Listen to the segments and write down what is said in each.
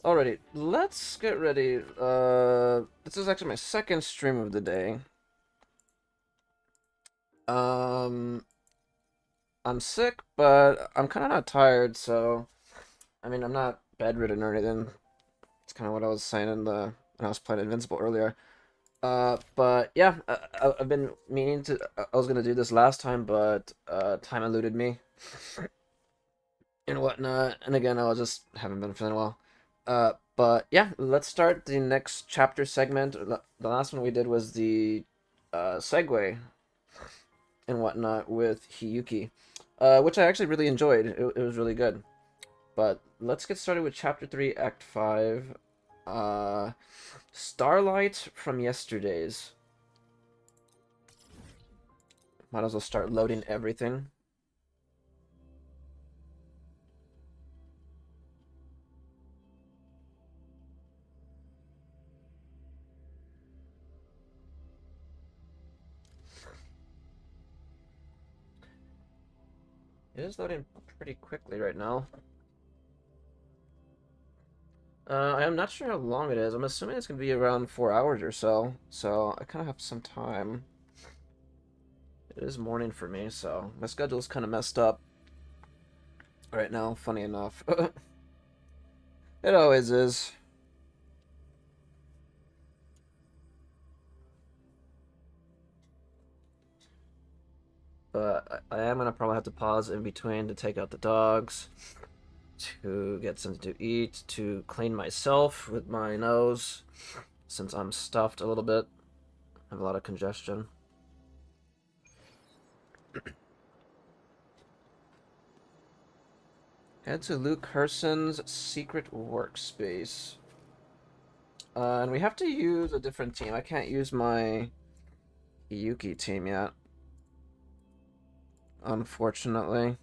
Alrighty, let's get ready. This is actually my second stream of the day. Um, I'm sick, but I'm kind of not tired, so I mean, I'm not bedridden or anything. It's kind of what I was saying when I was playing Invincible earlier. But yeah, I've been meaning to. I was gonna do this last time, but time eluded me and whatnot. And again, I just haven't been feeling well. But yeah, let's start the next chapter segment. The last one we did was the segue and whatnot with Hiyuki, which I actually really enjoyed. It was really good. But let's get started with chapter 3, act 5. Uh, Starlights from yesterday's. Might as well start loading everything. It is loading pretty quickly right now. I am not sure how long it is. I'm assuming it's going to be around 4 hours or so. So I kind of have some time. It is morning for me, so my schedule is kind of messed up right now, funny enough. It always is. But I am going to probably have to pause in between to take out the dogs, to get something to eat, to clean myself with my nose, since I'm stuffed a little bit. I have a lot of congestion. Head to Luke Herson's secret workspace. And we have to use a different team. I can't use my Yuki team yet, unfortunately.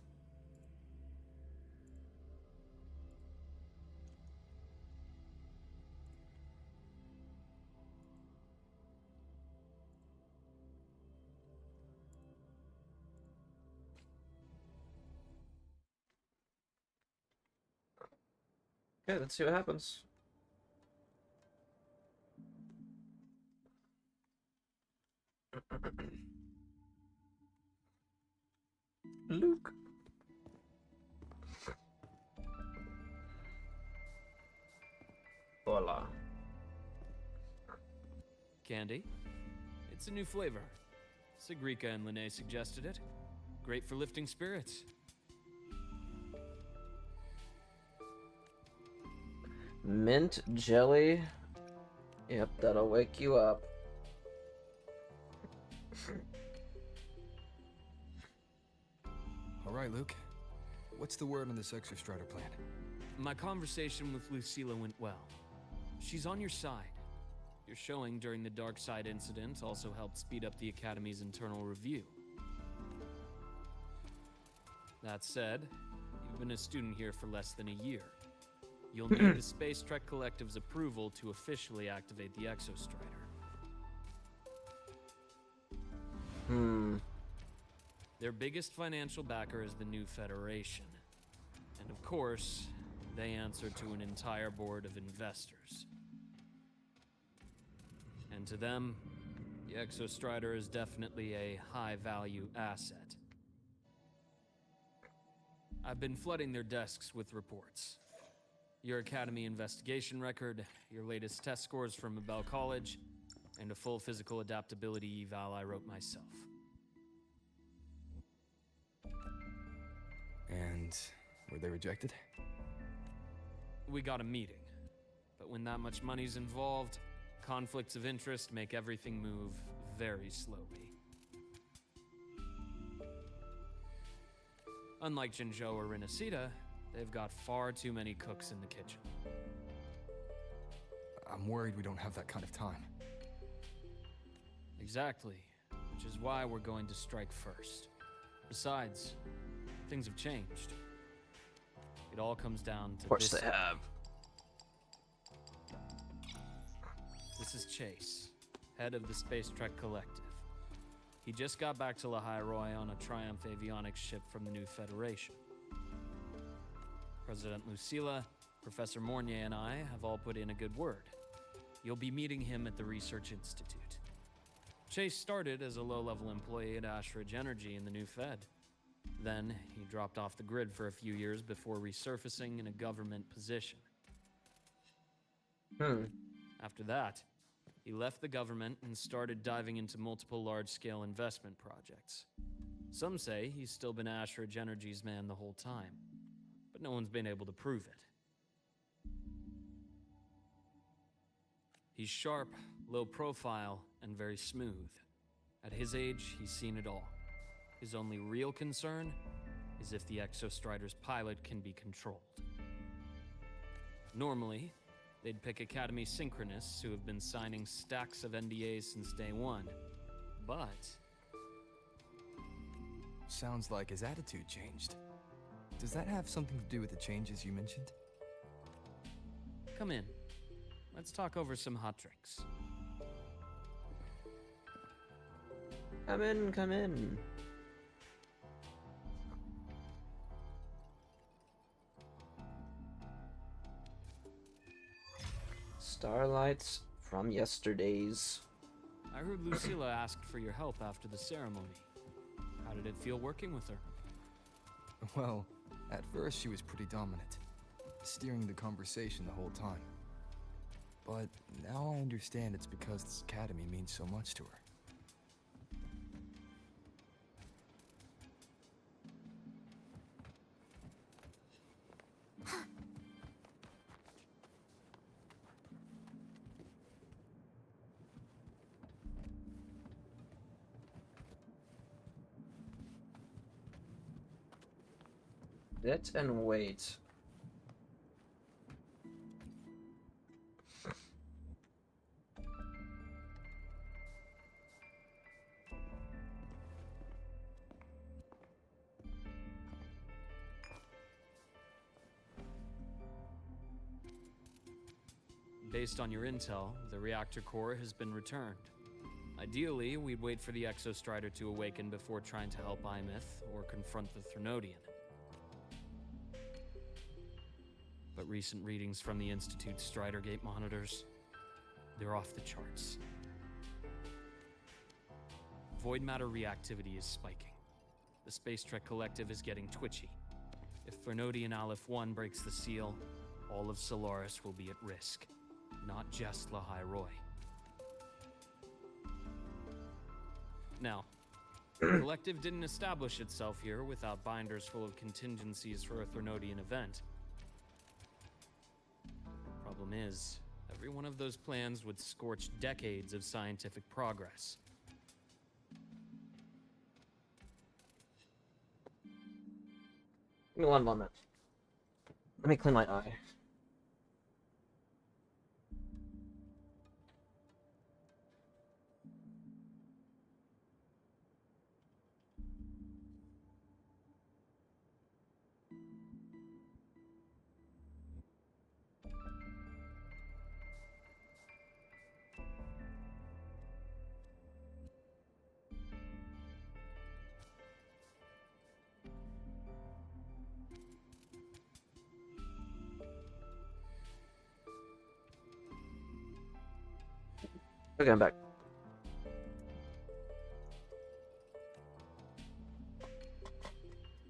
Okay, let's see what happens. Luke. Hola. Candy? It's a new flavor. Sigrika and Lene suggested it. Great for lifting spirits. Mint jelly. Yep, that'll wake you up. All right, Luke. What's the word on this Exostrider plan? My conversation with Lucilla went well. She's on your side. Your showing during the Dark Side incident also helped speed up the Academy's internal review. That said, you've been a student here for less than a year. You'll need the Space Trek Collective's approval to officially activate the Exostrider. Their biggest financial backer is the new Federation. And of course, they answer to an entire board of investors. And to them, the Exostrider is definitely a high-value asset. I've been flooding their desks with reports. Your Academy investigation record, your latest test scores from Abel College, and a full physical adaptability eval I wrote myself. And were they rejected? We got a meeting. But when that much money's involved, conflicts of interest make everything move very slowly. Unlike Jinzhou or Rinasida, they've got far too many cooks in the kitchen. I'm worried we don't have that kind of time. Exactly, which is why we're going to strike first. Besides, things have changed. It all comes down to Of course this. they have. This is Chase, head of the Space Trek Collective. He just got back to Lahai-Roi on a Triumph avionics ship from the new Federation. President Lucilla, Professor Mornier, and I have all put in a good word. You'll be meeting him at the Research Institute. Chase started as a low-level employee at Ashridge Energy in the new Fed. Then, he dropped off the grid for a few years before resurfacing in a government position. After that, he left the government and started diving into multiple large-scale investment projects. Some say he's still been Ashridge Energy's man the whole time, but no one's been able to prove it. He's sharp, low profile, and very smooth. At his age, he's seen it all. His only real concern is if the Exostrider's pilot can be controlled. Normally, they'd pick Academy Synchronists who have been signing stacks of NDAs since day one. But Sounds like his attitude changed. Does that have something to do with the changes you mentioned? come in. Let's talk over some hot drinks. Come in, come in. Starlights from yesterdays. I heard Lucilla asked for your help after the ceremony. How did it feel working with her? Well, at first she was pretty dominant, steering the conversation the whole time. But now I understand it's because this academy means so much to her. Sit and wait. Based on your intel, the reactor core has been returned. Ideally, we'd wait for the Exostrider to awaken before trying to help Imyth or confront the Threnodian. But recent readings from the Institute's Strider Gate monitors, they're off the charts. Void matter reactivity is spiking. The Space Trek Collective is getting twitchy. If Threnodian Aleph 1 breaks the seal, all of Solaris will be at risk. Not just Lahai-Roi. Now, the Collective didn't establish itself here without binders full of contingencies for a Threnodian event. Problem is, every one of those plans would scorch decades of scientific progress. Give me one moment. Let me clean my eye. Okay, I'm back.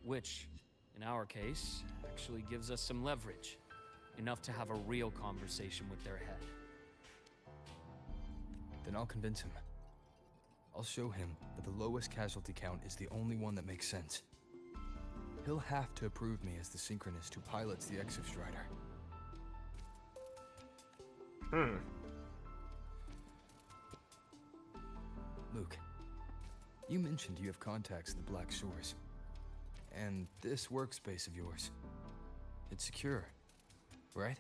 Which, in our case, actually gives us some leverage. Enough to have a real conversation with their head. Then I'll convince him. I'll show him that the lowest casualty count is the only one that makes sense. He'll have to approve me as the synchronist who pilots the Exostrider. Luke, you mentioned you have contacts in the Black Shores. And this workspace of yours, it's secure, right?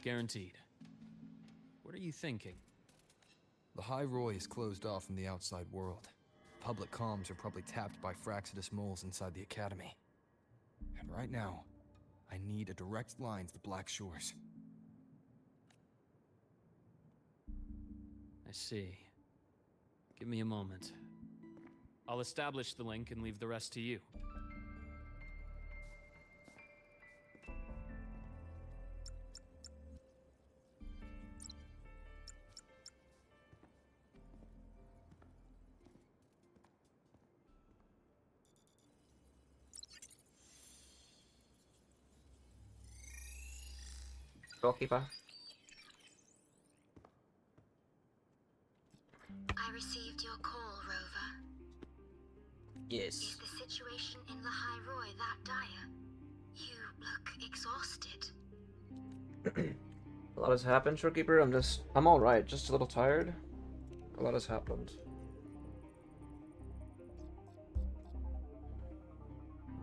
Guaranteed. What are you thinking? Lahai-Roi is closed off from the outside world. Public comms are probably tapped by Fraxidus moles inside the Academy. And right now, I need a direct line to the Black Shores. I see. Give me a moment. I'll establish the link and leave the rest to you. Goalkeeper. I received your call, Rover. Yes. Is the situation in the High Roy that dire? You look exhausted. A lot has happened, Shorekeeper. I'm alright, just a little tired. A lot has happened.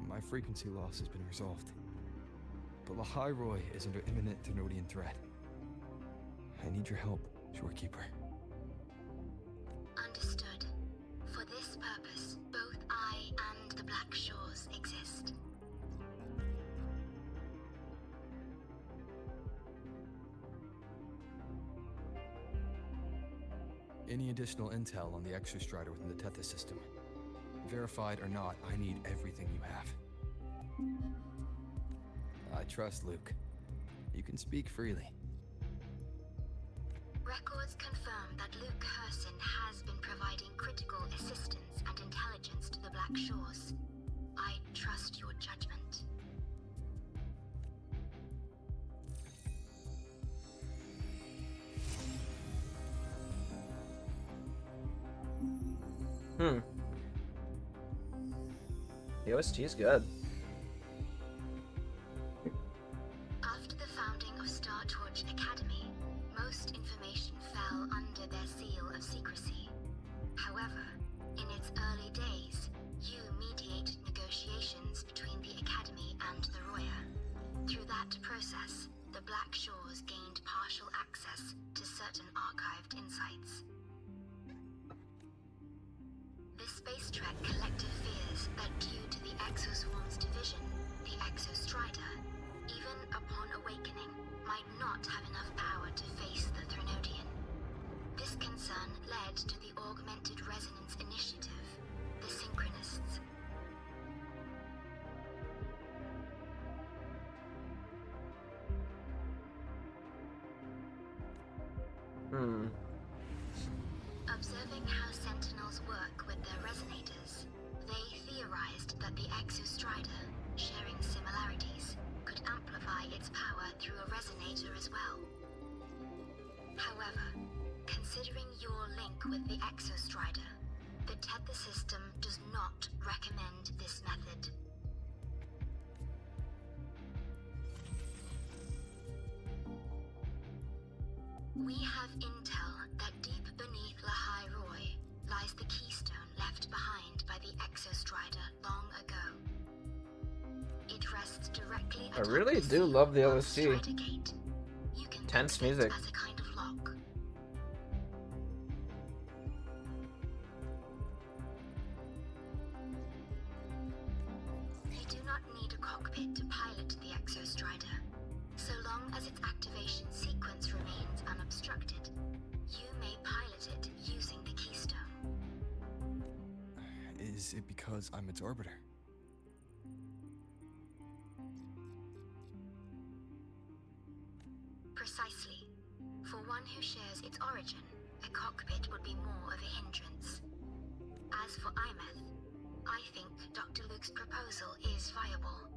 My frequency loss has been resolved. But the High Roy is under imminent Thenodian threat. I need your help, Shorekeeper. Understood. For this purpose, both I and the Black Shores exist. Any additional intel on the Exostrider within the Tethys system? Verified or not, I need everything you have. I trust Luke. You can speak freely. Records confirm that Luke Herson has been providing critical assistance and intelligence to the Black Shores. I trust your judgment. The OST is good. After the founding of Star Torch Academy, most information fell under their seal of secrecy. However, in its early days, you mediated negotiations between the Academy and the Roya. Through that process, the Black Shores gained partial access to certain archived insights. This space trek collected fears that due to the Exoswarm's division, the Exostrider, even upon awakening, might not have enough power to face the Thenodian. This concern led to the Augmented Resonance Initiative, the Synchronists. Observing how Sentinels work with their resonators, they theorized that the Exostrider, sharing similarities, could amplify its power through a resonator as well. However, considering your link with the Exostrider, the Tether system does not recommend this method. We have intel that deep beneath Lahai Roy lies the keystone left behind by the Exostrider long ago. It rests directly I atop really the do seal love the of OST. Strider Gate. You can Tense think of it music. as a kind of lock. They do not need a cockpit to pilot the Exostrider. So long as its activation sequence remains unobstructed, you may pilot it using the keystone. Is it because I'm its orbiter? Precisely. For one who shares its origin, a cockpit would be more of a hindrance. As for Imeth, I think Dr. Luke's proposal is viable.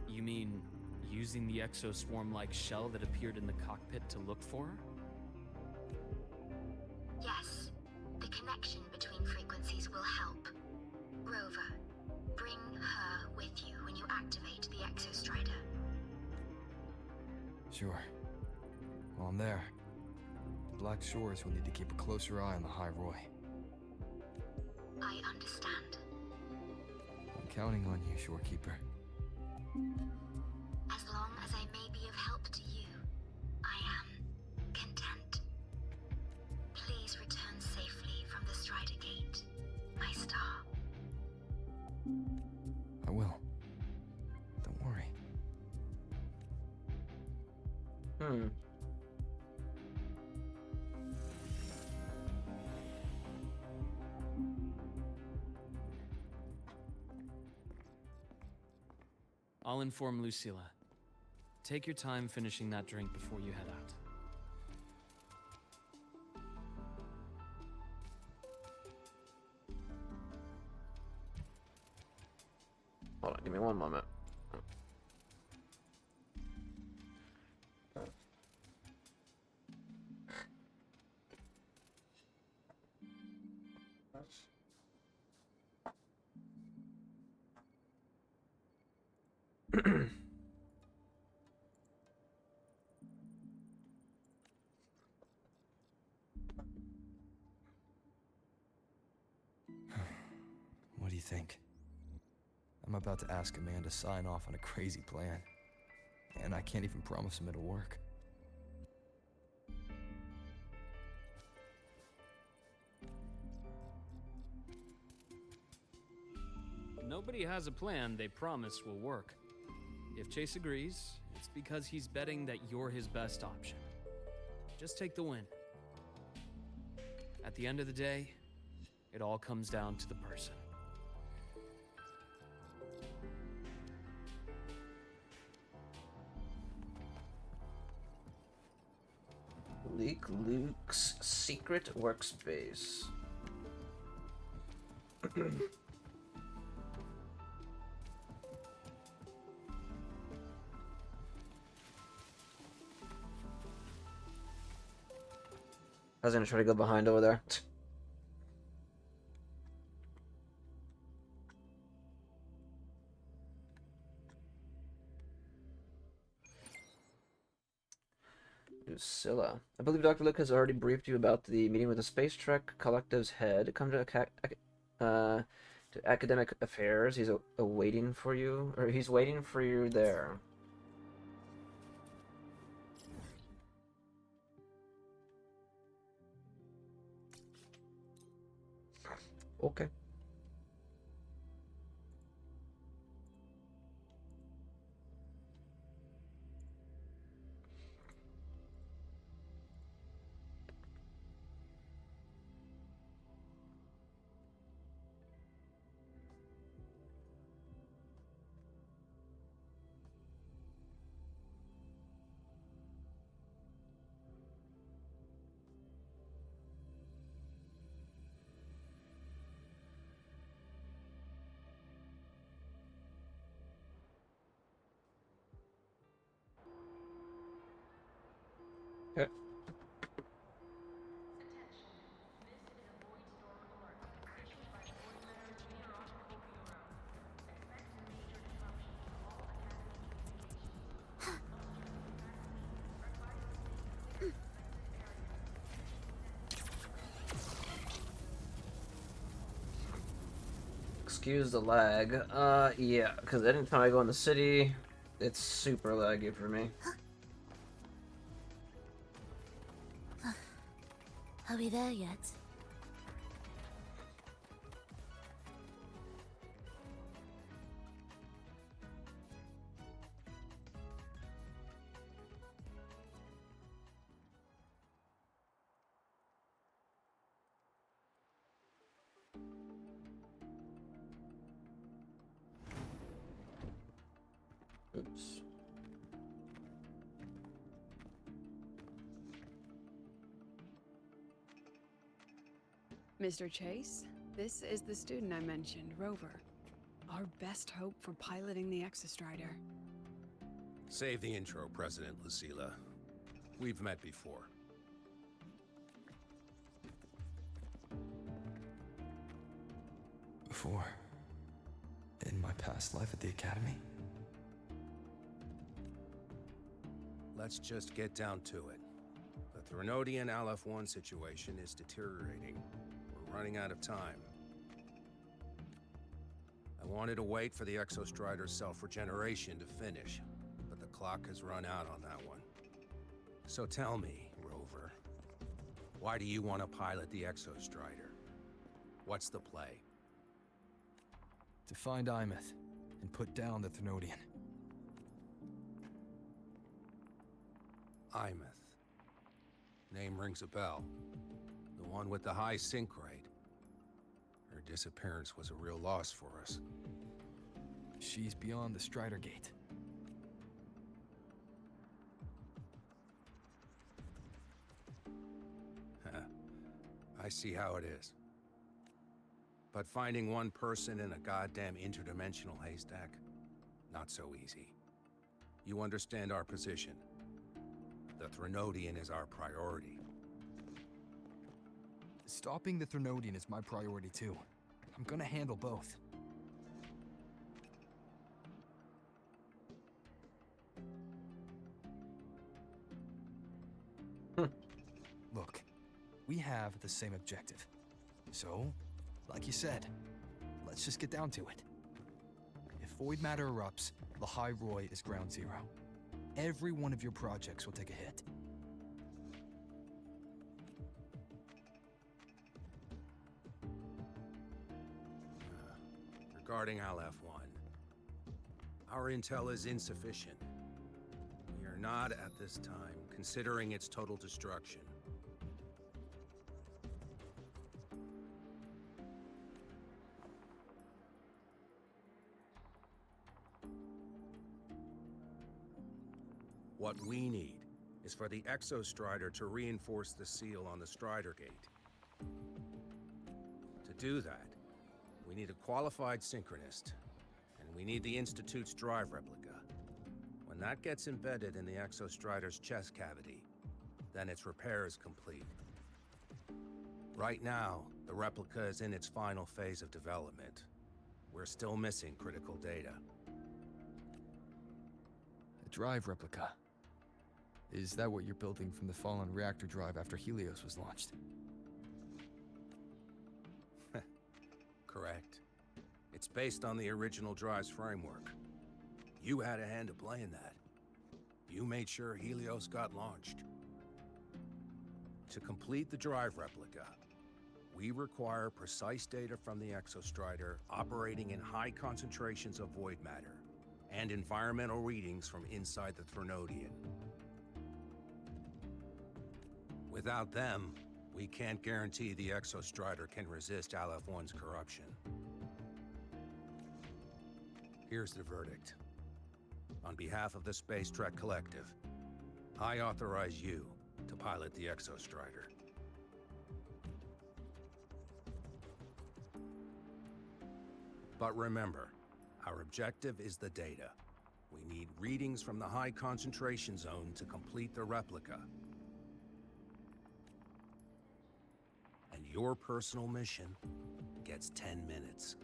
You mean using the exoswarm-like shell that appeared in the cockpit to look for her? Yes, the connection between frequencies will help. Rover, bring her with you when you activate the Exostrider. Sure. While I'm there, the Black Shores will need to keep a closer eye on the High Roy. I understand. I'm counting on you, Shorekeeper. As long as I may be of help to you, I am content. Please return safely from the Strider Gate, my star. I will. Don't worry. I'll inform Lucilla. Take your time finishing that drink before you head out. Hold on, give me one moment. What do you think? I'm about to ask a man to sign off on a crazy plan, and I can't even promise him it'll work. Nobody has a plan they promise will work. If Chase agrees, it's because he's betting that you're his best option. Just take the win. At the end of the day, it all comes down to the person. Leak Luke's secret workspace. I was gonna try to go behind over there. Lucilla. I believe Dr. Luke has already briefed you about the meeting with the Space Trek Collective's head. Come to academic affairs. He's waiting for you, or he's waiting for you there. Okay. Okay. Excuse the lag. Yeah, because anytime I go in the city, it's super laggy for me. Are we there yet? Oops. Mr. Chase, this is the student I mentioned, Rover. Our best hope for piloting the Exostrider. Save the intro, President Lucilla. We've met before. Before? In my past life at the Academy? Let's just get down to it. The Threnodian Aleph-1 situation is deteriorating. We're running out of time. I wanted to wait for the Exostrider's self-regeneration to finish, but the clock has run out on that one. So tell me, Rover, why do you want to pilot the Exostrider? What's the play? To find Imeth and put down the Threnodian. Imeth. Name rings a bell. The one with the high sync rate. Her disappearance was a real loss for us. She's beyond the Strider Gate. I see how it is. But finding one person in a goddamn interdimensional haystack, not so easy. You understand our position. The Threnodian is our priority. Stopping the Threnodian is my priority too. I'm gonna handle both. Look, we have the same objective. So, like you said, let's just get down to it. If void matter erupts, the High Roy is ground zero. Every one of your projects will take a hit. Regarding LF1, our intel is insufficient. We are not, at this time, considering its total destruction. What we need is for the Exostrider to reinforce the seal on the Strider Gate. To do that, we need a qualified synchronist, and we need the Institute's drive replica. When that gets embedded in the Exostrider's chest cavity, then its repair is complete. Right now, the replica is in its final phase of development. We're still missing critical data. A drive replica. Is that what you're building from the fallen reactor drive after Helios was launched? Correct. It's based on the original drive's framework. You had a hand to play in that. You made sure Helios got launched. To complete the drive replica, we require precise data from the Exostrider operating in high concentrations of void matter, and environmental readings from inside the Threnodian. Without them, we can't guarantee the Exostrider can resist LF1's corruption. Here's the verdict. On behalf of the Space Trek Collective, I authorize you to pilot the Exostrider. But remember, our objective is the data. We need readings from the high concentration zone to complete the replica. And your personal mission gets 10 minutes.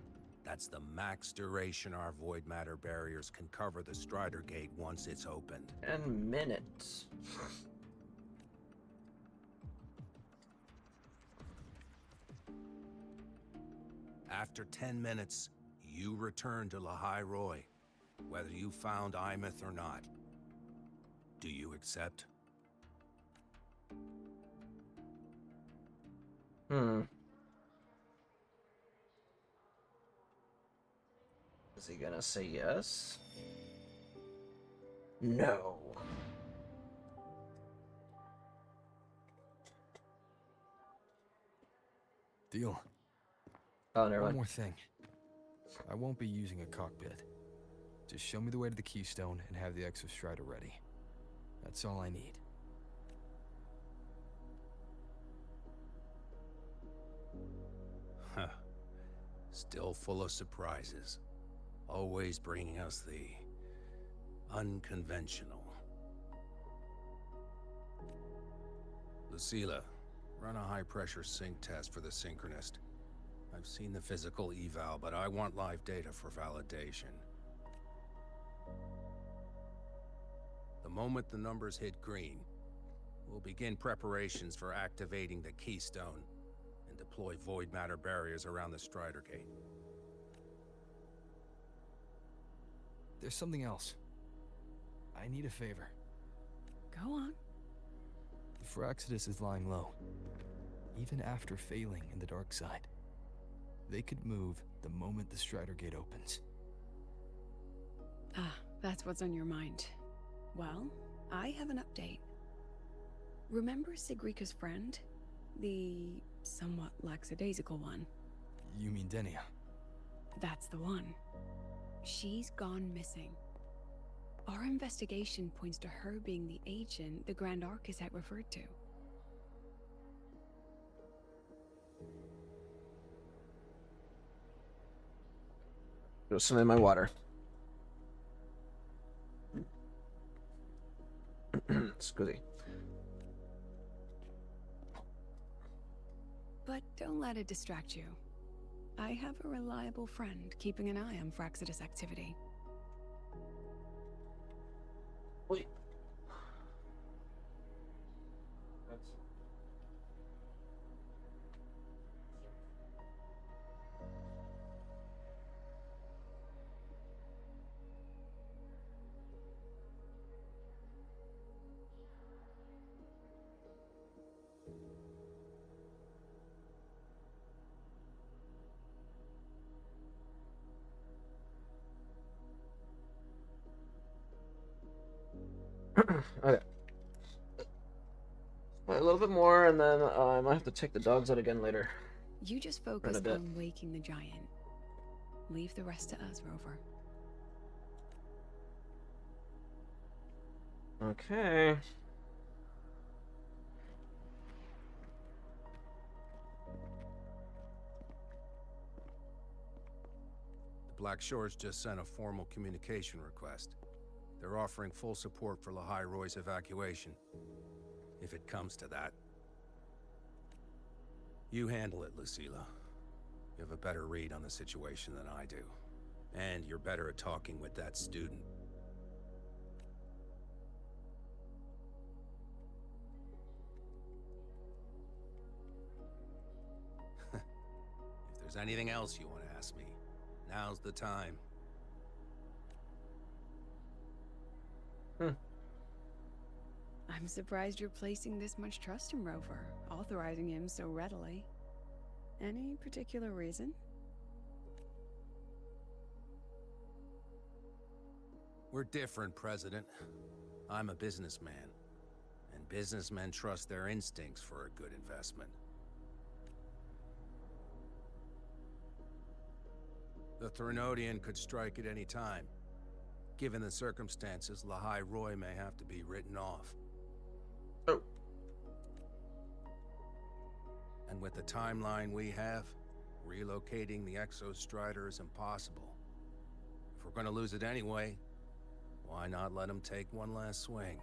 That's the max duration our void matter barriers can cover the Strider Gate once it's opened. 10 minutes. After 10 minutes, you return to Lahai Roy, whether you found Imeth or not. Do you accept? Is he gonna say yes? No. Deal. Oh, never One mind. more thing. I won't be using a cockpit. Just show me the way to the Keystone and have the Exostrider ready. That's all I need. Huh. Still full of surprises. Always bringing us the unconventional. Lucilla, run a high-pressure sync test for the Synchronist. I've seen the physical eval, but I want live data for validation. The moment the numbers hit green, we'll begin preparations for activating the Keystone and deploy void matter barriers around the Strider Gate. There's something else. I need a favor. Go on. Fraxidus is lying low. Even after failing in the dark side, they could move the moment the Strider Gate opens. Ah, that's what's on your mind. Well, I have an update. Remember Sigrika's friend? The somewhat lackadaisical one? You mean Denia? That's the one. She's gone missing. Our investigation points to her being the agent the Grand Architect referred to. Go swim in my water. Excuse. But don't let it distract you. I have a reliable friend keeping an eye on Fraxidus activity. Wait. Okay. Wait a little bit more, and then I might have to take the dogs out again later. You just focus on waking the giant. Leave the rest to us, Rover. Okay. The Black Shores just sent a formal communication request. They're offering full support for Lahai Roy's evacuation, if it comes to that. You handle it, Lucilla. You have a better read on the situation than I do. And you're better at talking with that student. If there's anything else you want to ask me, now's the time. I'm surprised you're placing this much trust in Rover, authorizing him so readily. Any particular reason? We're different, President. I'm a businessman, and businessmen trust their instincts for a good investment. The Threnodian could strike at any time. Given the circumstances, Lahai Roy may have to be written off. Oh. And with the timeline we have, relocating the Exostrider is impossible. If we're gonna lose it anyway, why not let him take one last swing?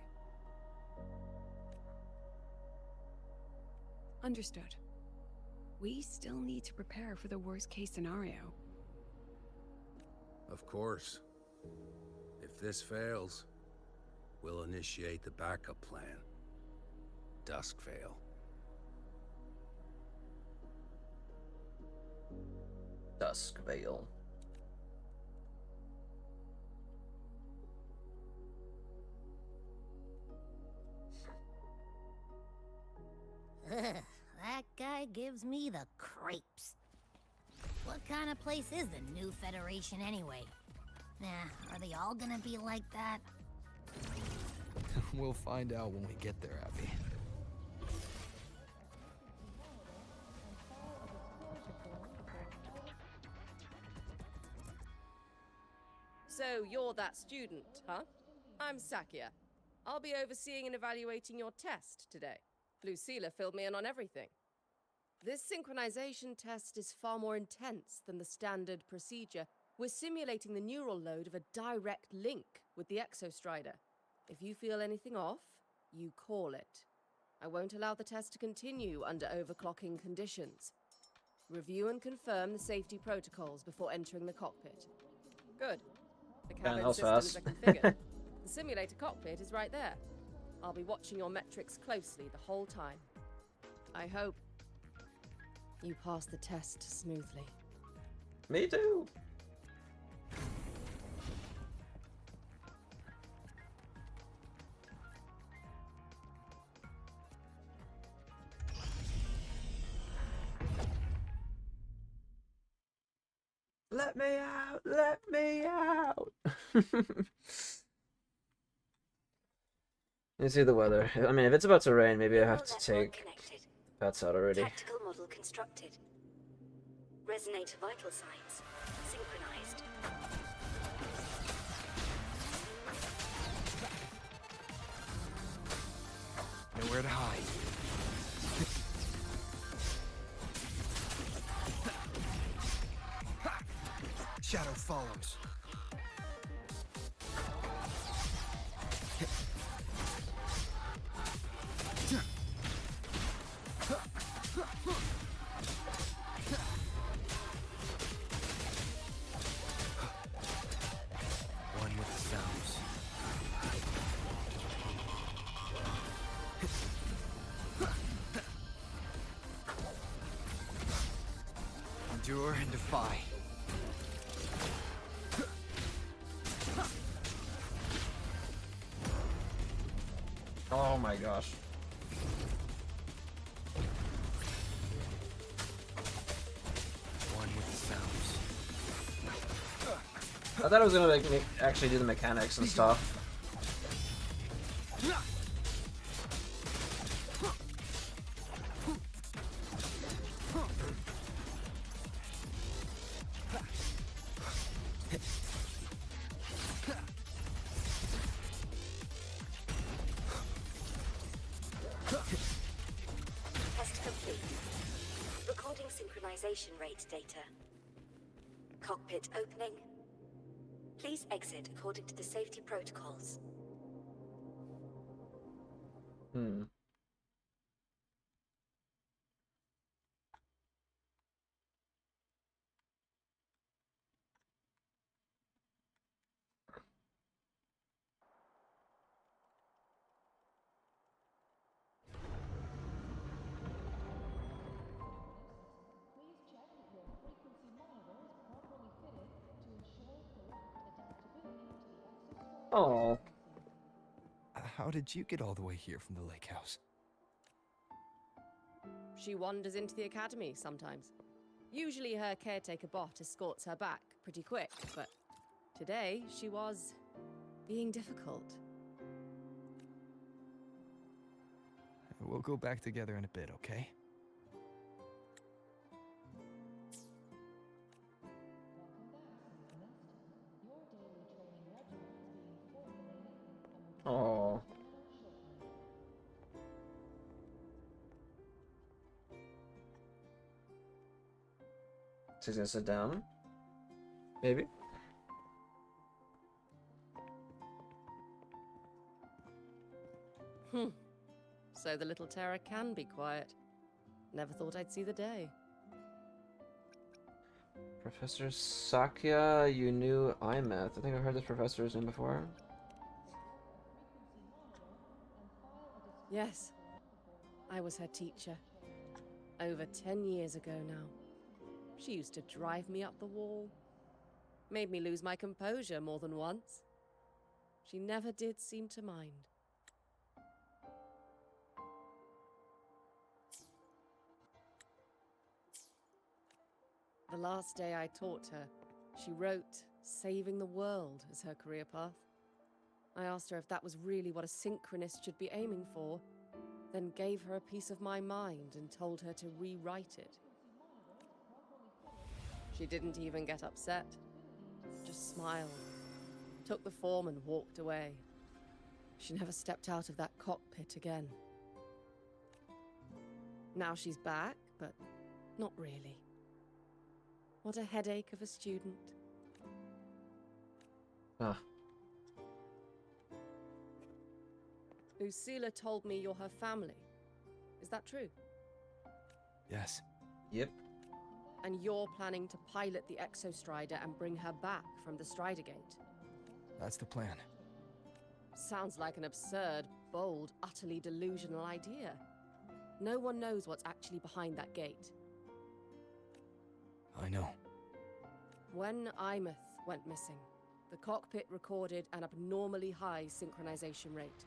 Understood. We still need to prepare for the worst-case scenario. Of course. If this fails, we'll initiate the backup plan. Duskvale. Duskvale. That guy gives me the crepes. What kind of place is the new Federation anyway? Are they all gonna be like that? We'll find out when we get there, Abby. So you're that student, huh? I'm Sakia. I'll be overseeing and evaluating your test today. Lucilla filled me in on everything. This synchronization test is far more intense than the standard procedure. We're simulating the neural load of a direct link with the Exostrider. If you feel anything off, you call it. I won't allow the test to continue under overclocking conditions. Review and confirm the safety protocols before entering the cockpit. Good. The cabin system is configured. The simulator cockpit is right there. I'll be watching your metrics closely the whole time. I hope you pass the test smoothly. Me too. Let me out! Let me out! You see the weather. I mean, if it's about to rain, maybe I have to take pets out already. Tactical model constructed. Resonator vital signs synchronized. Nowhere to hide. shadow follows. One with the sounds. Endure and defy. Oh my gosh. One with the sounds. I thought I was gonna like actually do the mechanics and stuff. Test complete. Recording synchronization rate data. Cockpit opening. Please exit according to the safety protocols. Hmm. Oh. How did you get all the way here from the lake house? She wanders into the academy sometimes. Usually her caretaker bot escorts her back pretty quick, but today she was being difficult. We'll go back together in a bit, okay? Oh. So he's gonna sit down? Maybe? So the little terror can be quiet. Never thought I'd see the day. Professor Sakya, you knew IMath. I think I've heard this professor's name before. Yes, I was her teacher. Over 10 years ago now. She used to drive me up the wall. Made me lose my composure more than once. She never did seem to mind. The last day I taught her, she wrote saving the world as her career path. I asked her if that was really what a synchronist should be aiming for, then gave her a piece of my mind and told her to rewrite it. She didn't even get upset, just smiled, took the form and walked away. She never stepped out of that cockpit again. Now she's back, but not really. What a headache of a student. Ah. Lucilla told me you're her family. Is that true? Yes. Yep. And you're planning to pilot the Exostrider and bring her back from the Strider Gate? That's the plan. Sounds like an absurd, bold, utterly delusional idea. No one knows what's actually behind that gate. I know. When Imeth went missing, the cockpit recorded an abnormally high synchronization rate.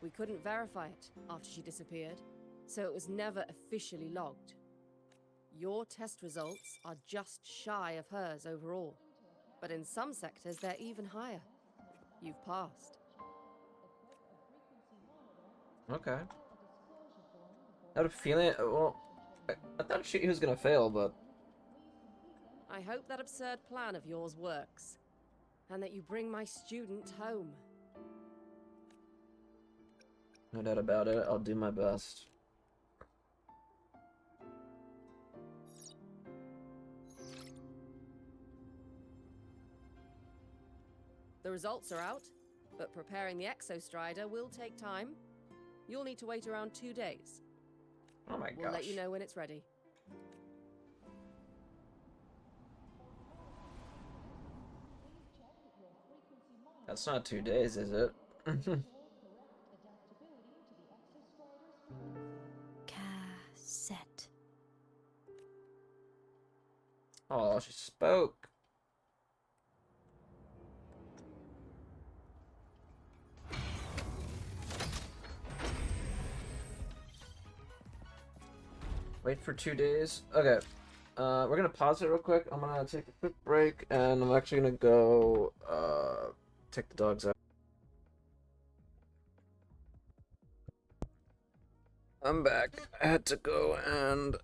We couldn't verify it after she disappeared, so it was never officially logged. Your test results are just shy of hers overall, but in some sectors they're even higher. You've passed. Okay. I had a feeling. Well, I thought he was gonna fail, but I hope that absurd plan of yours works, and that you bring my student home. no doubt about it. I'll do my best. The results are out, but preparing the Exostrider will take time. You'll need to wait around 2 days. Oh my We'll gosh. let you know when it's ready. That's not 2 days, is it? Cassette. Oh, she spoke. Wait for 2 days. Okay. We're gonna pause it real quick. I'm gonna take a quick break, and I'm actually gonna go take the dogs out. I'm back. I had to go and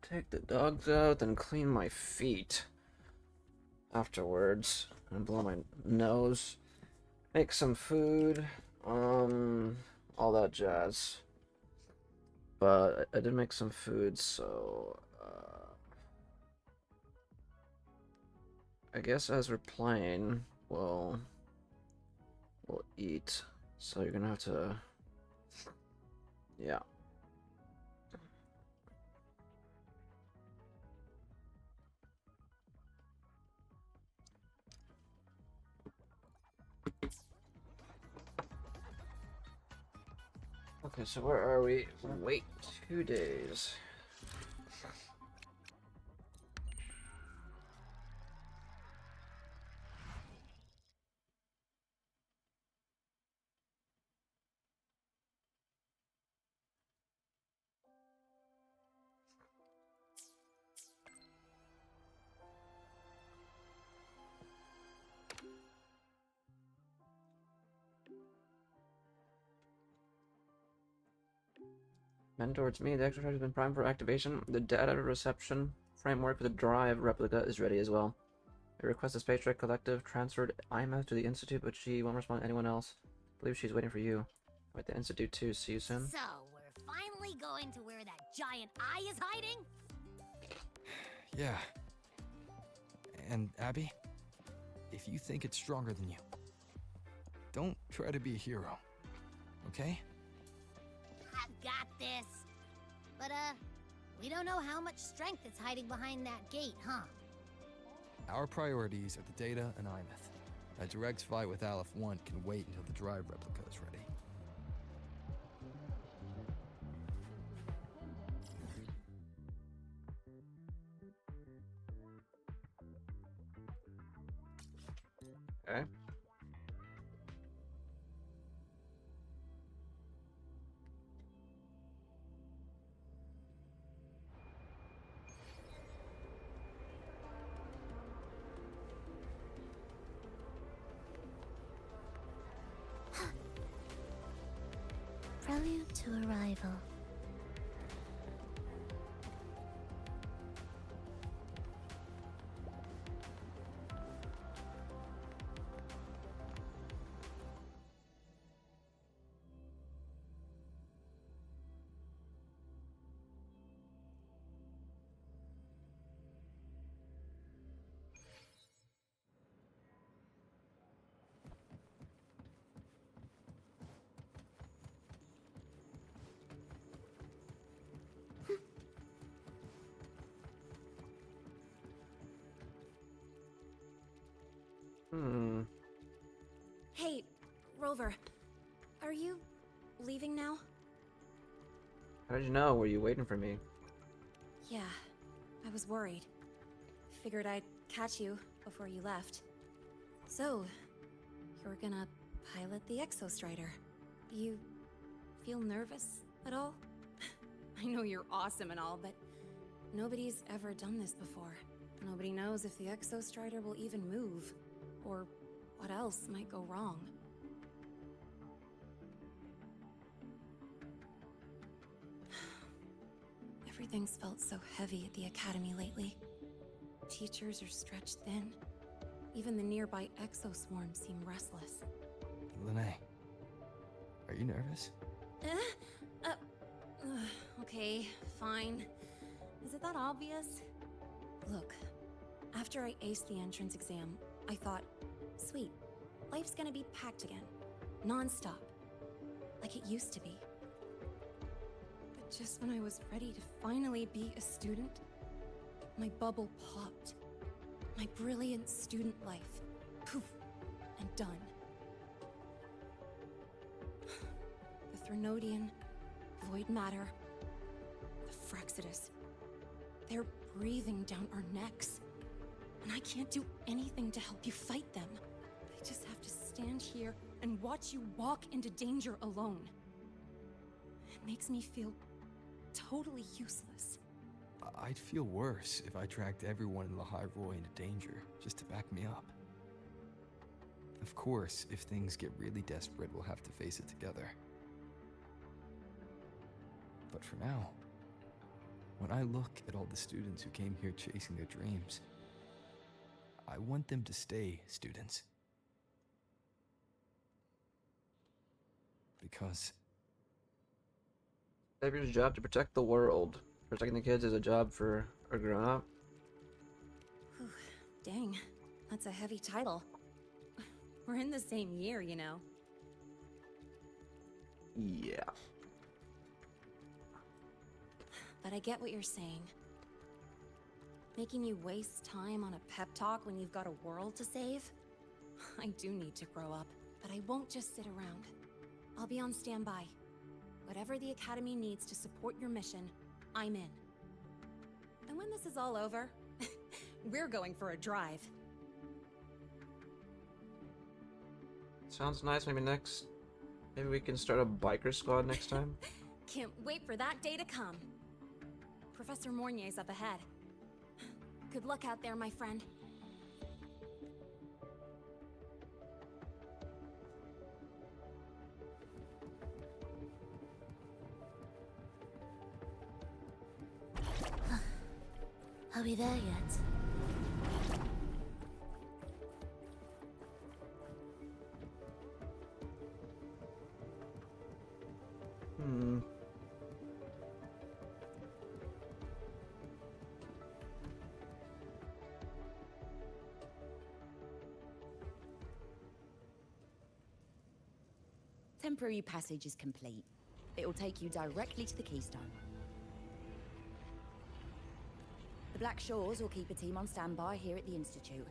take the dogs out and clean my feet afterwards and blow my nose, make some food, all that jazz. But I did make some food, so I guess as we're playing, we'll eat. So you're gonna have to, yeah. Okay, so where are we? Wait 2 days. Men towards me, the extract has been primed for activation. The data reception framework for the drive replica is ready as well. I request the Space Trek Collective transferred IMAth to the Institute, but she won't respond to anyone else. I believe she's waiting for you. I'm at the Institute too. See you soon. So, we're finally going to where that giant eye is hiding? Yeah. And Abby, if you think it's stronger than you, don't try to be a hero, okay? I've got this. But, we don't know how much strength is hiding behind that gate, huh? Our priorities are the data and IMAth. A direct fight with Aleph 1 can wait until the drive replica is ready. Okay. Prelude to arrival. Hey, Rover. Are you leaving now? How did you know? Were you waiting for me? Yeah, I was worried. Figured I'd catch you before you left. So, you're gonna pilot the Exostrider. You feel nervous at all? I know you're awesome and all, but nobody's ever done this before. Nobody knows if the Exostrider will even move, or what else might go wrong. Everything's felt so heavy at the Academy lately. Teachers are stretched thin. Even the nearby exoswarms seem restless. Lene, are you nervous? Okay, fine. Is it that obvious? Look, After I aced the entrance exam, I thought, sweet, life's gonna be packed again. Non-stop. Like it used to be. But just when I was ready to finally be a student, my bubble popped. My brilliant student life. Poof. And done. The Threnodian, void matter, the Fraxidus. They're breathing down our necks. And I can't do anything to help you fight them. I just have to stand here and watch you walk into danger alone. It makes me feel totally useless. I'd feel worse if I dragged everyone in the High Roy into danger, just to back me up. Of course, if things get really desperate, we'll have to face it together. But for now, when I look at all the students who came here chasing their dreams, I want them to stay students. Because Savior's job to protect the world. Protecting the kids is a job for a grown-up. Whew, dang, that's a heavy title. We're in the same year, you know. Yeah. But I get what you're saying. Making you waste time on a pep talk when you've got a world to save? I do need to grow up, but I won't just sit around. I'll be on standby. Whatever the Academy needs to support your mission, I'm in. And when this is all over, we're going for a drive. Sounds nice. Maybe we can start a biker squad next time. Can't wait for that day to come. Professor Mornier's up ahead. Good luck out there, my friend. Are we there yet? Temporary passage is complete. It will take you directly to the Keystone. The Black Shores will keep a team on standby here at the Institute.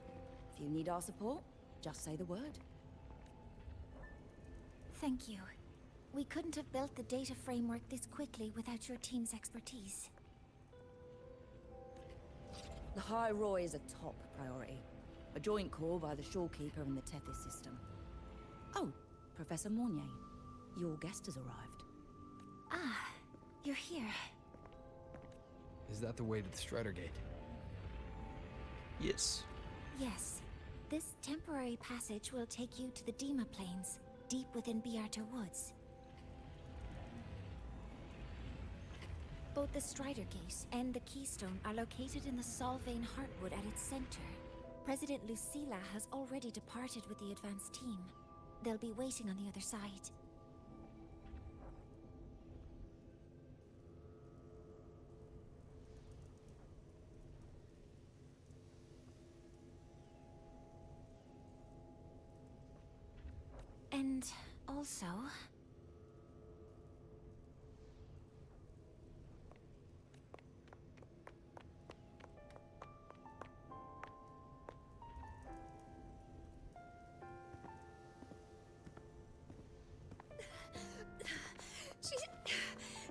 If you need our support, just say the word. Thank you. We couldn't have built the data framework this quickly without your team's expertise. The High Roy is a top priority. A joint call by the Shorekeeper and the Tethys system. Oh, Professor Mornier, your guest has arrived. Ah, you're here. is that the way to the Strider Gate? Yes. Yes. This temporary passage will take you to the Dima Plains, deep within Biarter Woods. Both the Strider Gate and the Keystone are located in the Solvane Heartwood at its center. President Lucilla has already departed with the advance team. They'll be waiting on the other side. And also...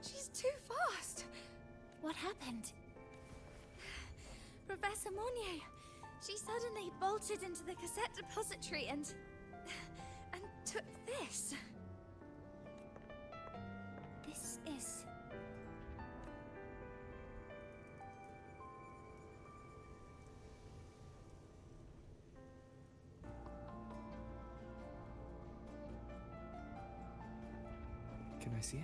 She's too fast. What happened? Professor Mornier, she suddenly bolted into the cassette depository and took this. This is... Can I see it?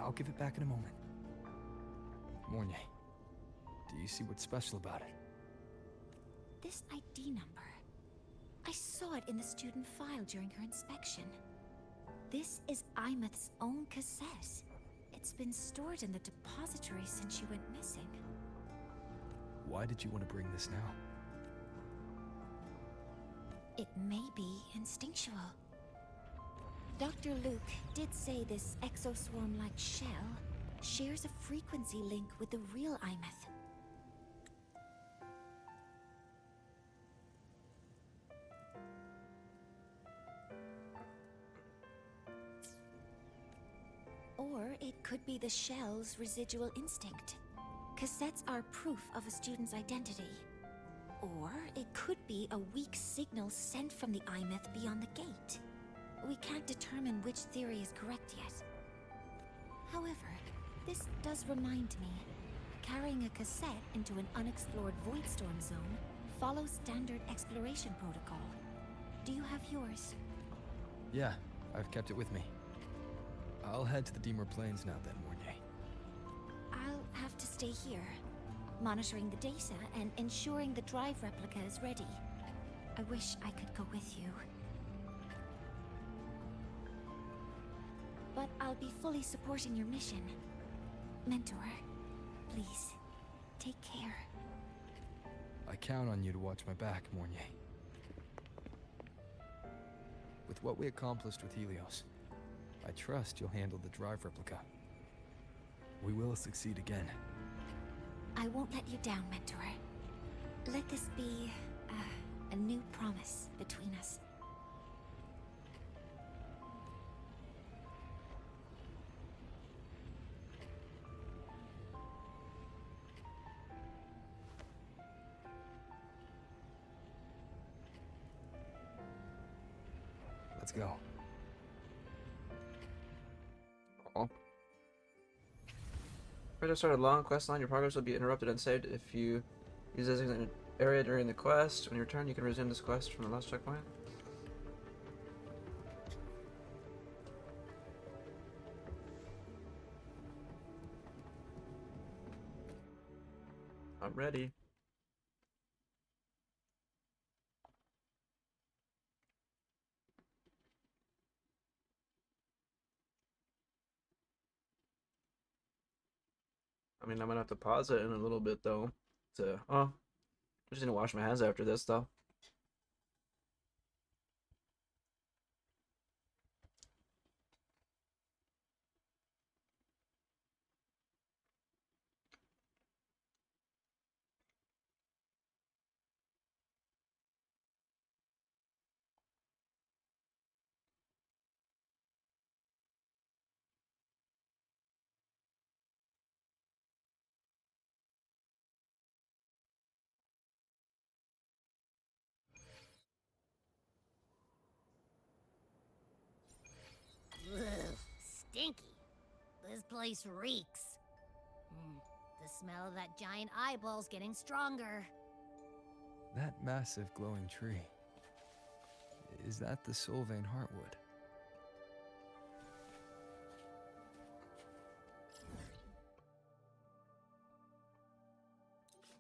I'll give it back in a moment. Mornier, do you see what's special about it? This ID number. I saw it in the student file during her inspection. This is Imeth's own cassette. It's been stored in the depository since she went missing. Why did you want to bring this now? It may be instinctual. Dr. Luke did say this exoswarm-like shell shares a frequency link with the real Imeth. Or it could be the shell's residual instinct. Cassettes are proof of a student's identity. Or it could be a weak signal sent from the Imeth beyond the gate. We can't determine which theory is correct yet. However, this does remind me, carrying a cassette into an unexplored Voidstorm zone follows standard exploration protocol. Do you have yours? Yeah, I've kept it with me. I'll head to the Deemer Plains now then, Mornier. I'll have to stay here, monitoring the data and ensuring the drive replica is ready. I wish I could go with you. But I'll be fully supporting your mission. Mentor, please, take care. I count on you to watch my back, Mornier. With what we accomplished with Helios, I trust you'll handle the drive replica. We will succeed again. I won't let you down, Mentor. Let this be a new promise between us. Let's go. Oh. After start a long quest line, your progress will be interrupted and saved if you use a designated area during the quest. When you return, you can resume this quest from the last checkpoint. I'm ready. I mean, I'm gonna have to pause it in a little bit though. I'm just gonna wash my hands after this though. Ugh, stinky. This place reeks. The smell of that giant eyeball's getting stronger. That massive glowing tree. Is that the Sylvain Heartwood?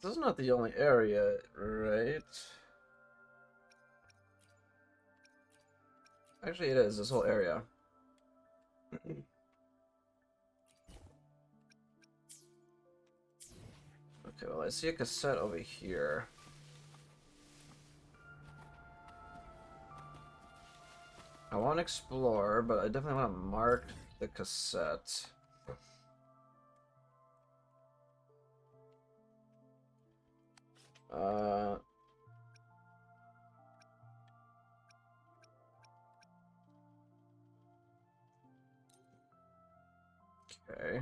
This is not the only area, right? Actually, it is, this whole area. Okay, well, I see a cassette over here. I want to explore, but I definitely want to mark the cassette. Okay.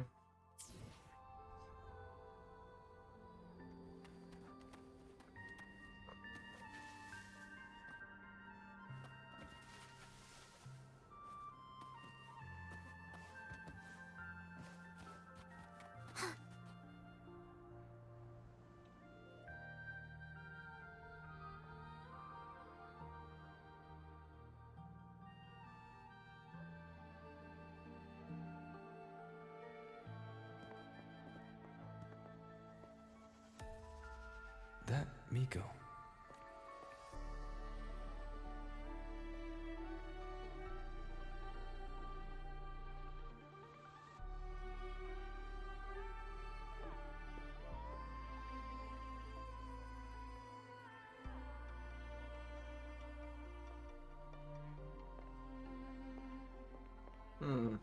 Miko. Hmm.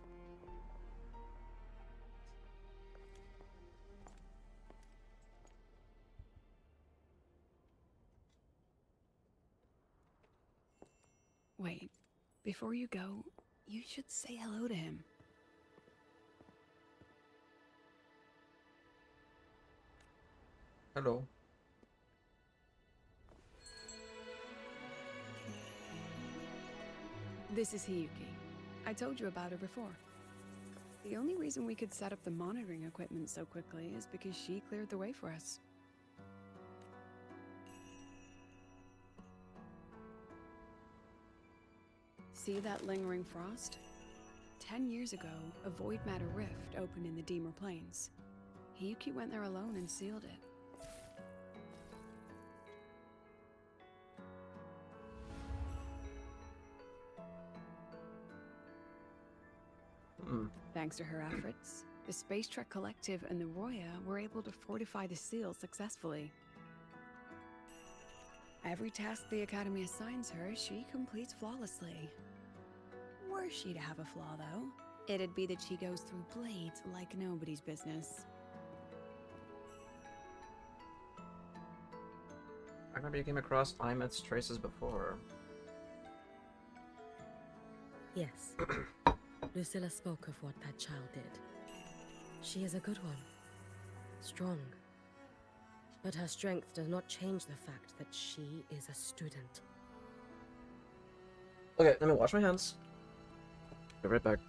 Wait, before you go, you should say hello to him. Hello. This is Hiyuki. I told you about her before. The only reason we could set up the monitoring equipment so quickly is because she cleared the way for us. See that lingering frost? 10 years ago, a void matter rift opened in the Deemer Plains. Hiyuki went there alone and sealed it. Hmm. Thanks to her efforts, the Space Trek Collective and the Roya were able to fortify the seal successfully. Every task the Academy assigns her, she completes flawlessly. Were she to have a flaw, though, it'd be that she goes through blades like nobody's business. I remember you came across Imet's traces before. Yes. Lucilla spoke of what that child did. She is a good one. Strong. But her strength does not change the fact that she is a student. Okay, let me wash my hands. Be right back.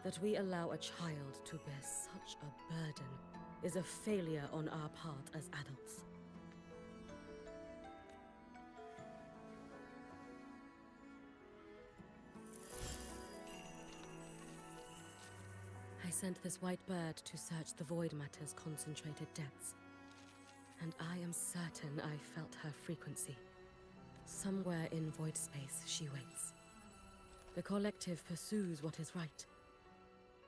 That we allow a child to bear such a burden is a failure on our part as adults. I sent this white bird to search the void matter's concentrated depths, and I am certain I felt her frequency. Somewhere in void space she waits. The collective pursues what is right.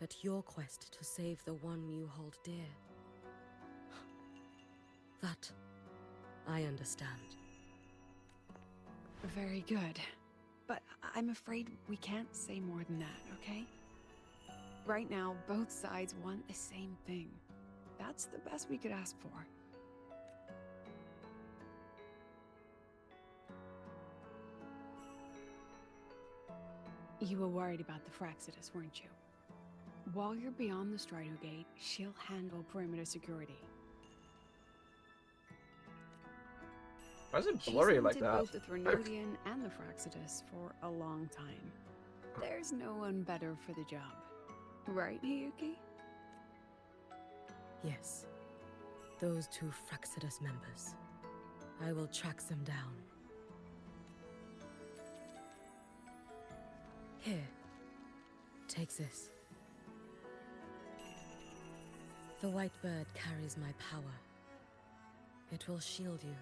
But your quest to save the one you hold dear... that, I understand. Very good. But I'm afraid we can't say more than that, okay? Right now, both sides want the same thing. That's the best we could ask for. You were worried about the Fraxidus, weren't you? While you're beyond the Strider Gate, she'll handle perimeter security. Why is it blurry like She's that? hunted both the Threnodian and the Fraxidus for a long time. There's no one better for the job. Right, Hiyuki? Yes. Those two Fraxidus members. I will track them down. Here. Take this. The white bird carries my power. It will shield you.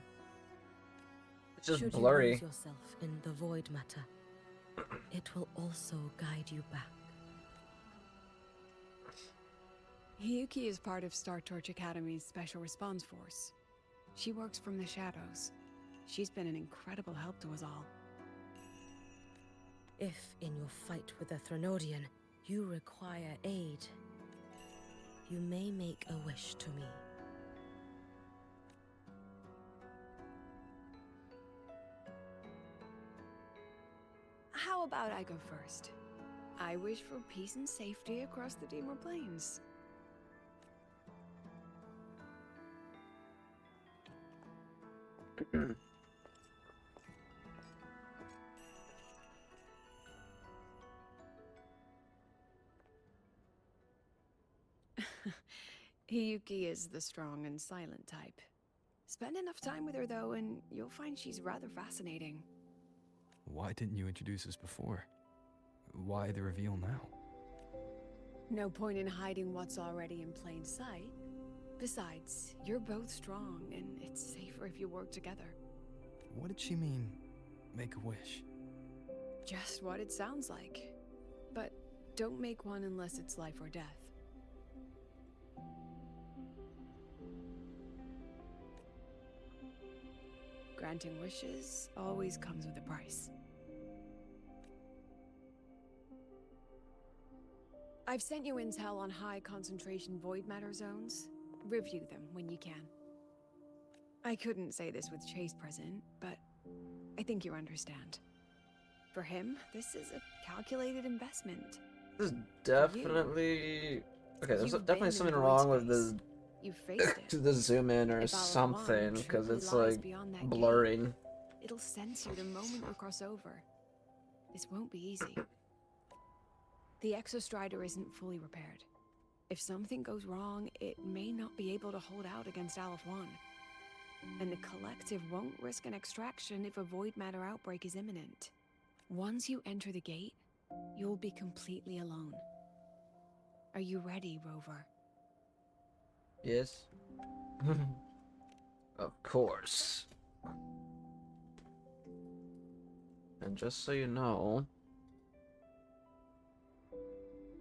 It's just Should blurry. you lose yourself in the void matter, it will also guide you back. Hiyuki is part of Star Torch Academy's Special Response Force. She works from the shadows. She's been an incredible help to us all. If, in your fight with the Threnodian, you require aid, you may make a wish to me. How about I go first? I wish for peace and safety across the Dimor Plains. Hiyuki is the strong and silent type. Spend enough time with her, though, and you'll find she's rather fascinating. Why didn't you introduce us before? Why the reveal now? No point in hiding what's already in plain sight. Besides, you're both strong, and it's safer if you work together. What did she mean, make a wish? Just what it sounds like. But don't make one unless it's life or death. Granting wishes always comes with a price. I've sent you intel on high concentration void matter zones. Review them when you can. I couldn't say this with Chase present, but I think you understand. For him, this is a calculated investment. This is definitely... Okay, there's You've definitely been in something void wrong with space. the You faced it. the zoom in or If Alice something, Wand because truly it's lies like beyond that blurring. gate, it'll sense you the moment we cross over. This won't be easy. The Exostrider isn't fully repaired. If something goes wrong, it may not be able to hold out against Aleph 1. And the Collective won't risk an extraction if a void matter outbreak is imminent. Once you enter the gate, you'll be completely alone. Are you ready, Rover? Yes. Of course. And just so you know...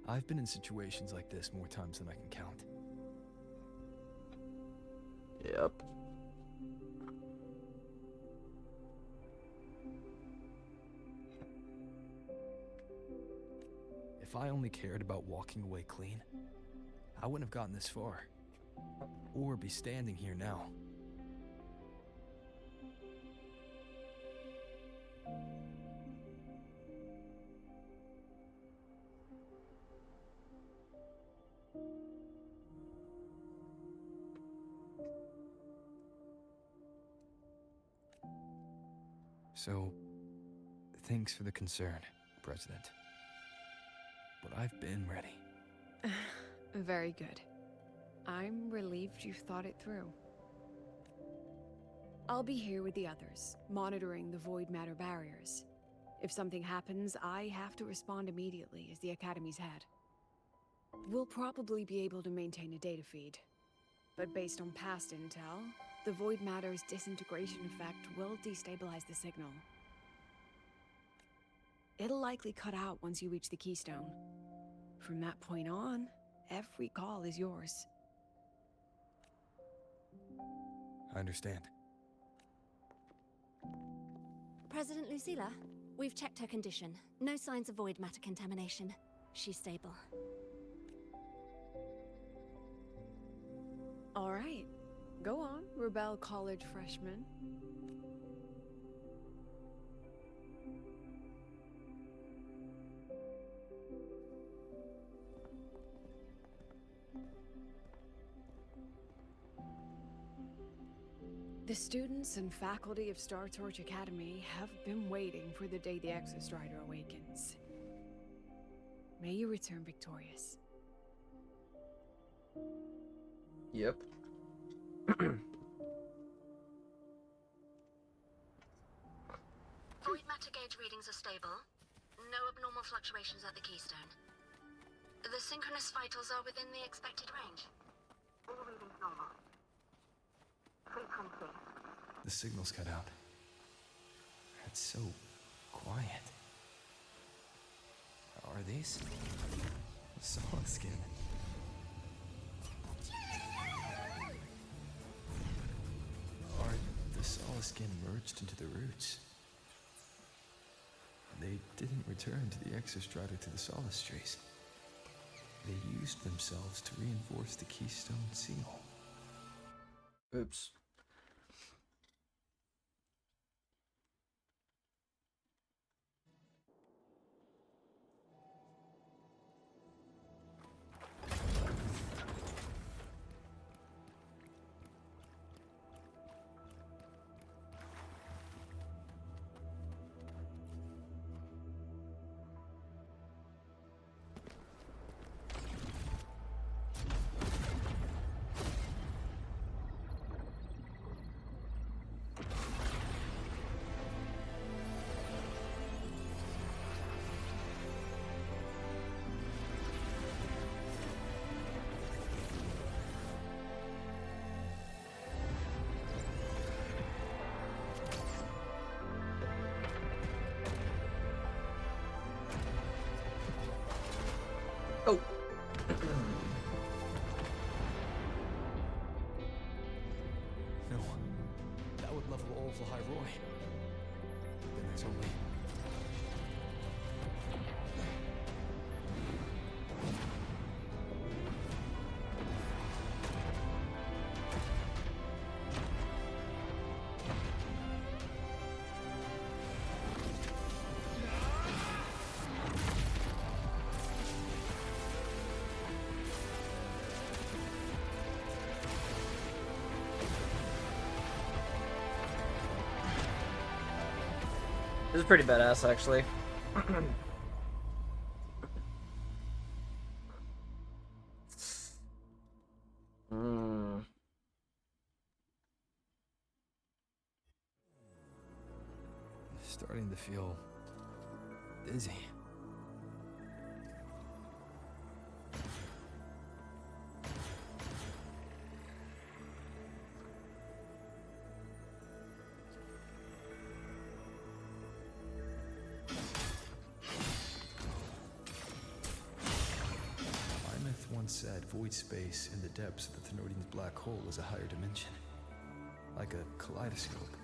I've been in situations like this more times than I can count. Yep. If I only cared about walking away clean, I wouldn't have gotten this far. Or be standing here now. So, thanks for the concern, President. But I've been ready. Very good. I'm relieved you've thought it through. I'll be here with the others, monitoring the void matter barriers. If something happens, I have to respond immediately as the Academy's head. We'll probably be able to maintain a data feed. But based on past intel, the void matter's disintegration effect will destabilize the signal. It'll likely cut out once you reach the keystone. From that point on, every call is yours. I understand. President Lucilla, we've checked her condition. No signs of void matter contamination. She's stable. All right. Go on, Rebel College freshman. The students and faculty of Star Torch Academy have been waiting for the day the Exostrider awakens. May you return victorious. Yep. Void matter gauge readings are stable. No abnormal fluctuations at the keystone. The synchronous vitals are within the expected range. All readings normal. Frequency. The signal's cut out. It's so quiet. Are these? Solid skin. Are the solid skin merged into the roots? They didn't return to the Exostrider to the Solace Trace. They used themselves to reinforce the Keystone Seal. Oops. Oh. No, that would level all of the High Roy. Then there's only... This is pretty badass, actually. Starting to feel dizzy. Once said void space in the depths of the Thenardian's black hole is a higher dimension, like a kaleidoscope.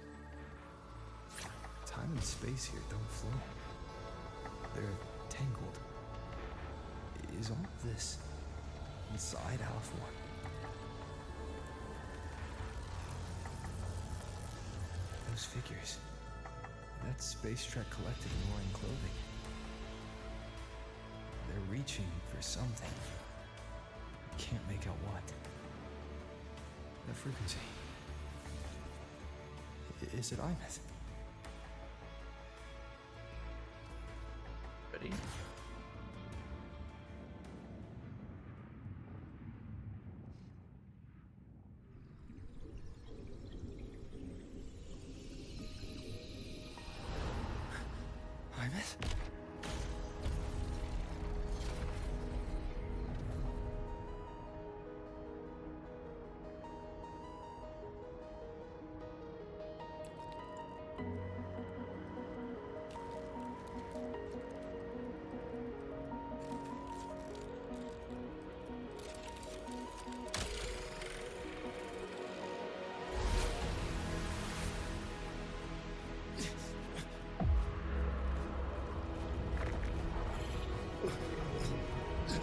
Time and space here don't flow. They're tangled. Is all of this inside Alpha One? Those figures. That Space Trek collective in wearing clothing. They're reaching for something. Can't make out what. That frequency. Is it Imeth? Ready? Imeth?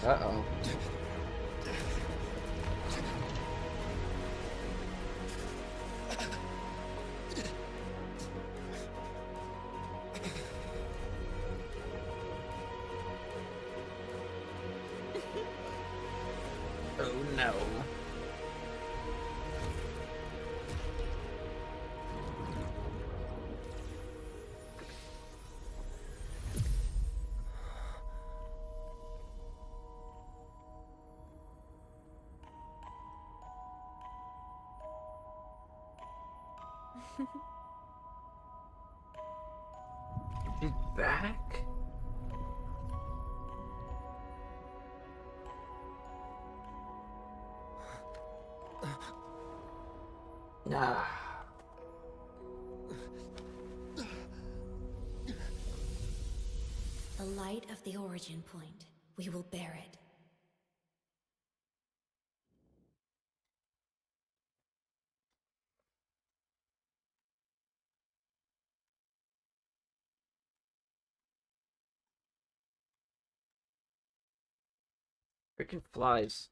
Uh-oh. Oh no. She's back? Nah. The light of the origin point. We will bear it. Freaking flies.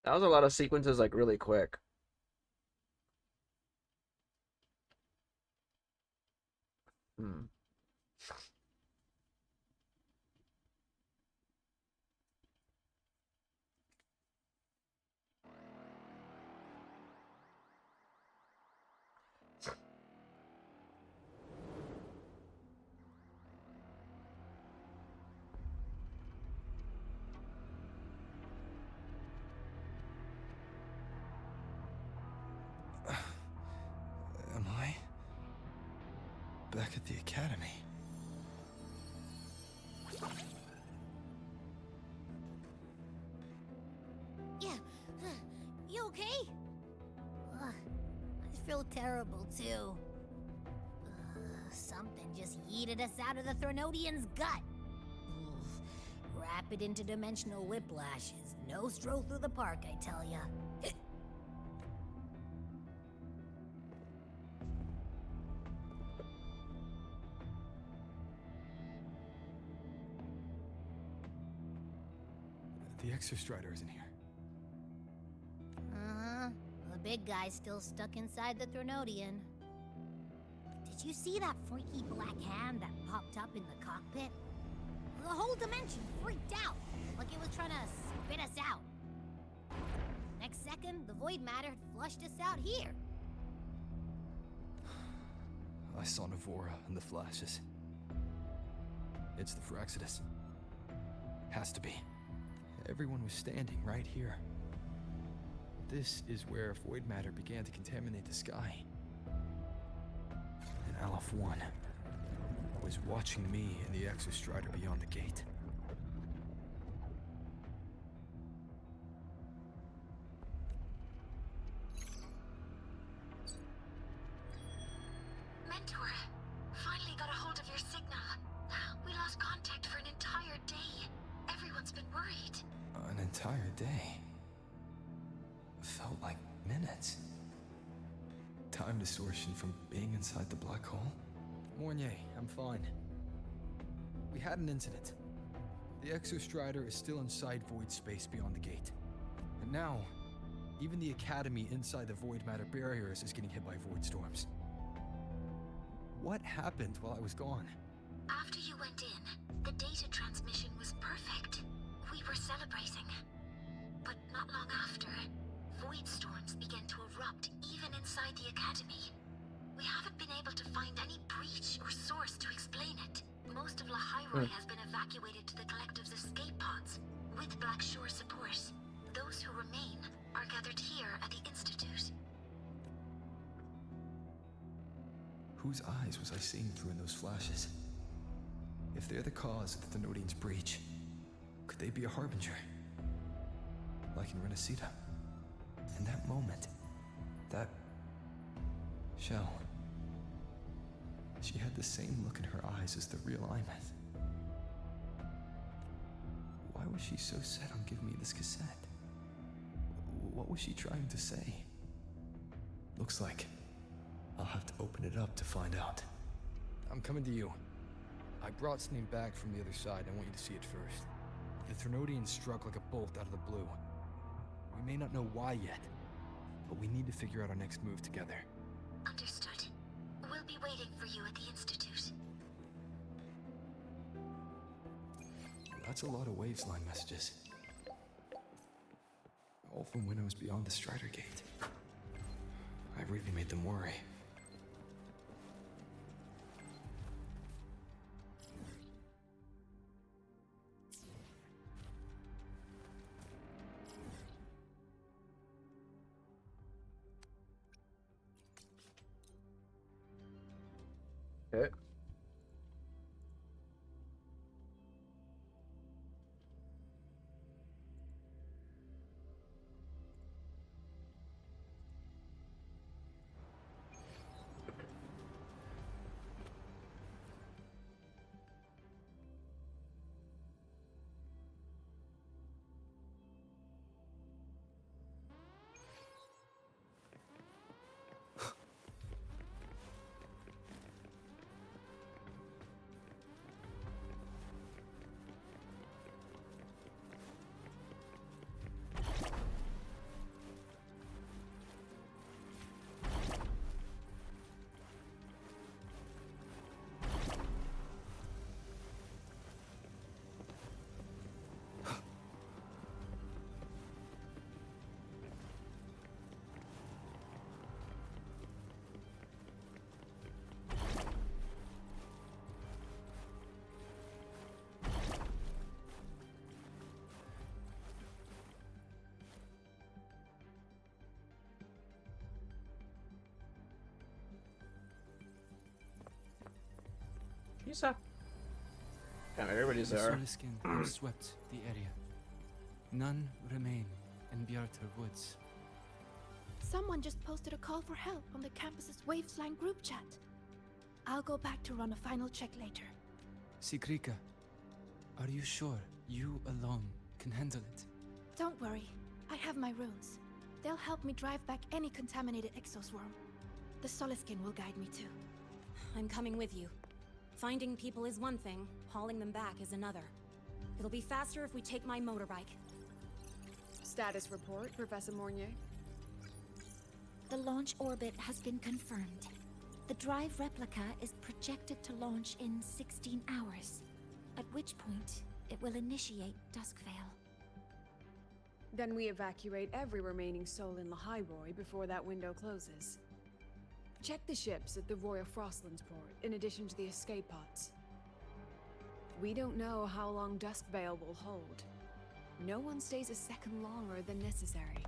That was a lot of sequences, like, really quick. Hmm. Am I back at the academy? Yeah. You okay? I feel terrible too. Something just yeeted us out of the Threnodian's gut. Rapid interdimensional whiplash is no stroll through the park, I tell ya. The Exostrider isn't here. Uh-huh. The big guy's still stuck inside the Threnodian. Did you see that freaky black hand that popped up in the cockpit? The whole dimension freaked out, like it was trying to spit us out. Next second, the void matter had flushed us out here. I saw Navora in the flashes. It's the Fraxidus. Has to be. Everyone was standing right here. This is where void matter began to contaminate the sky. And Aleph 1 was watching me and the Exostrider beyond the gate. Mentor, finally got a hold of your signal. We lost contact for an entire day. Everyone's been worried. An entire day. Felt like minutes. Time distortion from being inside the black hole. Mornier, I'm fine. We had an incident. The Exostrider is still inside void space beyond the gate. And now, even the Academy inside the void matter barriers is getting hit by void storms. What happened while I was gone? After you went in, the data transmission was perfect. We were celebrating. But not long after, void storms began to erupt even inside the Academy. We haven't been able to find any breach or source to explain it. Most of Lahairoi has been evacuated to the collective's escape pods, with Black Shore support. Those who remain are gathered here at the Institute. Whose eyes was I seeing through in those flashes? If they're the cause of the Thenodian's breach, could they be a harbinger? Like in Renacita? In that moment, that shell, she had the same look in her eyes as the real Imeth. Why was she so set on giving me this cassette? What was she trying to say? Looks like I'll have to open it up to find out. I'm coming to you. I brought Snape back from the other side. I want you to see it first. The Threnodian struck like a bolt out of the blue. We may not know why yet, but we need to figure out our next move together. Understood. We'll be waiting for you at the Institute. That's a lot of Wavesline messages. All from when I was beyond the Strider Gate. I really made them worry. Okay. He's up. Kind of everybody's The there. Soliskin have swept the area. None remain in Bjartur Woods. Someone just posted a call for help on the campus's Waveslang group chat. I'll go back to run a final check later. Sigrika, are you sure you alone can handle it? Don't worry, I have my runes. They'll help me drive back any contaminated exoswarm. The Soliskin will guide me too. I'm coming with you. Finding people is one thing, hauling them back is another. It'll be faster if we take my motorbike. Status report, Professor Mornier. The launch orbit has been confirmed. The drive replica is projected to launch in 16 hours, at which point it will initiate Duskvale. Then we evacuate every remaining soul in Lahairoi before that window closes. Check the ships at the Royal Frostlands port, in addition to the escape pods. We don't know how long Duskvale will hold. No one stays a second longer than necessary.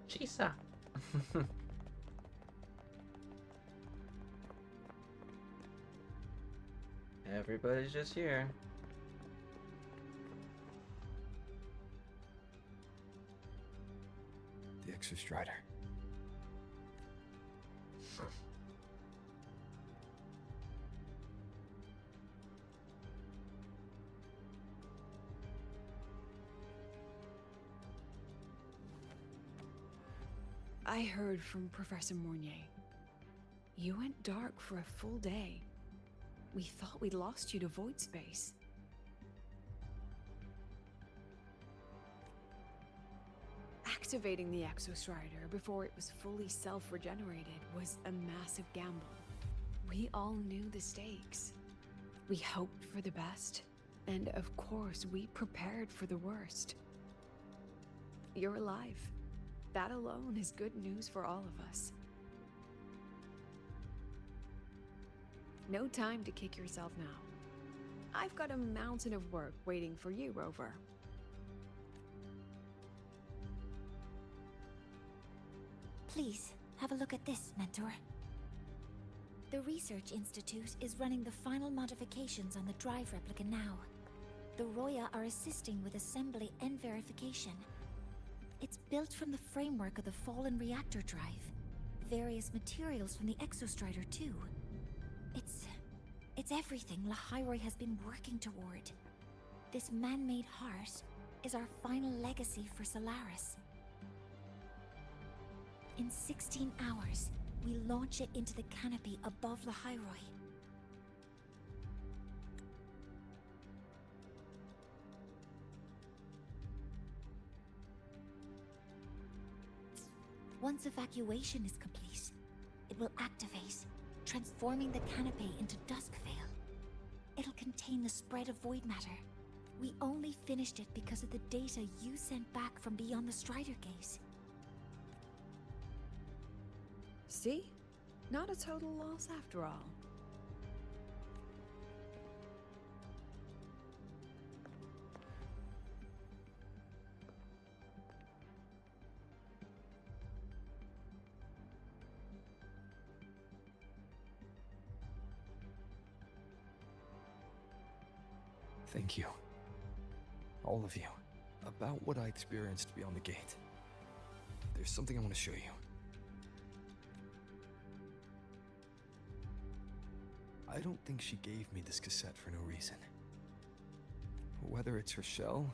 Chisa. Everybody's just here. The Exostrider. I heard from Professor Mornier. You went dark for a full day. We thought we'd lost you to void space. Activating the Exostrider before it was fully self-regenerated was a massive gamble. We all knew the stakes. We hoped for the best, and of course we prepared for the worst. You're alive. That alone is good news for all of us. No time to kick yourself now. I've got a mountain of work waiting for you, Rover. Please, have a look at this, Mentor. The Research Institute is running the final modifications on the drive replica now. The Roya are assisting with assembly and verification. It's built from the framework of the fallen reactor drive. Various materials from the Exostrider, too. It's everything Lahairoi has been working toward. This man-made heart is our final legacy for Solaris. In 16 hours, we launch it into the canopy above Lahairoi. Once evacuation is complete, it will activate, transforming the canopy into Duskvale. It'll contain the spread of void matter. We only finished it because of the data you sent back from beyond the Strider Gate. See? Not a total loss after all. Thank you. All of you. About what I experienced beyond the gate. There's something I want to show you. I don't think she gave me this cassette for no reason. Whether it's her shell,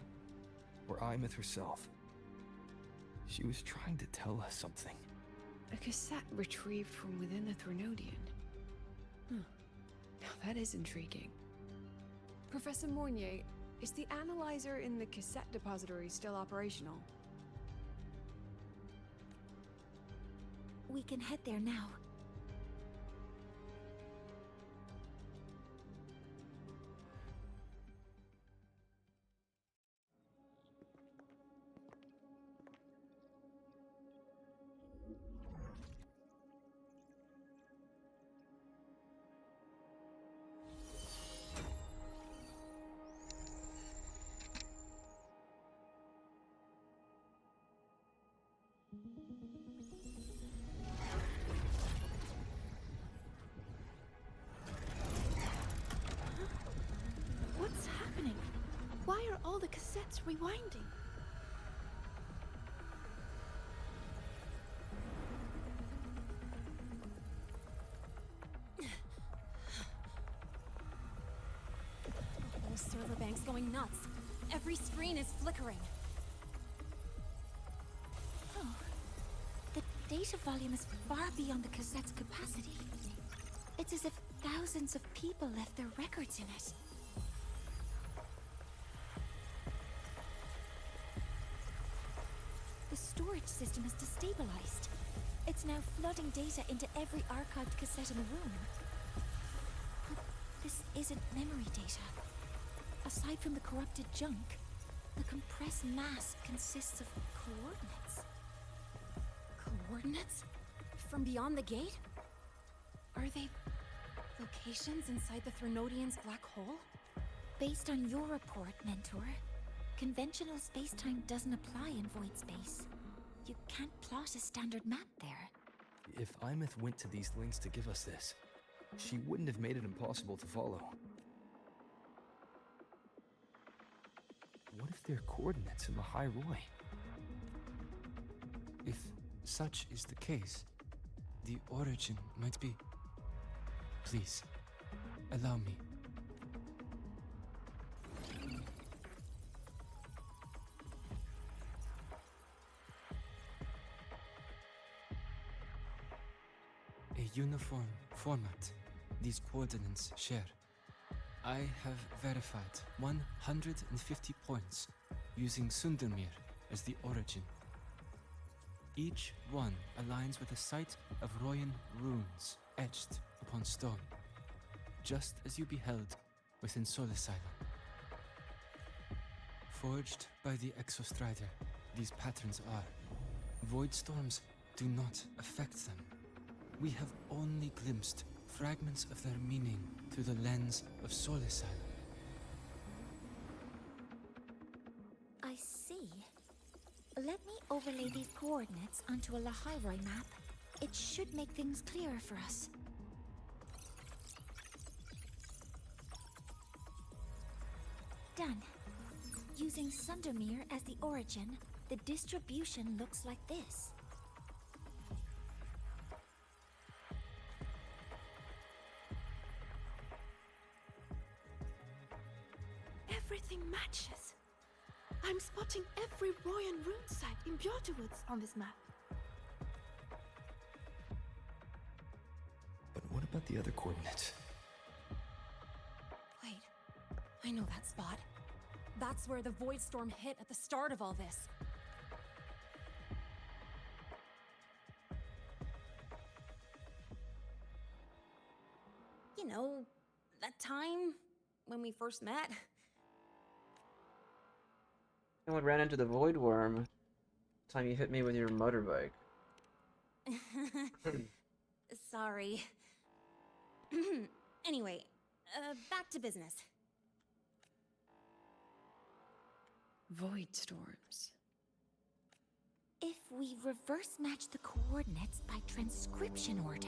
or Imeth herself, she was trying to tell us something. A cassette retrieved from within the Threnodian. Huh. Now that is intriguing. Professor Mornier, is the analyzer in the cassette depository still operational? We can head there now. cassettes rewinding. The whole server bank's going nuts. Every screen is flickering. Oh. The data volume is far beyond the cassette's capacity. It's as if thousands of people left their records in it. The storage system is destabilized. It's now flooding data into every archived cassette in the room. But this isn't memory data. Aside from the corrupted junk, the compressed mass consists of coordinates. Coordinates? From beyond the gate? Are they locations inside the Threnodian's black hole? Based on your report, Mentor, conventional space-time doesn't apply in void space. You can't plot a standard map there. If Imeth went to these links to give us this, she wouldn't have made it impossible to follow. What if they're coordinates in the High Roy? If such is the case, the origin might be... Please, allow me. A uniform format these coordinates share. I have verified 150 points using Sundermere as the origin. Each one aligns with a site of Royan runes etched upon stone, just as you beheld within Solasylum. Forged by the Exostrider, these patterns are. Void storms do not affect them. We have only glimpsed fragments of their meaning through the lens of Solasylum. I see. Let me overlay these coordinates onto a Lahairoi map. It should make things clearer for us. Done. Using Sundermere as the origin, the distribution looks like this. Everything matches. I'm spotting every Royan rune site in Bjorterwoods on this map. But what about the other coordinates? Wait, I know that spot. That's where the void storm hit at the start of all this. You know, that time when we first met. And we ran into the void worm. Time you hit me with your motorbike. Sorry. Anyway, back to business. Void storms. If we reverse match the coordinates by transcription order,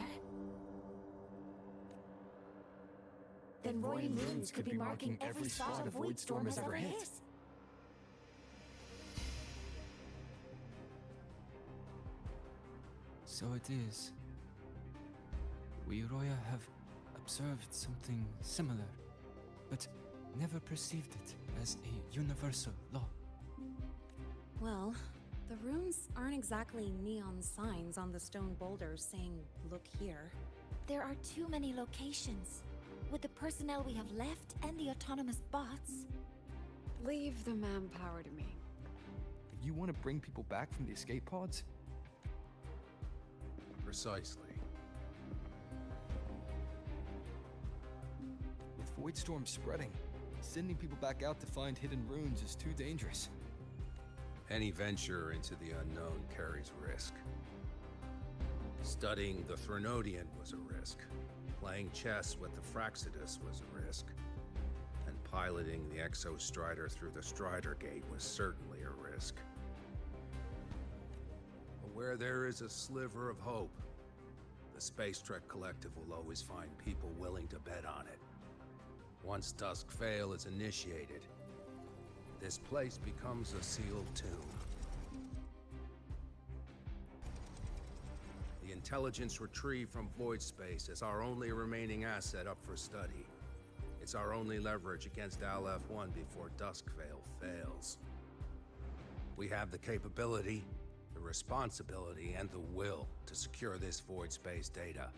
then Royan runes could be marking every spot a void storm has ever hit. So it is. We Roya have observed something similar, but never perceived it as a universal law. Well, the runes aren't exactly neon signs on the stone boulders saying, "Look here." there are too many locations. With the personnel we have left and the autonomous bots. Leave the manpower to me. You want to bring people back from the escape pods? Precisely. With void storms spreading, sending people back out to find hidden runes is too dangerous. Any venture into the unknown carries risk. Studying the Threnodian was a risk. Playing chess with the Fraxidus was a risk. And piloting the Exostrider through the Strider Gate was certainly a risk. But where there is a sliver of hope, the Space Trek Collective will always find people willing to bet on it. Once Dusk Fail is initiated, this place becomes a sealed tomb. The intelligence retrieved from void space is our only remaining asset up for study. It's our only leverage against Al-F1 before Duskvale fails. We have the capability, the responsibility, and the will to secure this void space data.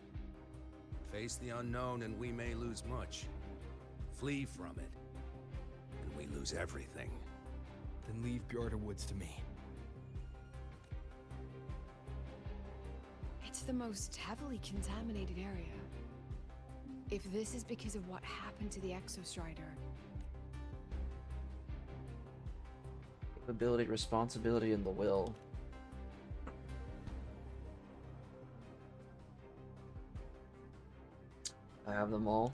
Face the unknown and we may lose much. Flee from it, and we lose everything. Then leave Bjarda Woods to me. It's the most heavily contaminated area. If this is because of what happened to the Exostrider, Capability, responsibility, and the will. I have them all.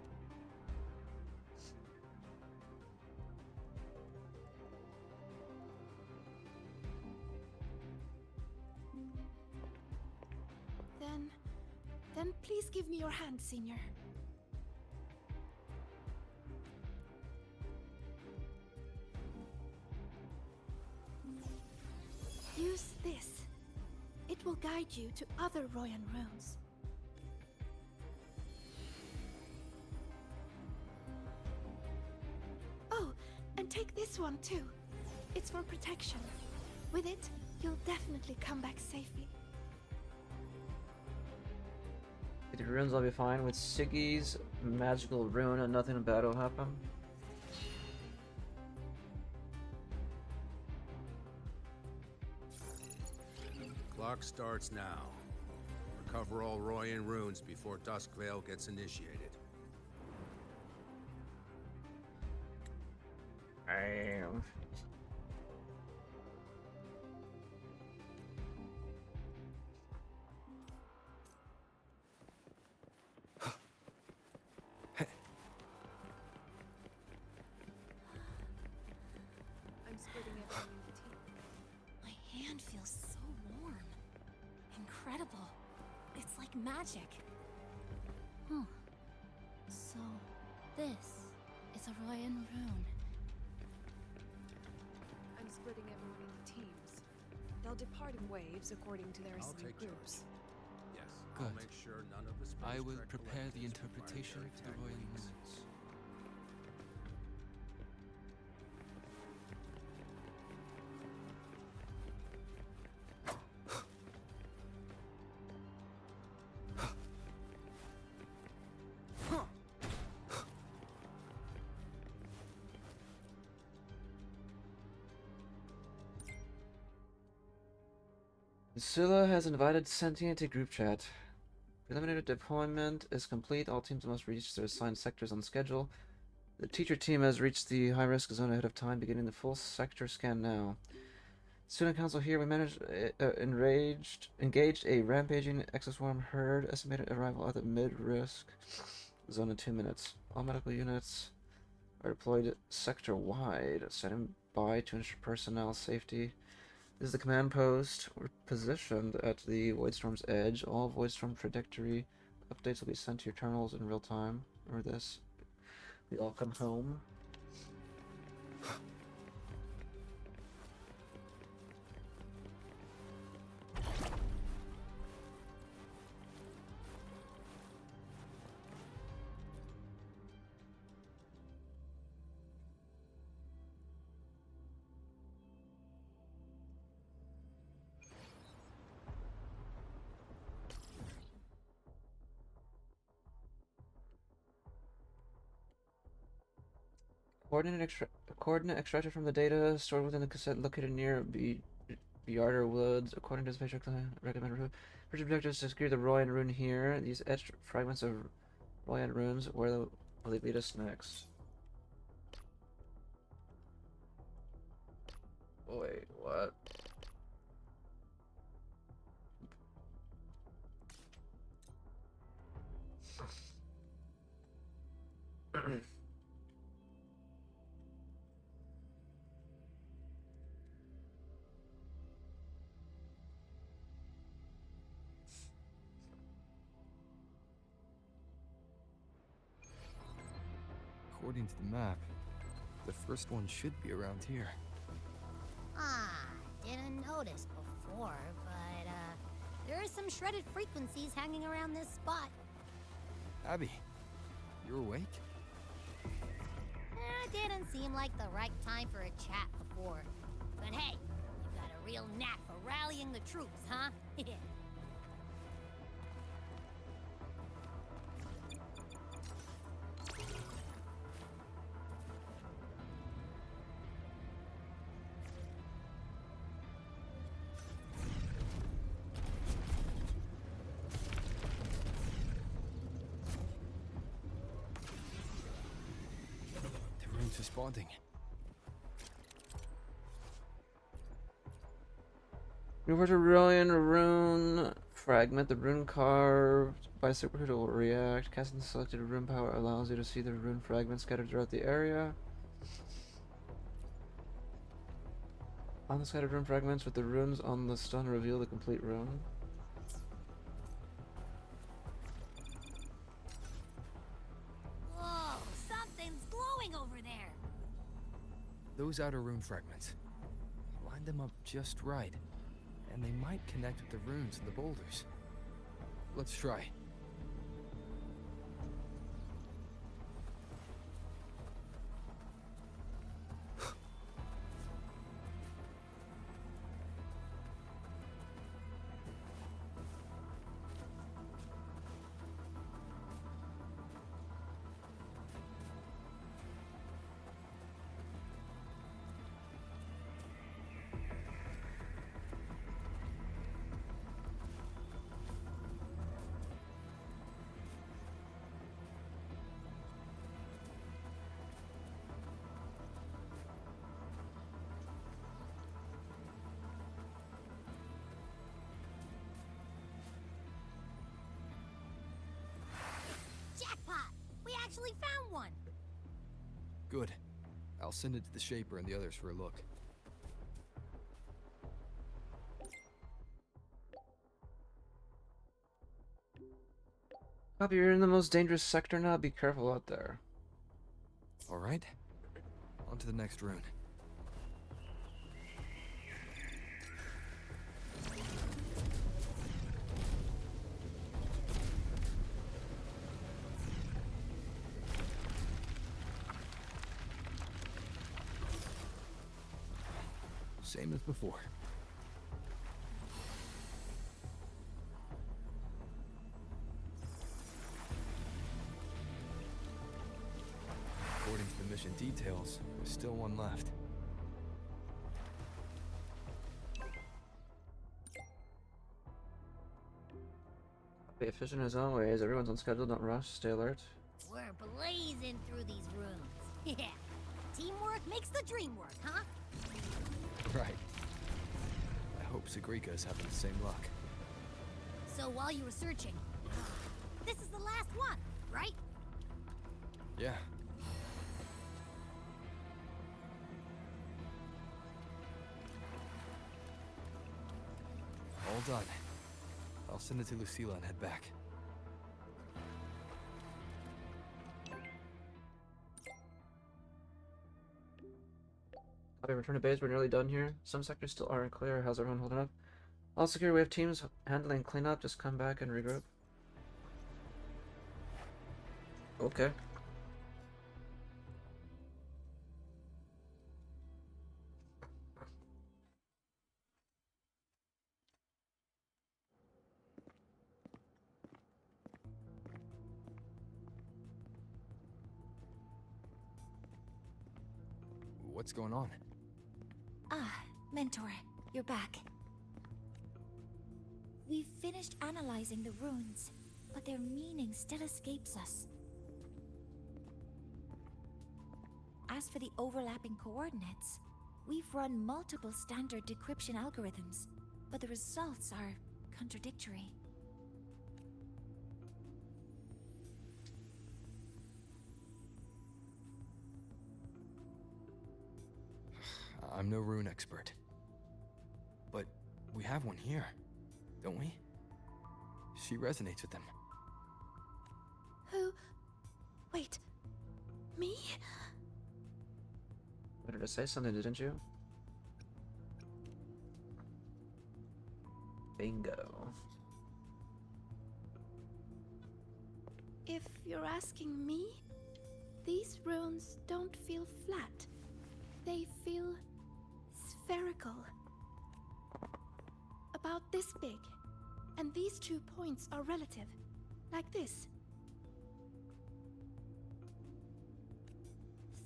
then please give me your hand, Senior. Use this. It will guide you to other Royan runes. Oh, and take this one too. It's for protection. With it, you'll definitely come back safely. The runes I'll be fine. With Siggy's magical rune and nothing bad will happen. Clock starts now. Recover all Royan runes before Duskvale gets initiated. Damn. I'm splitting everything into two. My hand feels so warm. Incredible. It's like magic. Huh. So, this is a Royan rune. I'm splitting everyone into teams. They'll depart in waves according to their I'll assigned take groups. Yes, Good. I'll make sure none of the space I will Trek prepare the collectives interpretation primary of the tech Royan weaknesses. runes. Scylla has invited Sentient to group chat. Preliminary deployment is complete. All teams must reach their assigned sectors on schedule. The teacher team has reached the high-risk zone ahead of time, beginning the full sector scan now. Student council here. We engaged a rampaging exoswarm herd. Estimated arrival at the mid-risk zone in 2 minutes. All medical units are deployed sector-wide, standing by to ensure personnel safety. This is the command post. We're positioned at the Voidstorm's edge. All Voidstorm trajectory updates will be sent to your terminals in real time. Remember this. We all come home. Coordinate extracted from the data stored within the cassette located near Bjarder Woods. According to the spatial recommended route, first objective is to secure the Royan rune here. These etched fragments of Royan runes. Where will they lead us next? Wait, what? According to the map, The first one should be around here. Didn't notice before, but, there are some shredded frequencies hanging around this spot. Abby, you awake? Didn't seem like the right time for a chat before. But hey, you got a real knack for rallying the troops, huh? The rune's responding. Move to Brilliant Rune Fragment. The rune carved by Superhero will react. Casting the selected rune power allows you to see the rune fragments scattered throughout the area. On the scattered rune fragments with the runes on the stone reveal the complete rune. Whoa, something's glowing over there. Those outer rune fragments. Line them up just right, and they might connect with the runes in the boulders. Let's try. Jackpot! We actually found one! Good. I'll send it to the Shaper and the others for a look. Copy, you're in the most dangerous sector now. Be careful out there. Alright. On to the next rune. Same as before. According to the mission details, there's still one left. Be efficient in his own ways. Everyone's on schedule. Don't rush. Stay alert. We're blazing through these rooms. Yeah. Teamwork makes the dream work, huh? Right. I hope Sagrika's having the same luck. So while you were searching, this is the last one, right? Yeah. All done. I'll send it to Lucilla and head back. Okay, return to base. We're nearly done here. Some sectors still aren't clear. How's everyone holding up? All secure. We have teams handling cleanup. Just come back and regroup. Okay. What's going on? Ah, Mentor, you're back. We've finished analyzing the runes, but their meaning still escapes us. As for the overlapping coordinates, we've run multiple standard decryption algorithms, but the results are contradictory. I'm no rune expert. But we have one here, don't we? She resonates with them. Who? Wait. Me? wanted to say something, didn't you? Bingo. If you're asking me, these runes don't feel flat. They feel spherical. About this big. And these 2 points are relative. Like this.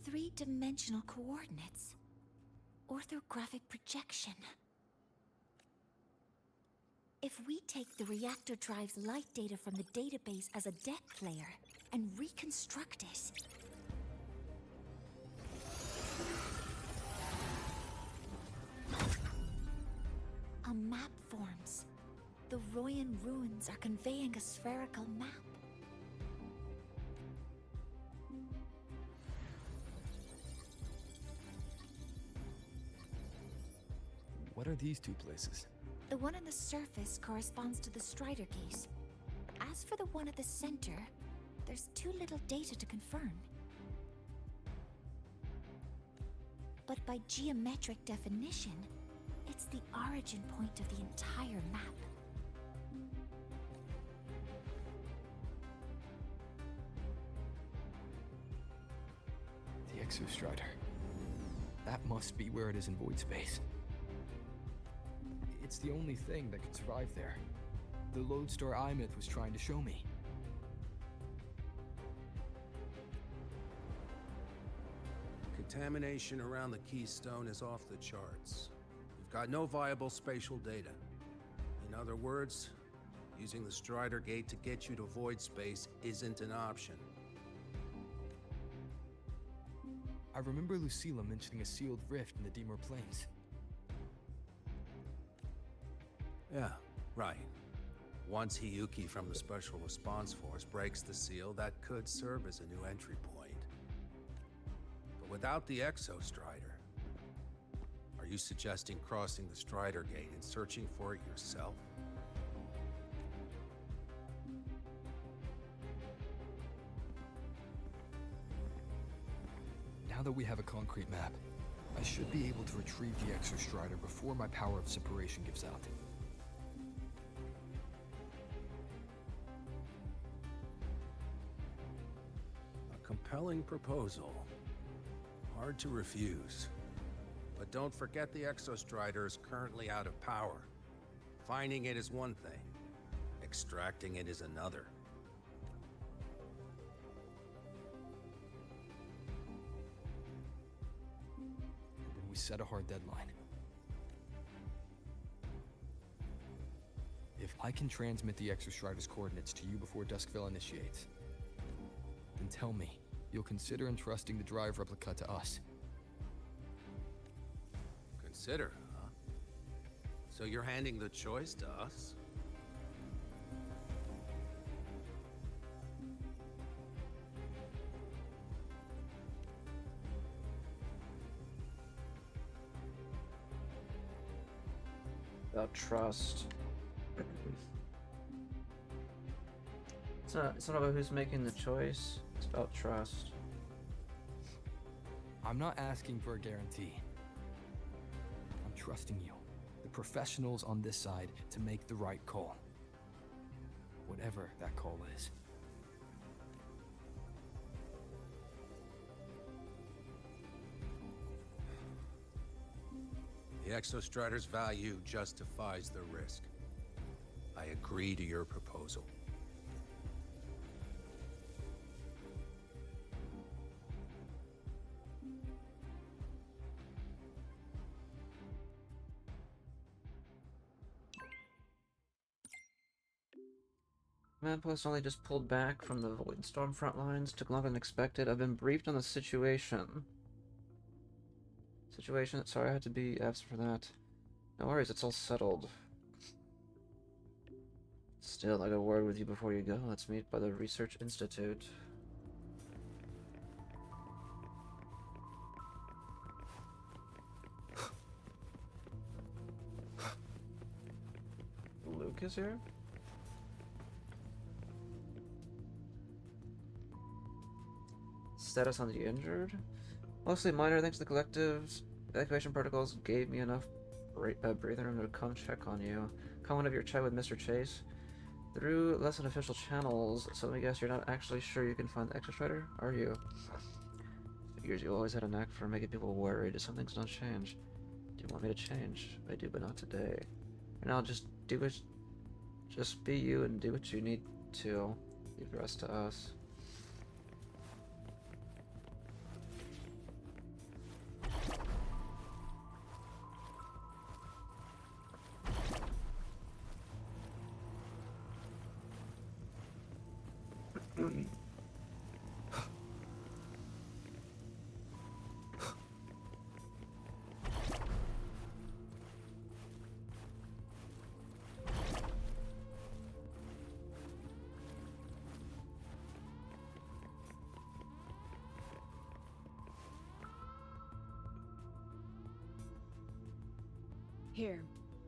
3-dimensional coordinates. Orthographic projection. If we take the reactor drive's light data from the database as a depth layer and reconstruct it... a map forms. The Royan ruins are conveying a spherical map. What are these 2 places? The one on the surface corresponds to the Strider case. As for the one at the center, there's too little data to confirm. But by geometric definition, it's the origin point of the entire map. The Exostrider. That must be where it is in void space. It's the only thing that could survive there. The Lodestar Eye myth was trying to show me. Contamination around the Keystone is off the charts. We've got no viable spatial data. In other words, using the Strider Gate to get you to void space isn't an option. I remember Lucilla mentioning a sealed rift in the Dimor Plains. Yeah, right. Once Hiyuki from the Special Response Force breaks the seal, that could serve as a new entry point. But without the Exostrider, are you suggesting crossing the Strider Gate and searching for it yourself? Now that we have a concrete map, I should be able to retrieve the Exostrider before my power of separation gives out. A compelling proposal. Hard to refuse. But don't forget the Exostrider is currently out of power. Finding it is one thing. Extracting it is another. Then we set a hard deadline. If I can transmit the Exostrider's coordinates to you before Duskville initiates, then tell me you'll consider entrusting the drive replica to us. Consider, huh? So you're handing the choice to us? About trust. It's not about who's making the choice. It's about trust. I'm not asking for a guarantee. I'm trusting you, the professionals on this side, to make the right call. Whatever that call is. The Exostrider's value justifies the risk. I agree to your proposal. Command post only just pulled back from the Voidstorm front lines. Took longer than expected. I've been briefed on the situation. Sorry, I had to be absent for that. No worries, it's all settled. Still, I got a word with you before you go. Let's meet by the Research Institute. Luke is here? Status on the injured? Mostly minor thanks to the collective's evacuation protocols gave me enough breathing room to come check on you. Comment of your chat with Mr. Chase. Through less than official channels, so let me guess you're not actually sure you can find the Extra Strider, are you? Figures you always had a knack for making people worried. Something's not changed. Do you want me to change? I do, but not today. And I'll just just be you and do what you need to. Leave the rest to us. Here,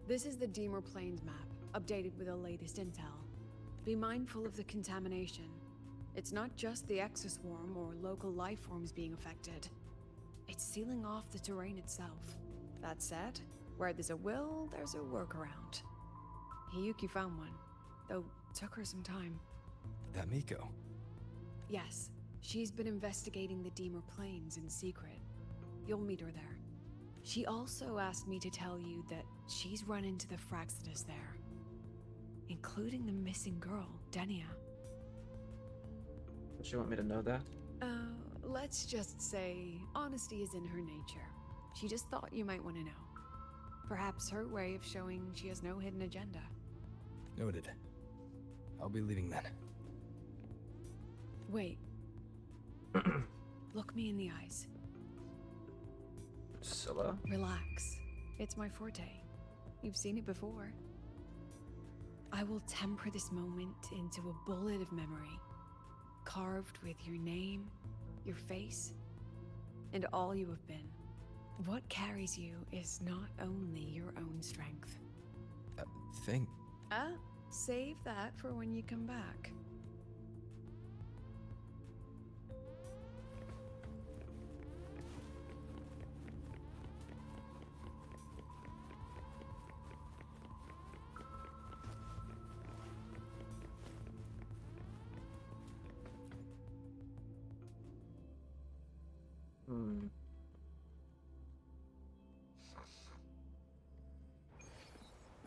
this is the Deemer Plains map, updated with the latest intel. Be mindful of the contamination. It's not just the exoswarm or local life forms being affected. It's sealing off the terrain itself. That said, where there's a will, there's a workaround. Hiyuki found one, though took her some time. That Miko? Yes, she's been investigating the Deemer Plains in secret. You'll meet her there. She also asked me to tell you that she's run into the Fraxidus there, including the missing girl, Denia. Does she want me to know that? Let's just say honesty is in her nature. She just thought you might want to know. Perhaps her way of showing she has no hidden agenda. Noted. I'll be leaving then. Wait. Look me in the eyes. Scylla? Relax. It's my forte. You've seen it before. I will temper this moment into a bullet of memory, carved with your name, your face, and all you have been. What carries you is not only your own strength. Thing. Save that for when you come back.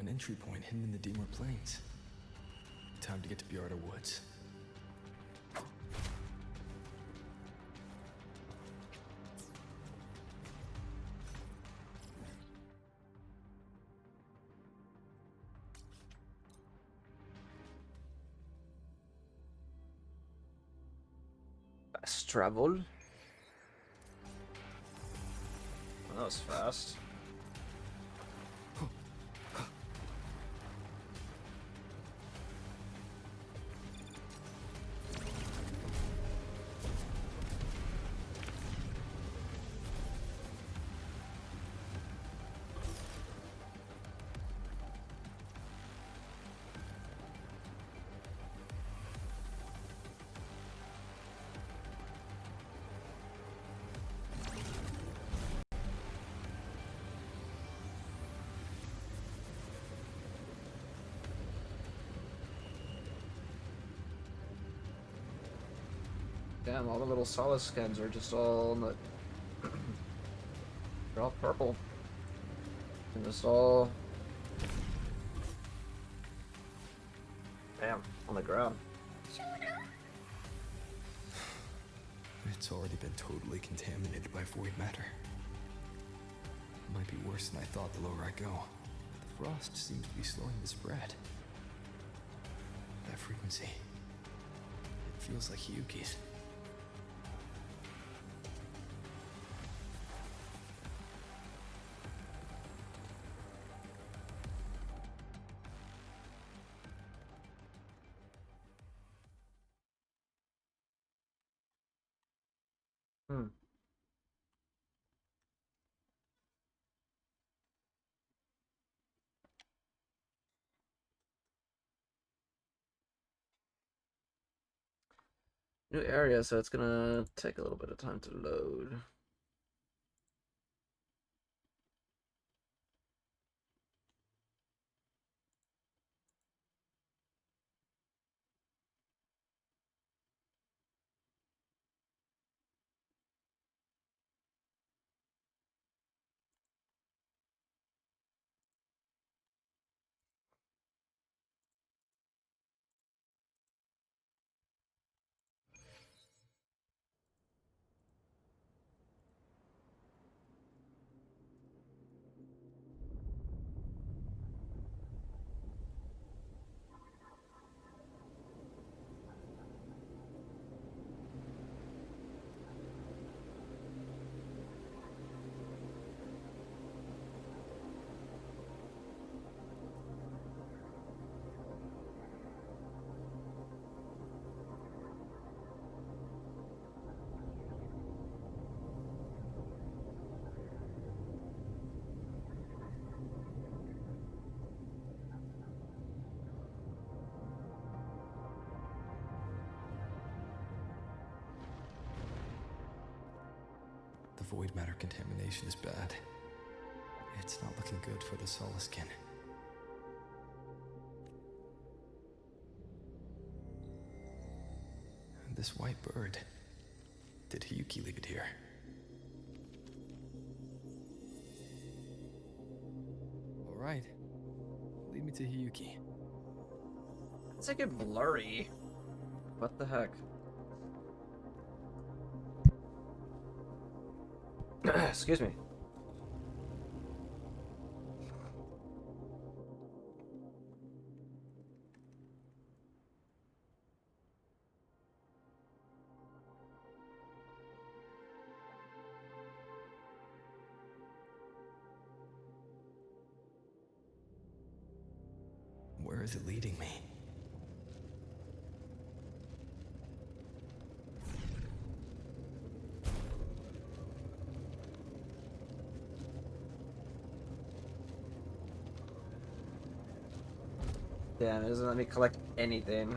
An entry point hidden in the Deemer Plains. Time to get to Bjarda Woods. Fast travel. That was fast. Damn, all the little Solace skins are just all in the... they're all purple. And just all... Damn, on the ground. It's already been totally contaminated by void matter. Might be worse than I thought the lower I go. The frost seems to be slowing the spread. That frequency. It feels like Hiyuki's. New area, so it's gonna take a little bit of time to load. void matter contamination is bad. It's not looking good for the Solaskin. This white bird. Did Hiyuki leave it here? Alright. Lead me to Hiyuki. It's like a blurry. What the heck? Excuse me. Where is it leading me? Damn, it doesn't let me collect anything.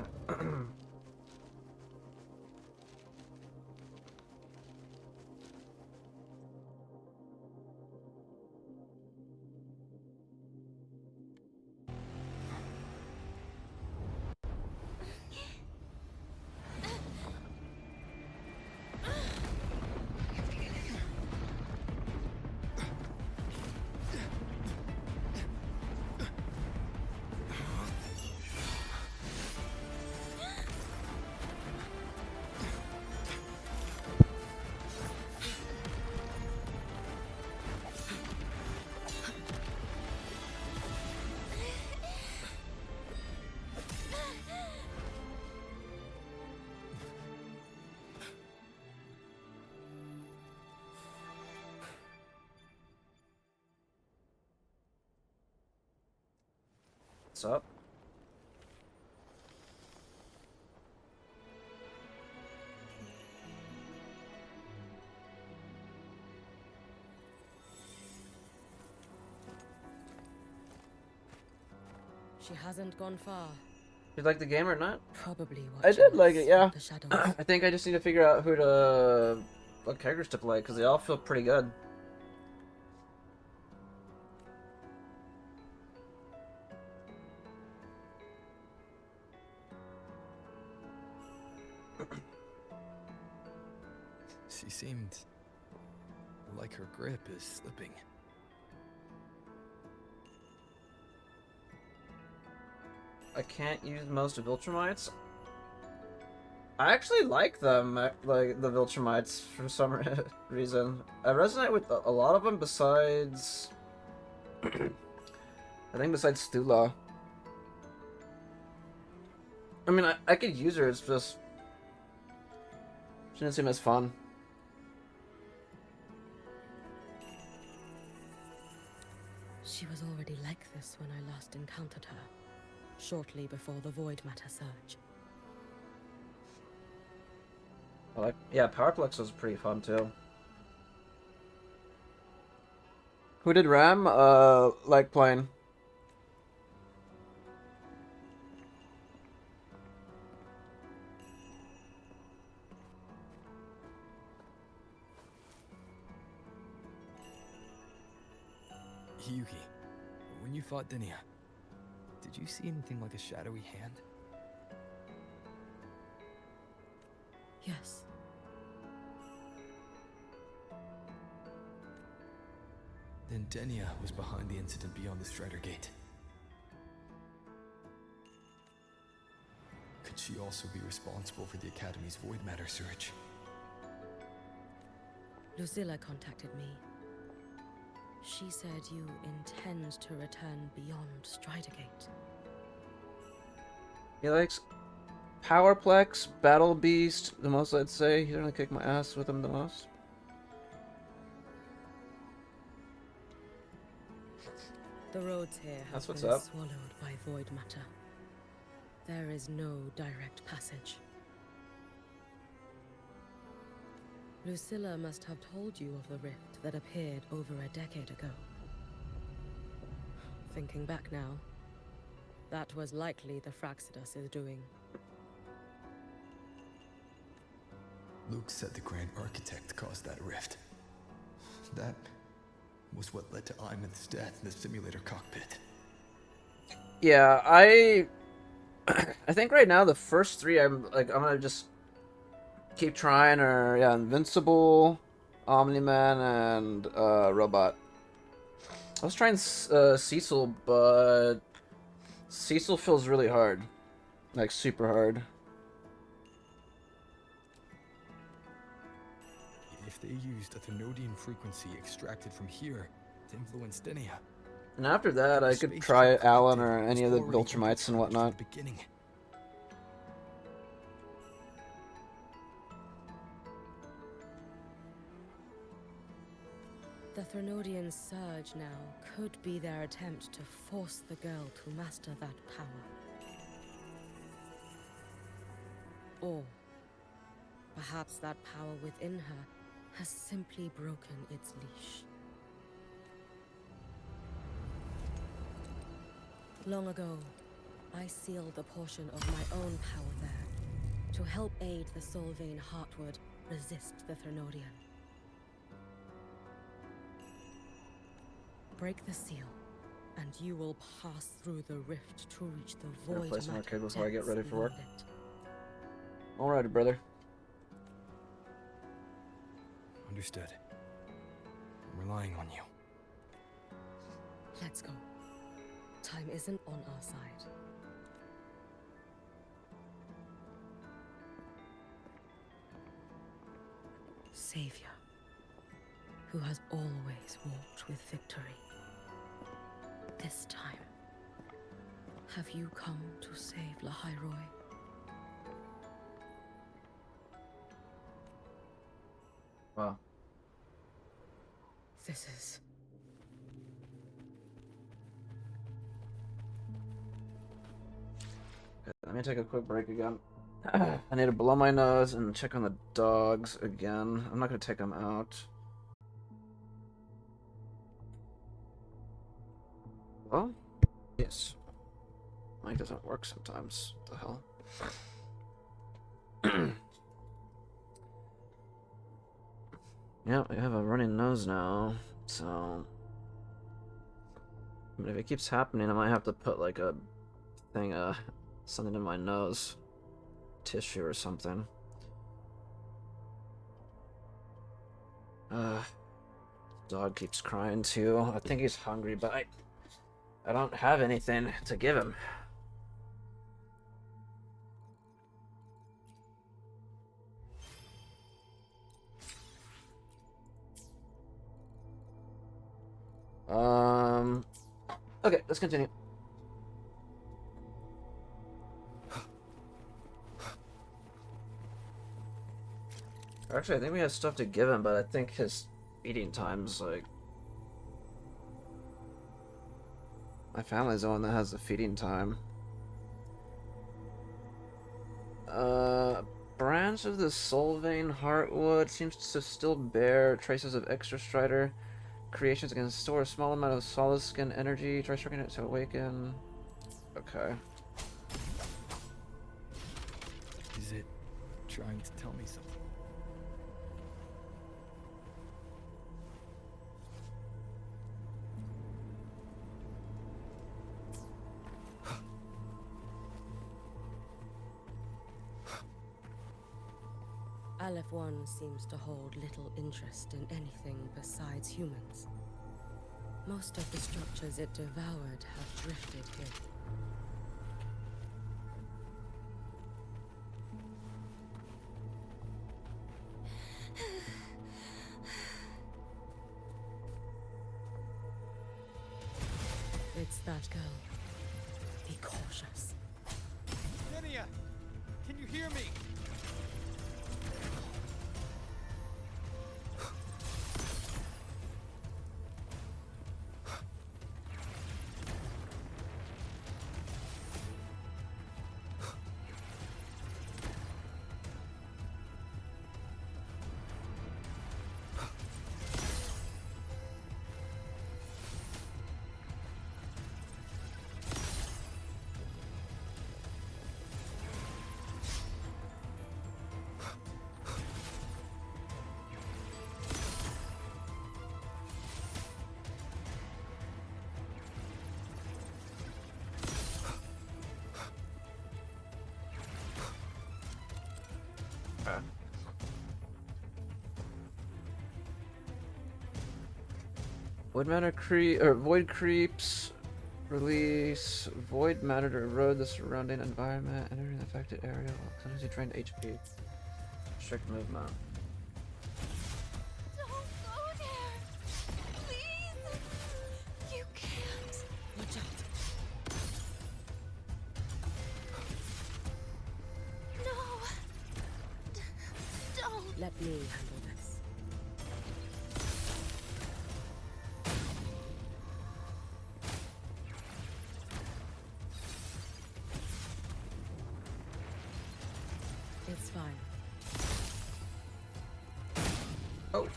What's up? She hasn't gone far. You like the game or not? Probably I did like watching it, yeah. the shadows. I think I just need to figure out what characters to play, because they all feel pretty good. She seemed like her grip is slipping. I can't use most of Viltrumites. I actually like them, like the Viltrumites, for some reason. I resonate with a lot of them besides... I think besides Stula. I mean, I could use her, it's just... She didn't seem as fun. She was already like this when I last encountered her, shortly before the void matter surge. Yeah, Powerplex was pretty fun too. Who did Ram like playing? Hiyuki, when you fought Denia, did you see anything like a shadowy hand? Yes. Then Denia was behind the incident beyond the Strider Gate. Could she also be responsible for the Academy's void matter surge? Lucilla contacted me. She said you intend to return beyond Strider Gate. He likes Powerplex, Battle Beast, the most I'd say. He's gonna kick my ass with him the most. The roads here have That's what's been up. swallowed by void matter. There is no direct passage. Lucilla must have told you of the rift that appeared over a decade ago. Thinking back now, that was likely the Fraxidus' doing. Luke said the Grand Architect caused that rift. That was what led to Iman's death in the simulator cockpit. Yeah, I think right now the first three I'm gonna just keep trying are Invincible, Omni-Man, and Robot. I was trying Cecil, but Cecil feels really hard. Like super hard. If they used a Thenodian frequency extracted from here to influence Denia. And after that, I could try Alan or any of the Viltrumites and whatnot. Beginning. The Thenodian surge now could be their attempt to force the girl to master that power. Or perhaps that power within her has simply broken its leash. Long ago, I sealed a portion of my own power there to help aid the Solvane Heartwood resist the Thenodian. Break the seal, and you will pass through the rift to reach the void. Play some matter arcade before I get ready for work. beyond it. Alright, brother. Understood. I'm relying on you. Let's go. Time isn't on our side. Savior, who has always walked with victory. This time, have you come to save Lahairoi? Wow. This is... Okay, let me take a quick break again. I need to blow my nose and check on the dogs again. I'm not going to take them out. Well, yes. Mic doesn't work sometimes. What the hell? Yeah, I have a running nose now, so... But if it keeps happening, I might have to put like a thing, something in my nose. Tissue or something. Dog keeps crying too. I think he's hungry, but I don't have anything to give him. Okay, let's continue. Actually, I think we have stuff to give him, but I think his feeding time's like... My family's the one that has the feeding time. Branch of the Solvane Heartwood seems to still bear traces of Extra Strider. Creations can store a small amount of solid skin energy. Try striking it to awaken. Okay. Is it trying to tell me something? Aleph 1 seems to hold little interest in anything besides humans. Most of the structures it devoured have drifted here. It's that girl. Be cautious. Denia! Can you hear me? Okay. Void creeps release void matter to erode the surrounding environment, entering the affected area while continuously drained HP. Strict movement. Don't go there! Please! You can't! Watch out. No! Don't! Let me handle this. It's fine. Oh.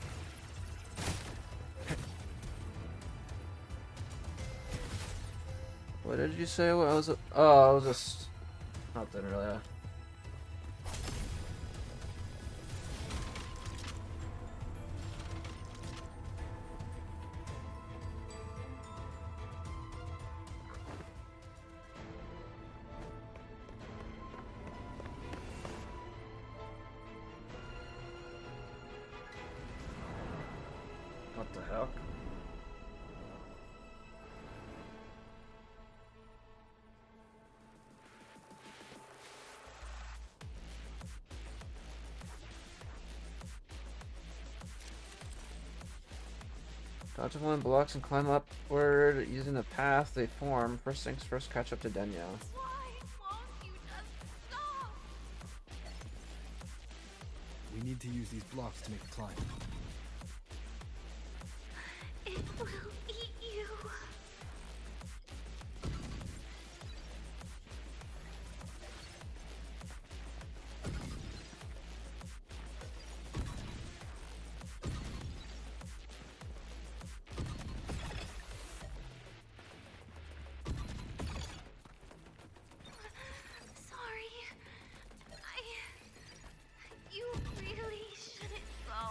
What did you say? What was it? Oh, I was just nothing really. What the hell? Dodge one blocks and climb upward using the path they form. First things first, catch up to Denya. Why won't you just stop? We need to use these blocks to make a climb. It will eat you. Sorry. You really shouldn't go.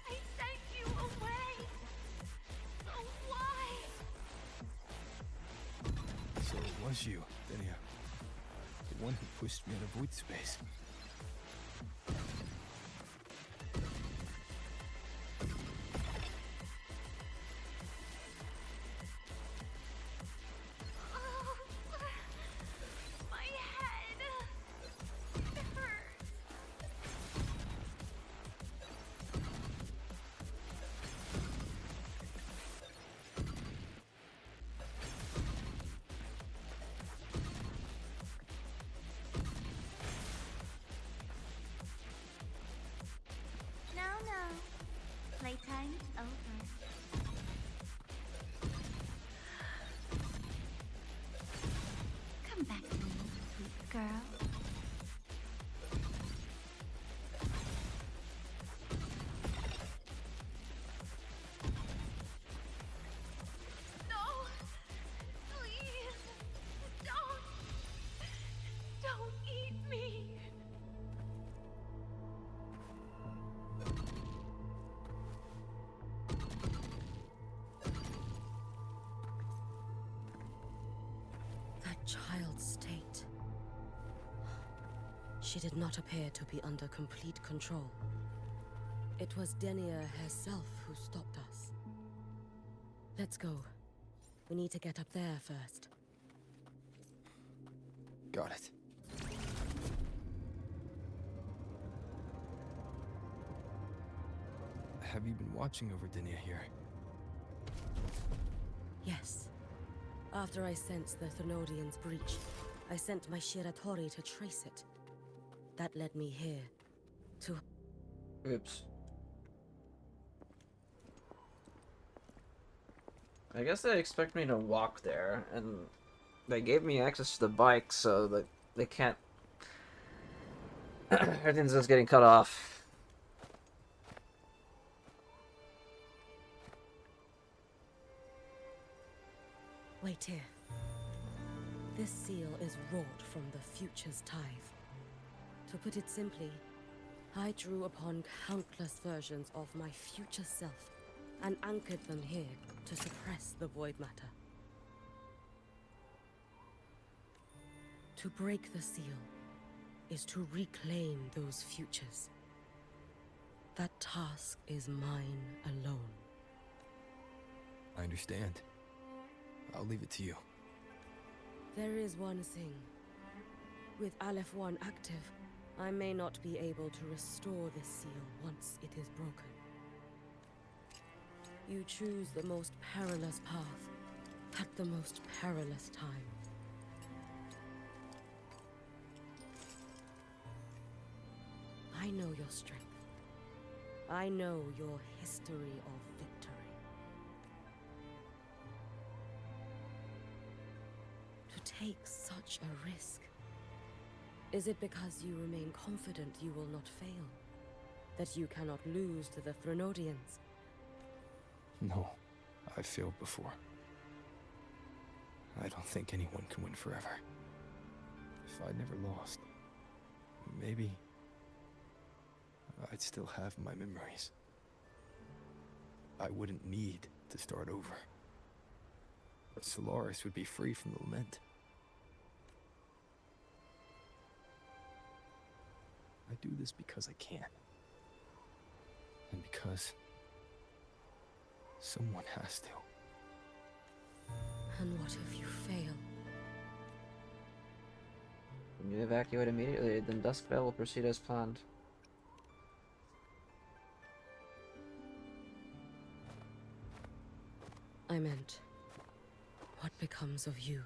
I sent you away. So why? So it was you, Denia. The one who pushed me out of void space. Oh, my head. It hurts. No. Playtime's over. Come back to me, sweet girl. No! Please! Don't eat me! That child's state. She did not appear to be under complete control. It was Denia herself who stopped us. Let's go. We need to get up there first. Got it. Have you been watching over Denia here? Yes. After I sensed the Thenodian's breach, I sent my Shiratori to trace it. That led me here. To... Oops. I guess they expect me to walk there, and they gave me access to the bike, so that they can't... Everything's just getting cut off. Wait here. This seal is wrought from the future's tithe. To put it simply, I drew upon countless versions of my future self and anchored them here to suppress the void matter. To break the seal is to reclaim those futures. That task is mine alone. I understand. I'll leave it to you. There is one thing. With Aleph 1 active, I may not be able to restore this seal once it is broken. You choose the most perilous path at the most perilous time. I know your strength. I know your history of victory. To take such a risk, is it because you remain confident you will not fail? That you cannot lose to the Threnodians? No, I've failed before. I don't think anyone can win forever. If I'd never lost, maybe I'd still have my memories. I wouldn't need to start over. Solaris would be free from the lament. I do this because I can. And because someone has to. And what if you fail? When you evacuate immediately, then Duskveil will proceed as planned. I meant, what becomes of you?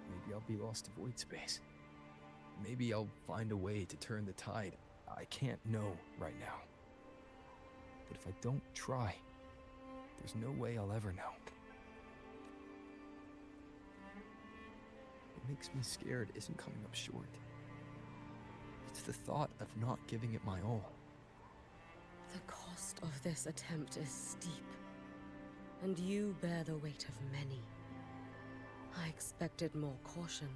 Maybe I'll be lost to void space. Maybe I'll find a way to turn the tide. I can't know right now. But if I don't try, there's no way I'll ever know. What makes me scared isn't coming up short. It's the thought of not giving it my all. The cost of this attempt is steep, and you bear the weight of many. I expected more caution.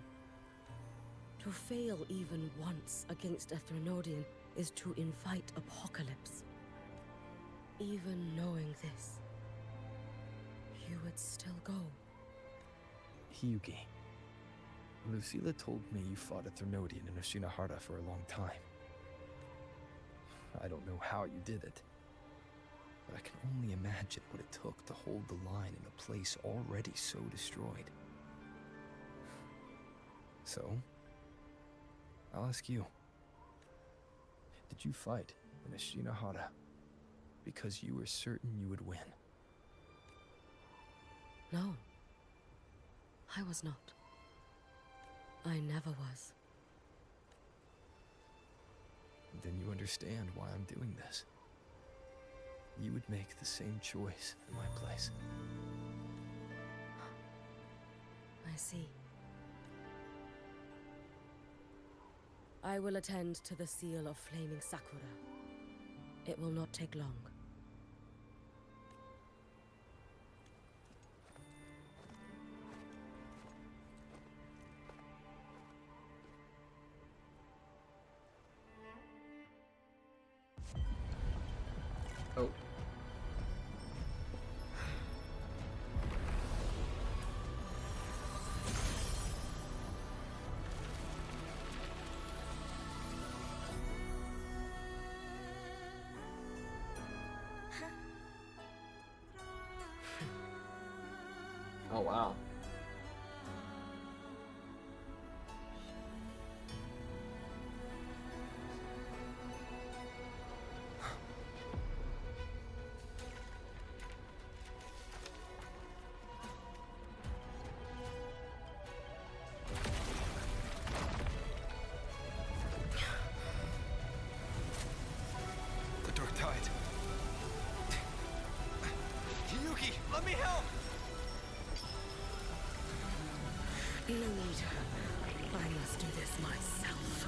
To fail even once against a Threnodian is to invite apocalypse. Even knowing this, you would still go. Hyugi, Lucilla told me you fought a Threnodian in Ashinaharta for a long time. I don't know how you did it, but I can only imagine what it took to hold the line in a place already so destroyed. So, I'll ask you. Did you fight in Ashinaharta because you were certain you would win? No. I was not. I never was. Then you understand why I'm doing this. You would make the same choice in my place. I see. I will attend to the seal of Flaming Sakura. It will not take long. Oh. Oh, wow. The Dark Tide. Hyugi, let me help! No need. I must do this myself.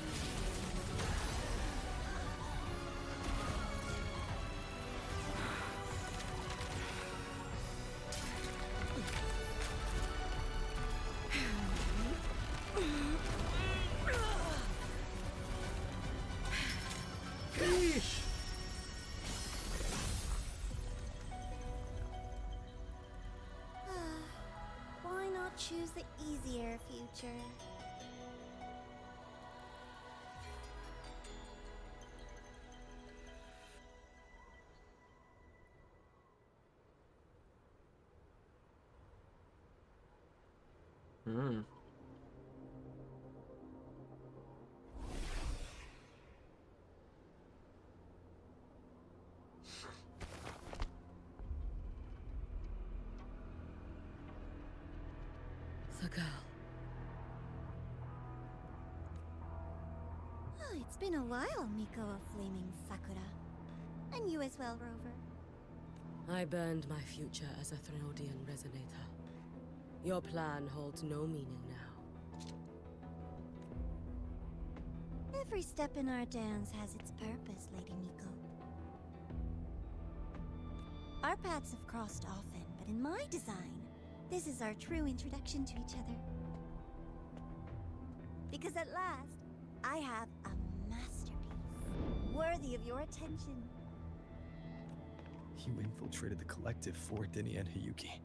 Why not choose the the easier future. Hmm. The girl. Oh, it's been a while, Miko of Flaming Sakura. And you as well, Rover. I burned my future as a Threnodian resonator. Your plan holds no meaning now. Every step in our dance has its purpose, Lady Miko. Our paths have crossed often, but in my design, this is our true introduction to each other. Because at last, I have a masterpiece, worthy of your attention. You infiltrated the collective for Dini and Hiyuki.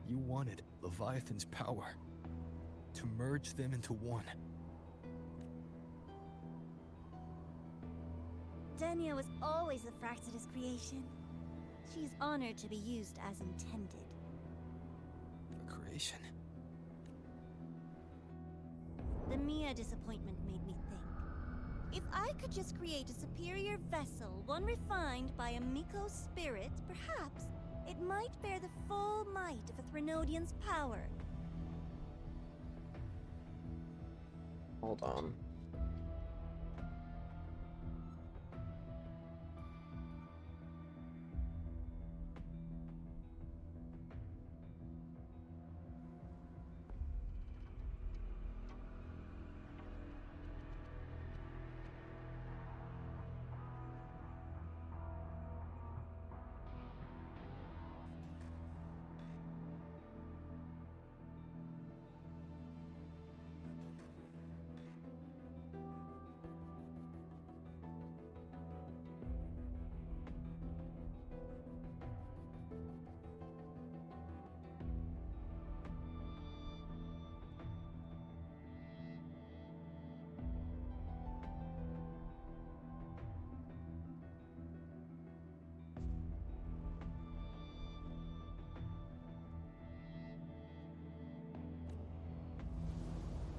You wanted Leviathan's power, to merge them into one. Denia was always the Fraxidus creation. She's honored to be used as intended. A creation? The Mia disappointment made me think. If I could just create a superior vessel, one refined by a Miko spirit, perhaps it might bear the full might of a Threnodian's power. Hold on.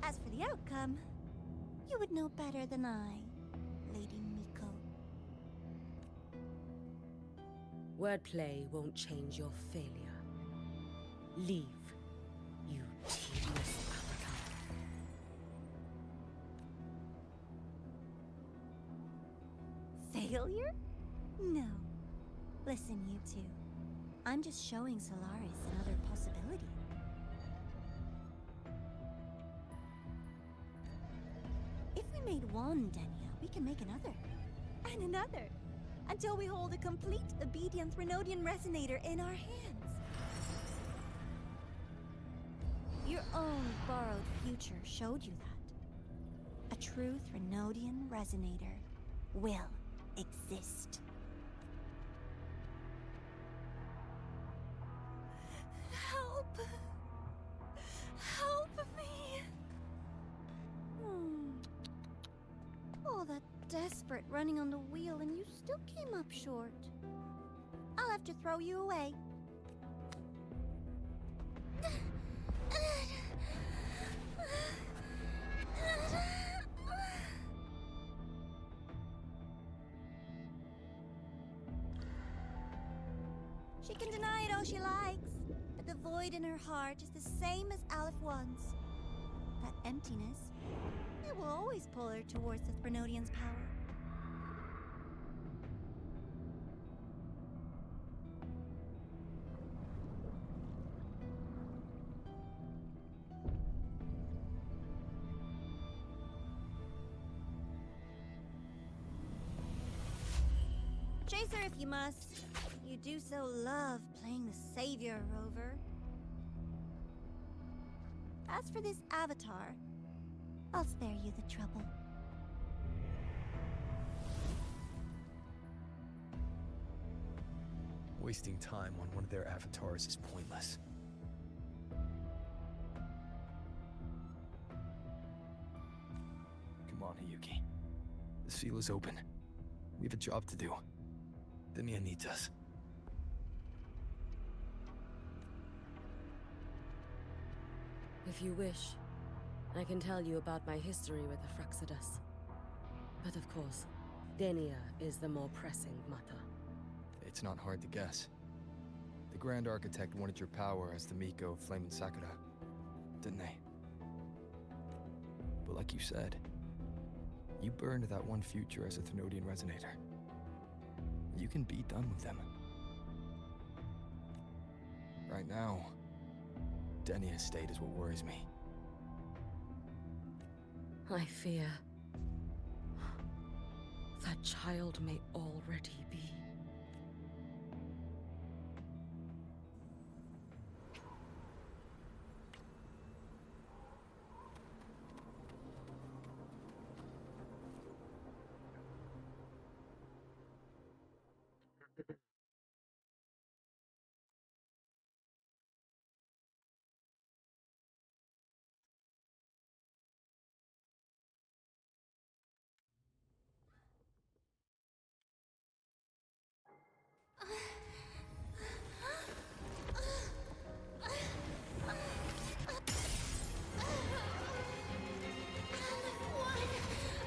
As for the outcome, you would know better than I, Lady Miko. Wordplay won't change your failure. Leave, you tedious avatar. Failure? No. Listen, you two. I'm just showing Solaris another possibility. If we made one, Denia, we can make another. And another. Until we hold a complete obedient Threnodian resonator in our hands. Your own borrowed future showed you that. A true Threnodian resonator will exist. Help! Help me! All that desperate running on the wheel and you still came up short. I'll have to throw you away. She can deny it all she likes, but the void in her heart is the same as Aleph One's. That emptiness, it will always pull her towards the Threnodian's power. Chase her if you must. You do so love playing the savior, Rover. As for this avatar, I'll spare you the trouble. Wasting time on one of their avatars is pointless. Yuki. The seal is open. We have a job to do. Denia needs us. If you wish, I can tell you about my history with the Fraxidus. But of course, Denia is the more pressing matter. It's not hard to guess. The Grand Architect wanted your power as the Miko of Flame and Sakura, didn't they? But like you said, you burned that one future as a Thenodian Resonator. You can be done with them. Right now, Denia's state is what worries me. I fear that child may already be.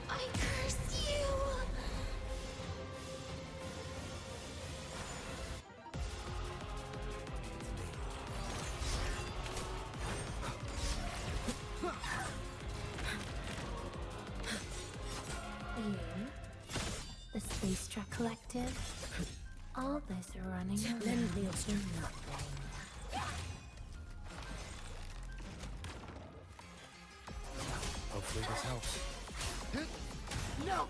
I curse you! You? The Space Truck Collective? All this running around Lend me your for strength. nothing. Hopefully this helps. No!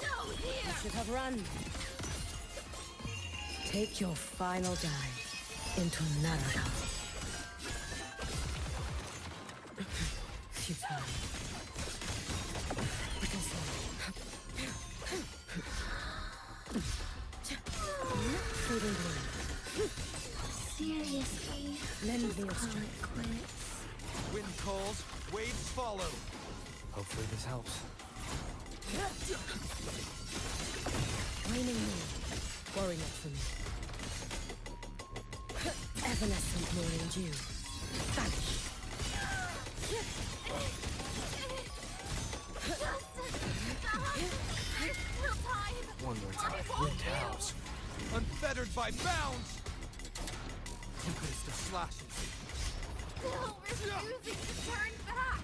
No, here! You should have run. Take your final dive into Narada. Futile. Fading blue. Seriously? Lend Just me your call strength. it quits. Wind calls, waves follow. Hopefully this helps. Waning moon. Worry not for me. Evanescent morning dew. Vanish. One more time. Wind howls, unfettered by bounds. Tempest of slashes. Still refusing to turn back!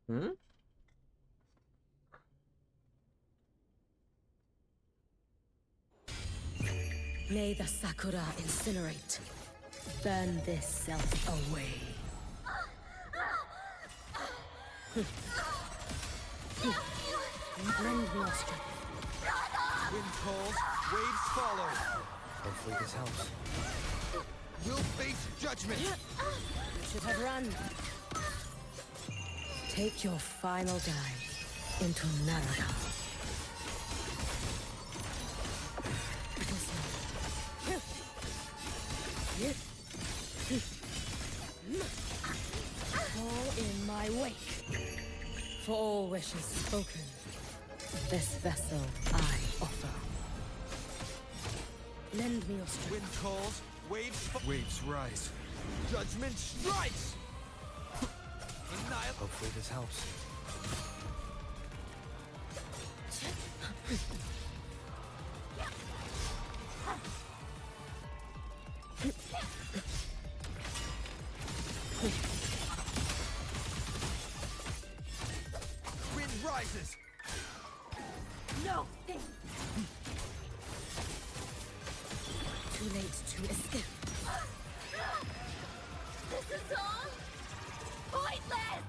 Hmm? May the Sakura incinerate. Burn this self away. Lend me your strength. Wind calls, waves follow. Hopefully this helps. We'll face judgment. You should have run. Take your final dive into Narada. Fall in my wake. For all wishes spoken, this vessel I offer. Lend me your strength. Wind calls, waves rise. Judgment strikes. Hopefully this helps. Wind rises. No thing! Too late to escape. This is all pointless!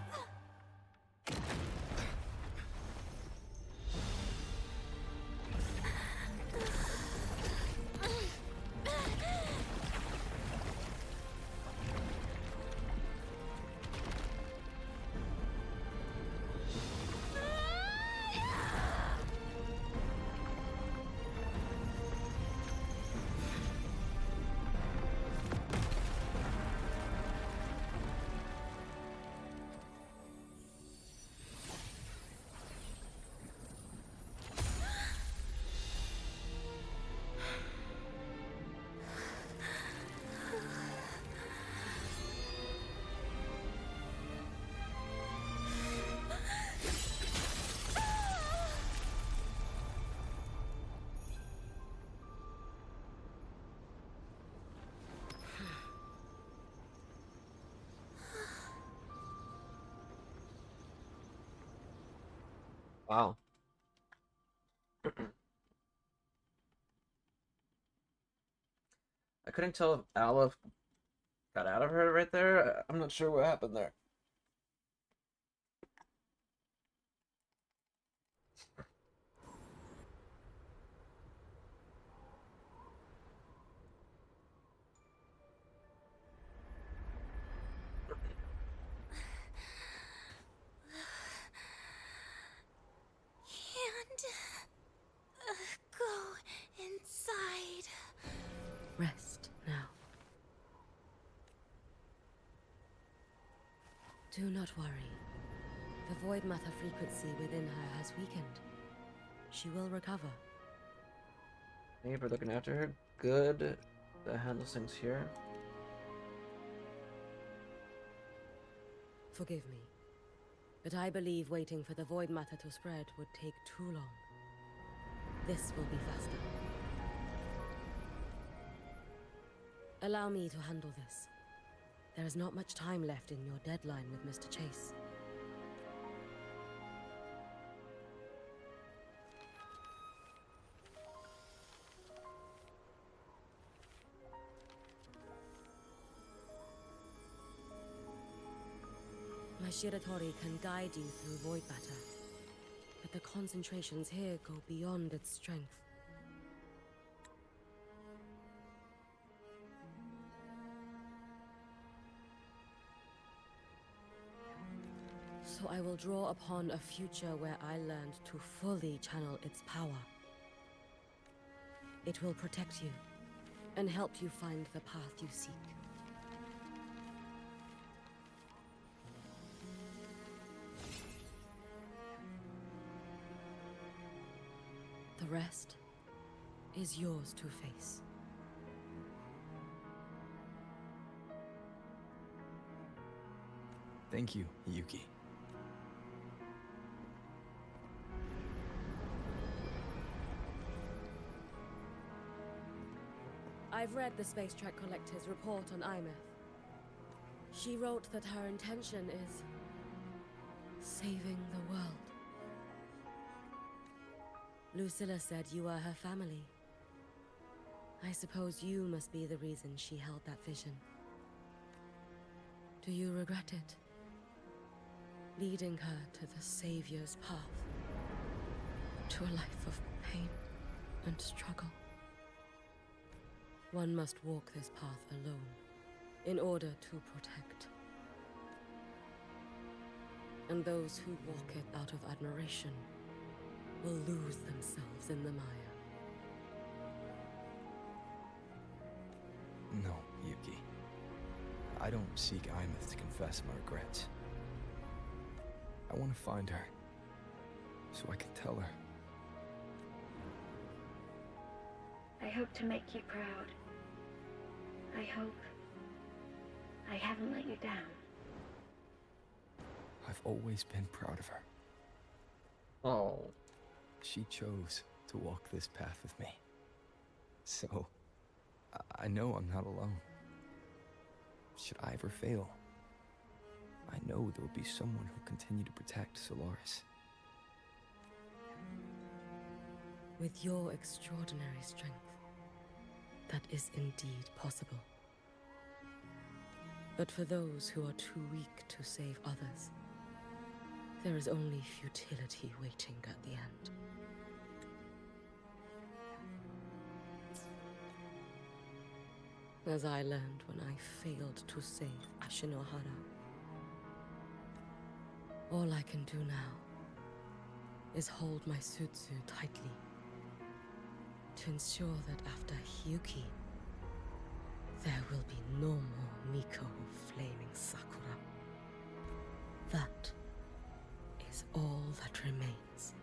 Wow. I couldn't tell if Aleph got out of her right there. I'm not sure what happened there. Can't go inside. Rest now. Do not worry. The void matter frequency within her has weakened. She will recover. Thank you for looking after her. Good. That handles things here. Forgive me, but I believe waiting for the void matter to spread would take too long. This will be faster. Allow me to handle this. There is not much time left in your deadline with Mr. Chase. My Shiratori can guide you through void matter, but the concentrations here go beyond its strength. So I will draw upon a future where I learned to fully channel its power. It will protect you and help you find the path you seek. The rest is yours to face. Thank you, Yuki. I've read the Space Track Collector's report on Imeth. She wrote that her intention is saving the world. Lucilla said you are her family. I suppose you must be the reason she held that vision. Do you regret it? Leading her to the Savior's path, to a life of pain and struggle. One must walk this path alone in order to protect. And those who walk it out of admiration will lose themselves in the mire. No, Yuki. I don't seek Imeth to confess my regrets. I want to find her, so I can tell her. I hope to make you proud. I hope I haven't let you down. I've always been proud of her. Oh. She chose to walk this path with me. So, I know I'm not alone. Should I ever fail, I know there will be someone who'll continue to protect Solaris. With your extraordinary strength, that is indeed possible. But for those who are too weak to save others, there is only futility waiting at the end. As I learned when I failed to save Ashinohara. All I can do now is hold my Sutsu tightly to ensure that after Hyuki, there will be no more Miko flaming Sakura. That is all that remains.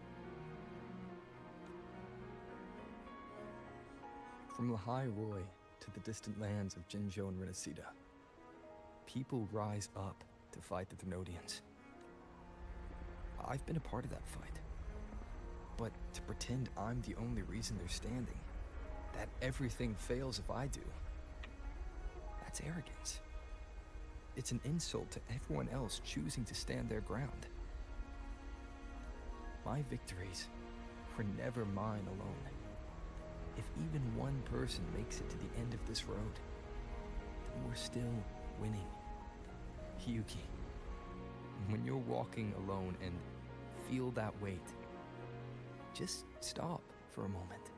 From Lahai Roy to the distant lands of Jinzhou and Renacida, people rise up to fight the Thermodians. I've been a part of that fight. But to pretend I'm the only reason they're standing, that everything fails if I do, that's arrogance. It's an insult to everyone else choosing to stand their ground. My victories were never mine alone. If even one person makes it to the end of this road, then we're still winning. Yuki, when you're walking alone and feel that weight, just stop for a moment.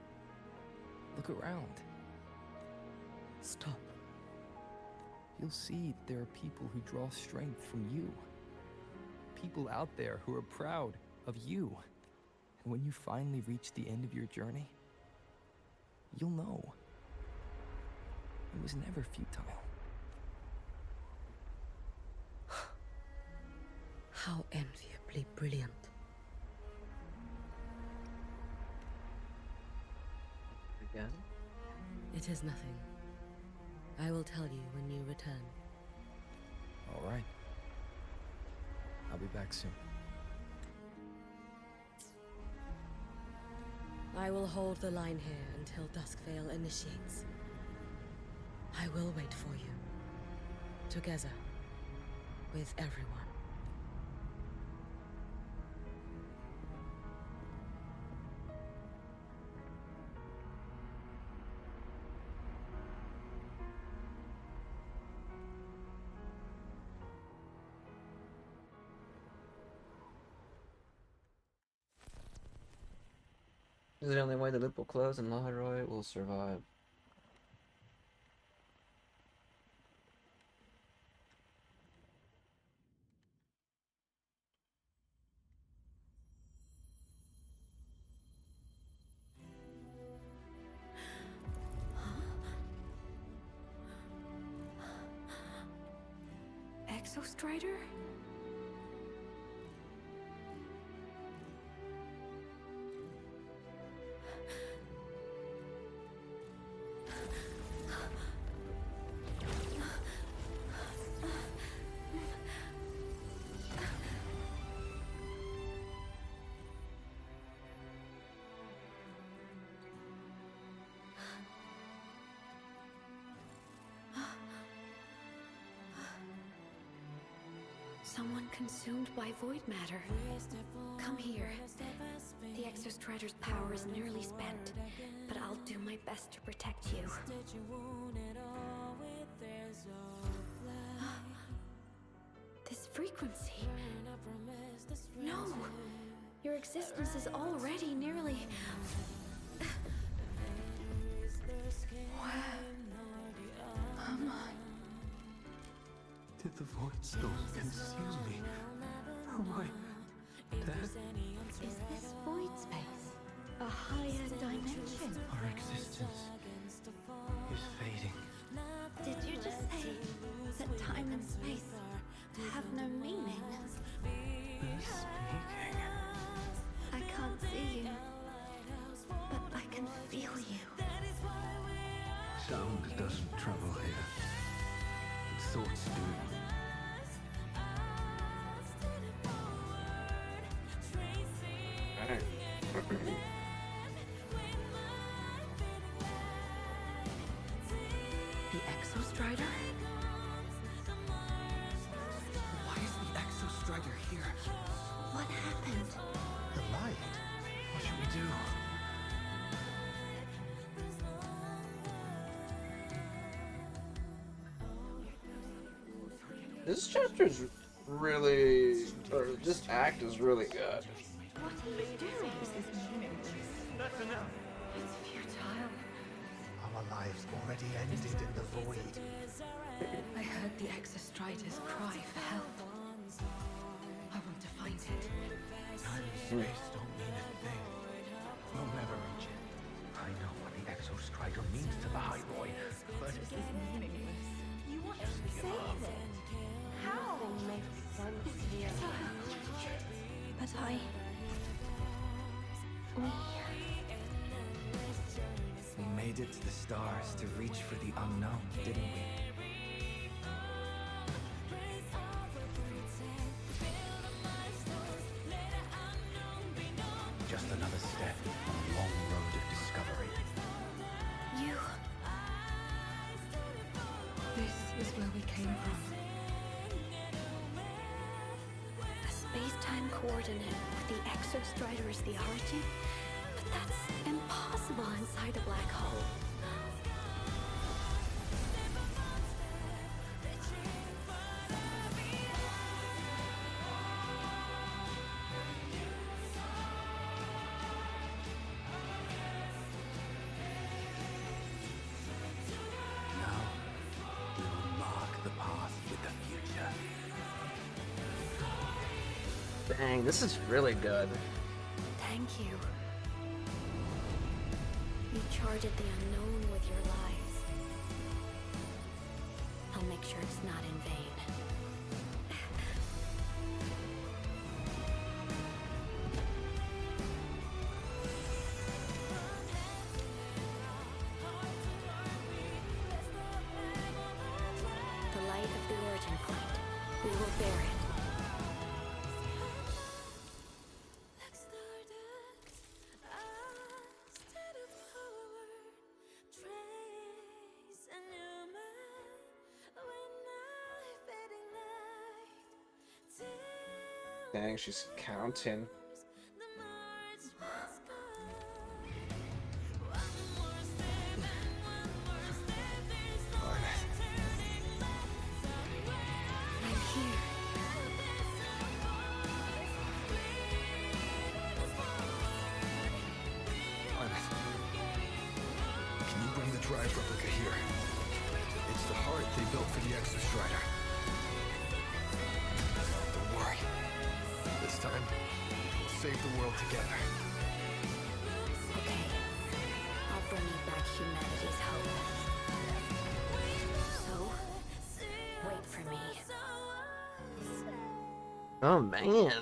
Look around. Stop. You'll see there are people who draw strength from you. People out there who are proud of you. And when you finally reach the end of your journey, you'll know it was never futile. How enviably brilliant. Again? It is nothing. I will tell you when you return. All right. I'll be back soon. I will hold the line here until Duskvale initiates. I will wait for you. Together. With everyone. This is the only way the loop will close and Laharoy will survive. Exostrider? Someone consumed by void matter. Come here. The Exostrider's power is nearly spent, but I'll do my best to protect you. This frequency. No! Your existence is already nearly... Where am I? Did the void storm consume me? Am I dead? Is this void space a higher dimension? Our existence is fading. Did you just say that time and space have no meaning? They're speaking. I can't see you, but I can feel you. Sound doesn't travel here. Thoughts do. The Exostrider? Why is the Exostrider here? What happened? The light. What should we do? This chapter is really, or this act is really good. What are you doing? This is meaningless. That's enough. It's futile. Our lives already ended in the void. I heard the Exostrider's cry for help. I want to find it. Time and space don't mean a thing. We'll never reach it. I know what the Exostrider means to the High Roy, but This is meaningless. You want to save it? How? It's futile. But We made it to the stars to reach for the unknown, didn't we? just another step on a long road of discovery. You... This is where we came from. A space-time coordinate with the Exostrider as the origin? But that's impossible inside a black hole. Now, we will mark the path with the future. Dang, this is really good. Thank you. You charted the unknown with your lives. I'll make sure it's not in vain. The light of the origin point. We will bear it. Dang, she's counting. Can you bring the drive replica here? It's the heart they built for the Exostrider. Don't worry. This time, we'll save the world together. Okay. I'll bring you back humanity's hope. So, wait for me. Oh man.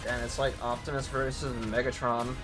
And it's like Optimus versus Megatron.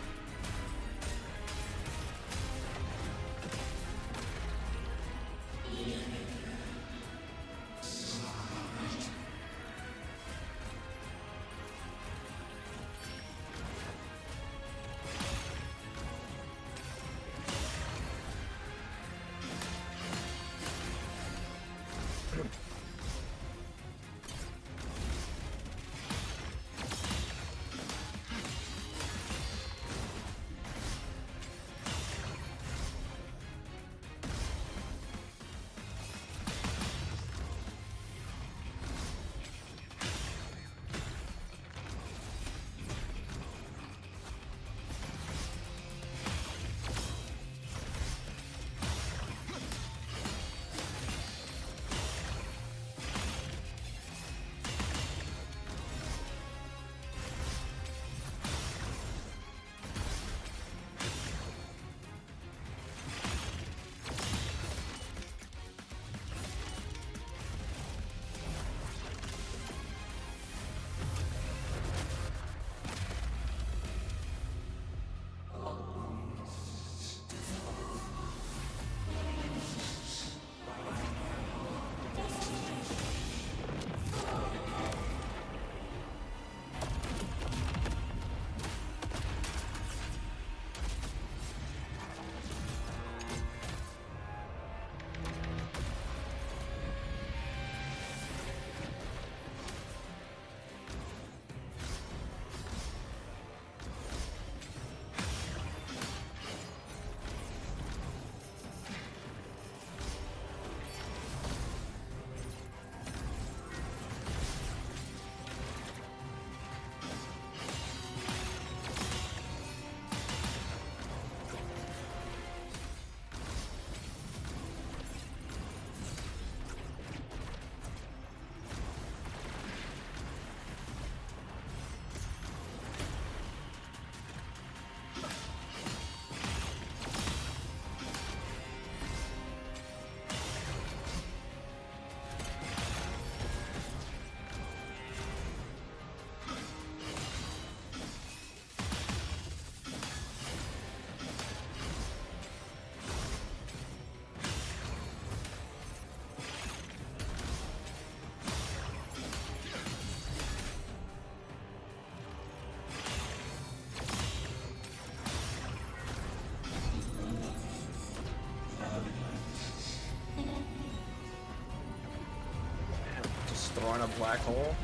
throwing a black hole.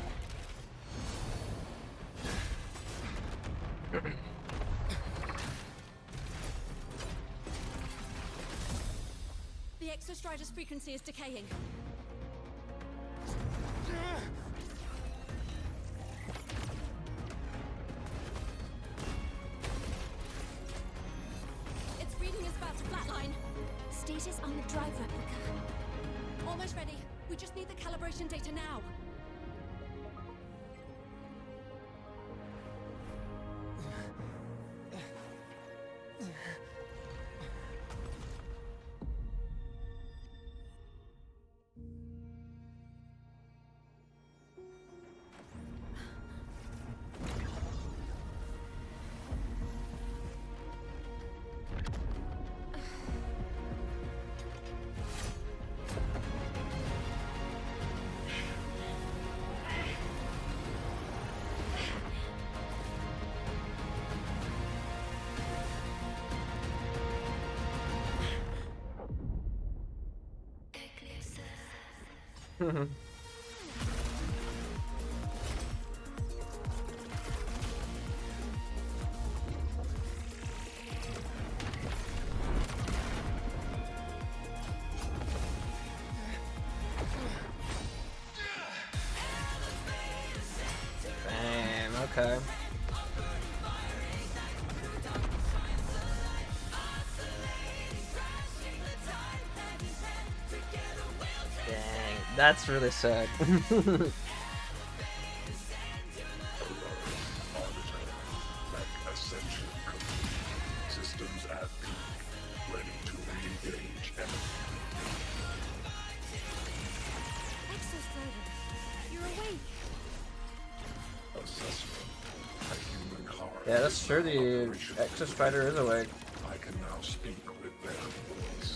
The Exostrider's frequency is decaying. Its reading is about to flatline. Status on the drive replica. Almost ready. We just need the calibration data now. Damn, okay. Dang, that's really sick. Ascension complete. Systems at peak. Ready to re-engage enemy. Exostrider, you're awake. Assessment. A human heart. Yeah, that's true. The Exostrider is awake. I can now speak with their voice.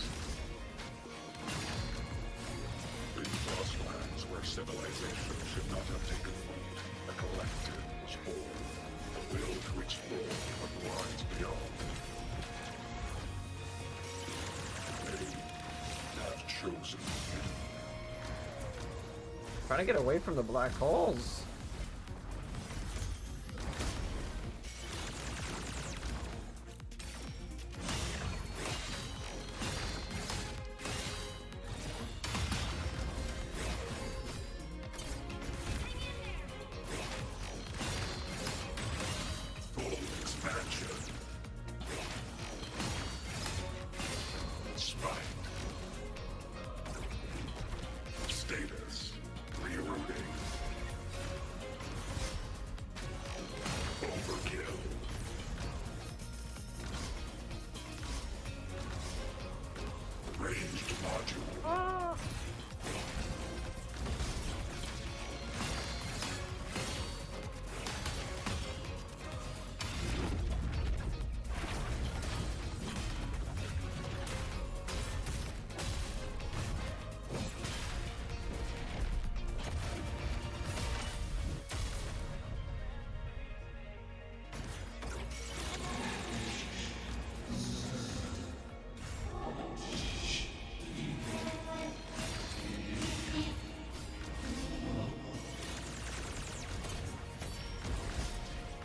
In lost lands where civilization should not have taken root, a collective was born. The will to explore what lies beyond. They have chosen you. Trying to get away from the black holes. Full expansion. Spike. Status. Rerouting. Overkill. Ranged module.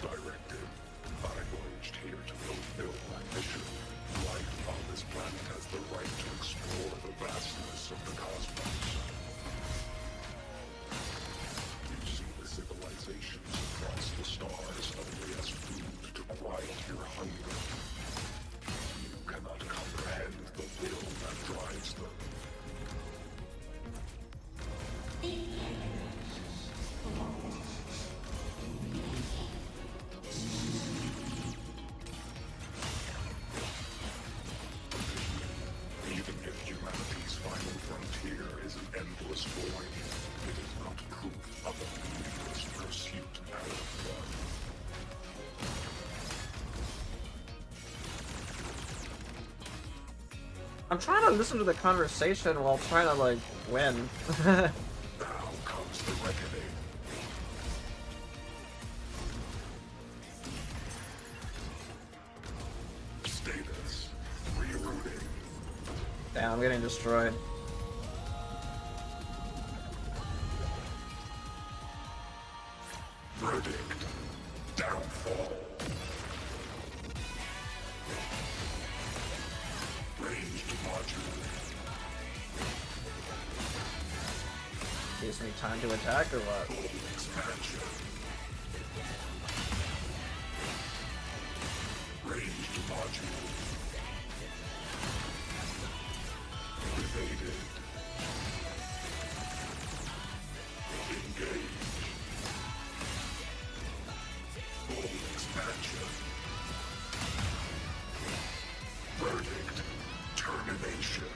Directive. I voyaged here to fulfill my mission. Life on this planet has the right to explore the vastness of the cosmos. You see the civilizations across the stars only as food to quiet your hunger. You cannot comprehend the will that drives them. Even if humanity's final frontier is an endless void, it is not proof of a meaningless pursuit out of blood. I'm trying to listen to the conversation while trying to, like, win. Now comes the reckoning. Status. Rerouting. Damn, I'm getting destroyed. Verdict. Downfall. Ranged module. Gives me time to attack or what? Expansion. Ranged module. Evaded. Engage. Full expansion. Verdict. Termination.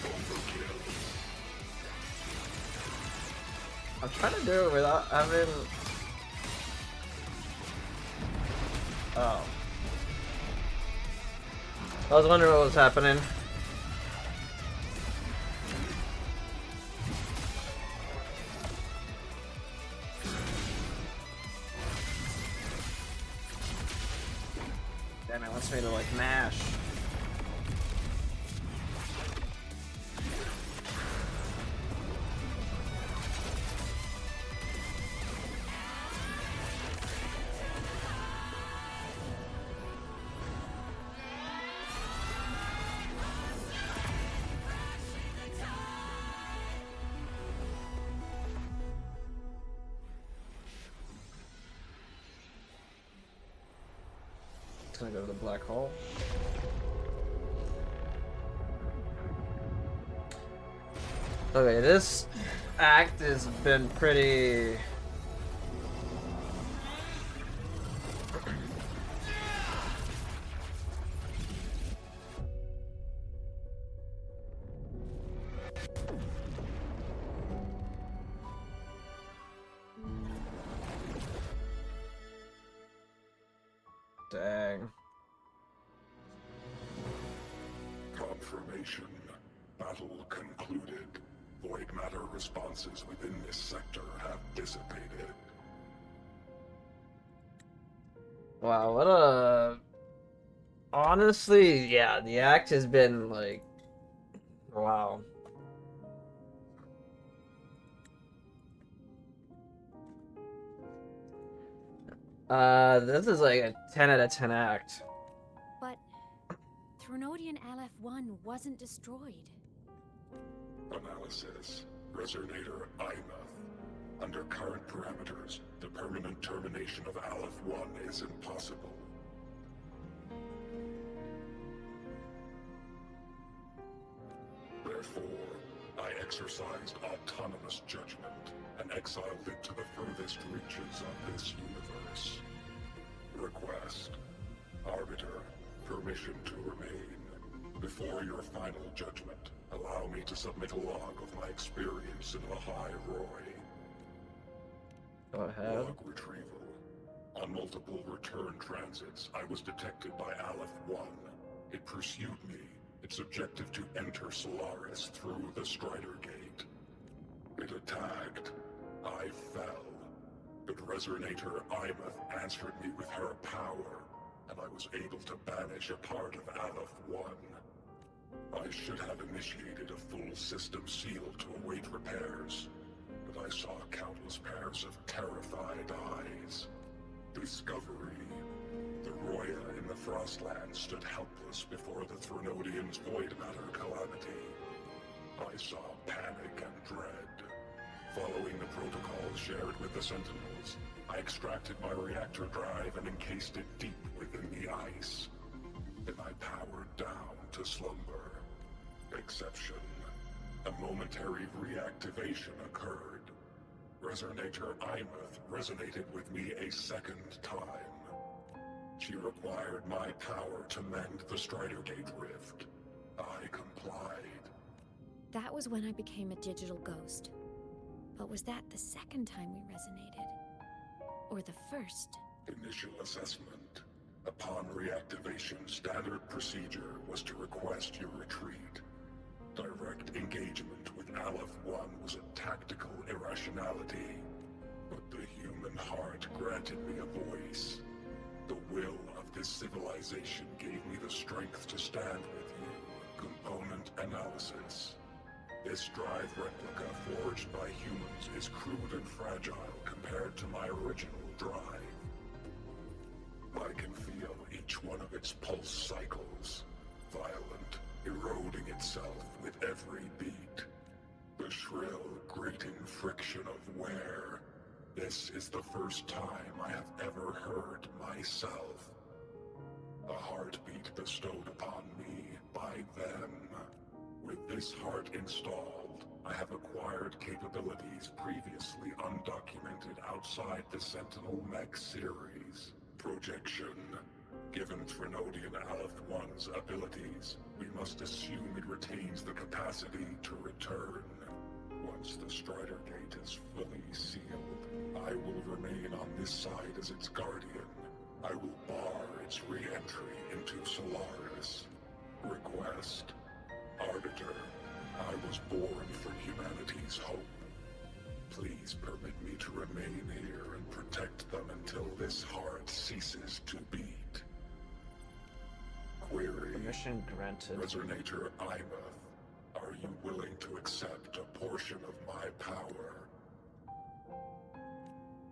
Overkill. I'm trying to do it without having... Oh. I was wondering what was happening. Damn, it wants me to like mash. Gonna go to the black hole. Okay, this act has been pretty... Dang. Confirmation. Battle concluded. Void matter responses within this sector have dissipated. Wow, what a... Honestly, yeah, the act has been like... Wow. This is like a 10 out of 10 act. But Thronodian LF1 wasn't destroyed. Analysis. Resonator Imuth. Under current parameters, the permanent termination of Aleph 1 is impossible. Therefore, I exercised autonomous judgment and exiled it to the furthest reaches of this universe. Request. Arbiter, permission to remain. Before your final judgment, allow me to submit a log of my experience in the High Roy. Go ahead. Log retrieval. On multiple return transits, I was detected by Aleph 1. It pursued me, its objective to enter Solaris through the Strider Gate. It attacked. I fell. But Resonator Imuth answered me with her power, and I was able to banish a part of Aleph 1. I should have initiated a full system seal to await repairs, but I saw countless pairs of terrified eyes. Discovery. The Roya in the Frostlands stood helpless before the Thronodians' void matter calamity. I saw panic and dread. Following the protocols shared with the Sentinels, I extracted my reactor drive and encased it deep within the ice. Then I powered down to slumber. Exception. A momentary reactivation occurred. Resonator Imuth resonated with me a second time. She required my power to mend the Strider Gate rift. I complied. That was when I became a digital ghost. But was that the second time we resonated? Or the first? Initial assessment. Upon reactivation, standard procedure was to request your retreat. Direct engagement with Aleph 1 was a tactical irrationality, but the human heart granted me a voice. The will of this civilization gave me the strength to stand with you. Component analysis. This drive replica forged by humans is crude and fragile compared to my original drive. I can feel each one of its pulse cycles, violent, eroding itself with every beat. The shrill, grating friction of wear. This is the first time I have ever heard myself. A heartbeat bestowed upon me by them. With this heart installed, I have acquired capabilities previously undocumented outside the Sentinel Mech series. Projection. Given Trinodian Aleph 1's abilities, we must assume it retains the capacity to return. Once the Strider Gate is fully sealed, I will remain on this side as its guardian. I will bar its re-entry into Solaris. Request. Arbiter, I was born for humanity's hope. Please permit me to remain here and protect them until this heart ceases to beat. Query. Permission granted. Resonator Imath, are you willing to accept a portion of my power?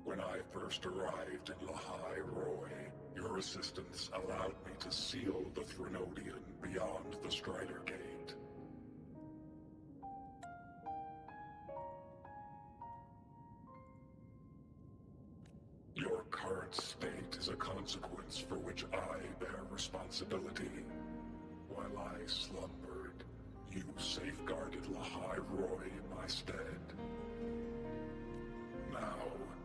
When I first arrived in Lahai Roy, your assistance allowed me to seal the Threnodian beyond the Strider Gate. Your current state is a consequence for which I bear responsibility. While I slumbered, you safeguarded Lahai Roy in my stead. Now,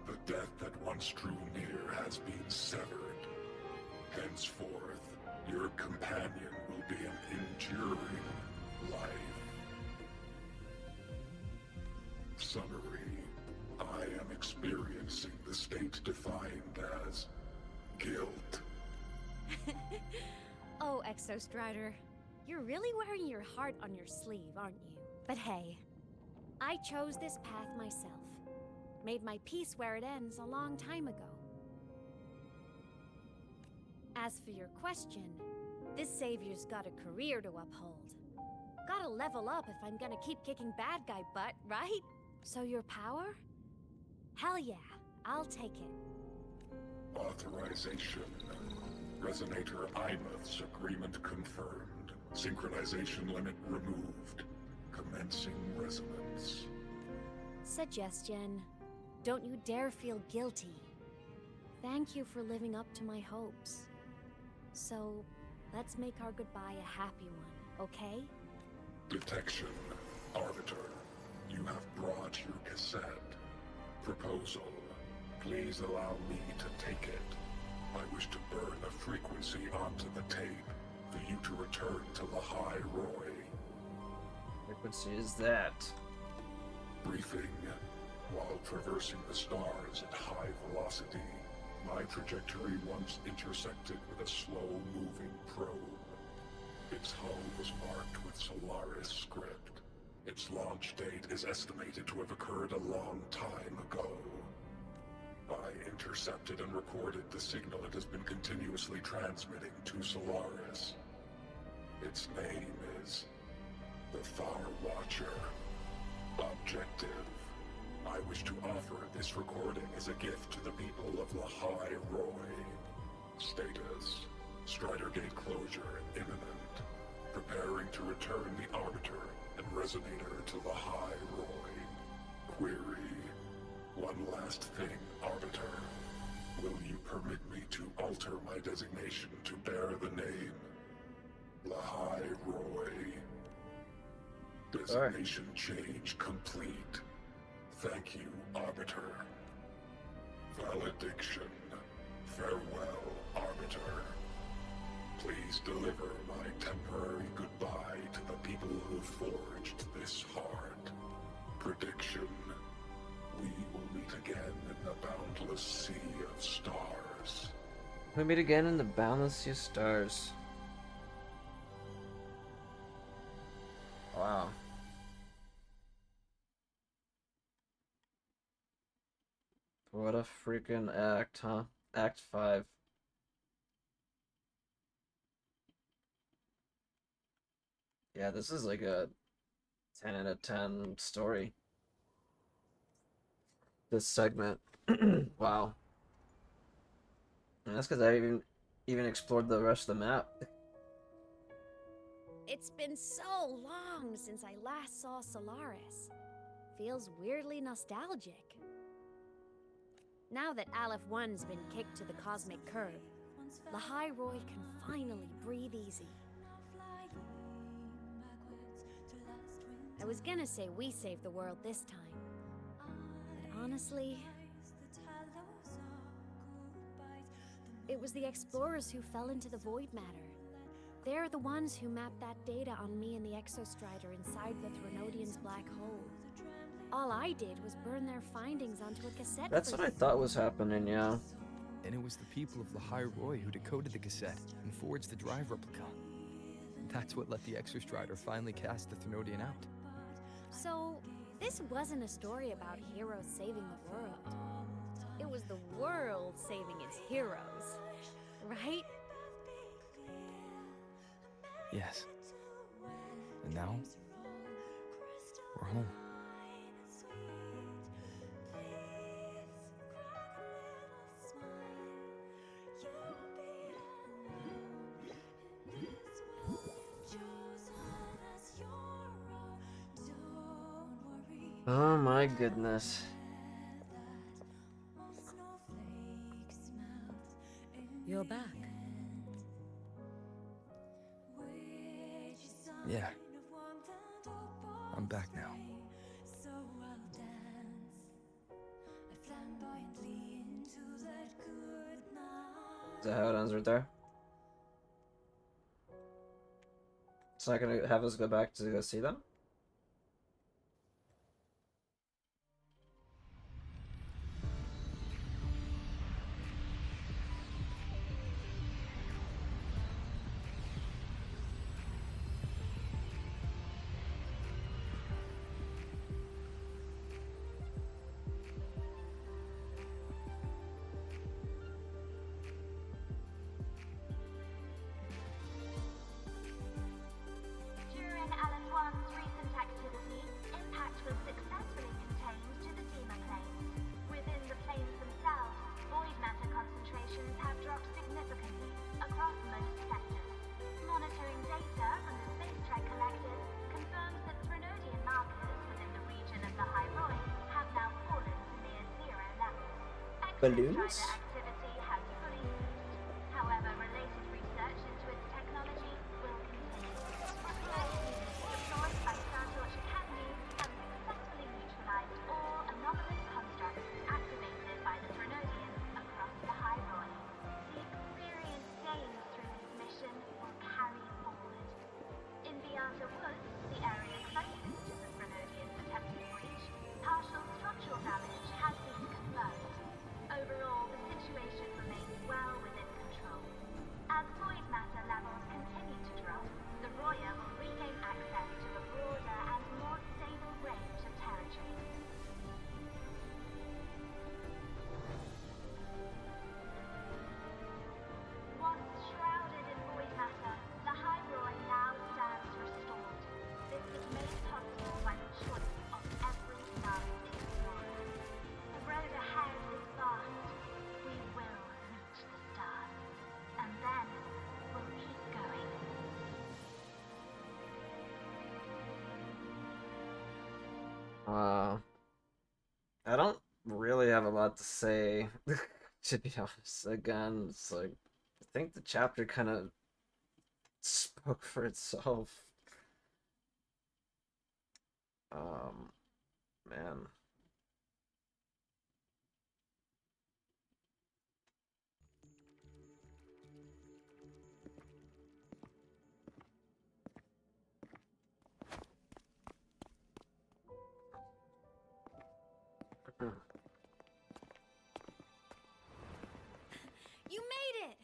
the death that once drew near has been severed. Henceforth, your companion will be an enduring life. Summary. I am experiencing the state defined as guilt. Oh, Exostrider, you're really wearing your heart on your sleeve, aren't you? But hey, I chose this path myself. Made my peace where it ends a long time ago. As for your question, this savior's got a career to uphold. Gotta level up if I'm gonna keep kicking bad guy butt, right? So your power? Hell yeah, I'll take it. Authorization. Resonator Imath's agreement confirmed. Synchronization limit removed. Commencing resonance. Suggestion. Don't you dare feel guilty. Thank you for living up to my hopes. So, let's make our goodbye a happy one, okay? Detection. Arbiter, you have brought your cassette. Proposal. Please allow me to take it. I wish to burn the frequency onto the tape for you to return to Lahai Roy. Frequency is that? Briefing. While traversing the stars at high velocity, my trajectory once intersected with a slow-moving probe. Its hull was marked with Solaris script. Its launch date is estimated to have occurred a long time ago. I intercepted and recorded the signal it has been continuously transmitting to Solaris. Its name is the Far Watcher. Objective. I wish to offer this recording as a gift to the people of Lahai Roy. Status. Strider Gate closure imminent. Preparing to return the Arbiter and Resonator to Lahai Roy. Query. One last thing, Arbiter. Will you permit me to alter my designation to bear the name Lahai Roy? Designation change complete. Thank you, Arbiter. Valediction. Farewell, Arbiter. Please deliver my temporary goodbye to the people who forged this heart. Prediction. We will meet again in the boundless sea of stars. We meet again in the boundless sea of stars. Wow. What a freaking act, huh? Act 5. Yeah, this is like a 10 out of 10 story. This segment. Wow. And that's because I even explored the rest of the map. It's been so long since I last saw Solaris. Feels weirdly nostalgic. Now that Aleph 1's been kicked to the cosmic curb, the High Roy can finally breathe easy. I was gonna say we saved the world this time, but honestly, it was the explorers who fell into the void matter. They're the ones who mapped that data on me and the Exostrider inside the Threnodian's black hole. All I did was burn their findings onto a cassette. That's what I thought was happening, yeah. And it was the people of the High Roy who decoded the cassette and forged the drive replica. That's what let the Exostrider finally cast the Threnodian out. So, this wasn't a story about heroes saving the world. It was the world saving its heroes, right? Yes. And now, we're home. Oh my goodness. You're back. Yeah. I'm back now. Is that how it ends right there? It's not gonna have us go back to go see them? During Aleph 1's recent activity, impact was successfully contained to the Dema planes. Within the planes themselves, void matter concentrations have dropped significantly across most sectors. Monitoring data from the space trek collected confirms that Threnodian markers within the region of the High Roy have now fallen to near zero levels. Balloons? Exostrider activity has fully ceased. However, related research into its technology will continue. Research units deployed by Starlights Academy have successfully neutralized all anomalous constructs activated by the Threnodians across the High Roy. The experience gained through this mission will carry forward. In the Outer Woods, the area closest to the Threnodians' attempted breach, partial structural damage has been confirmed. Overall, the situation remains well within control. As void matter levels continue to drop, the Roya will regain access to a broader and more stable range of territory. Once shrouded in void matter, the High Roy now stands restored. This was made possible by the choice of every last explorer. The road ahead is vast. We will reach the stars. And then we'll keep going. I don't really have a lot to say, to be honest. Again, it's like, I think the chapter kind of spoke for itself. Man. You made it!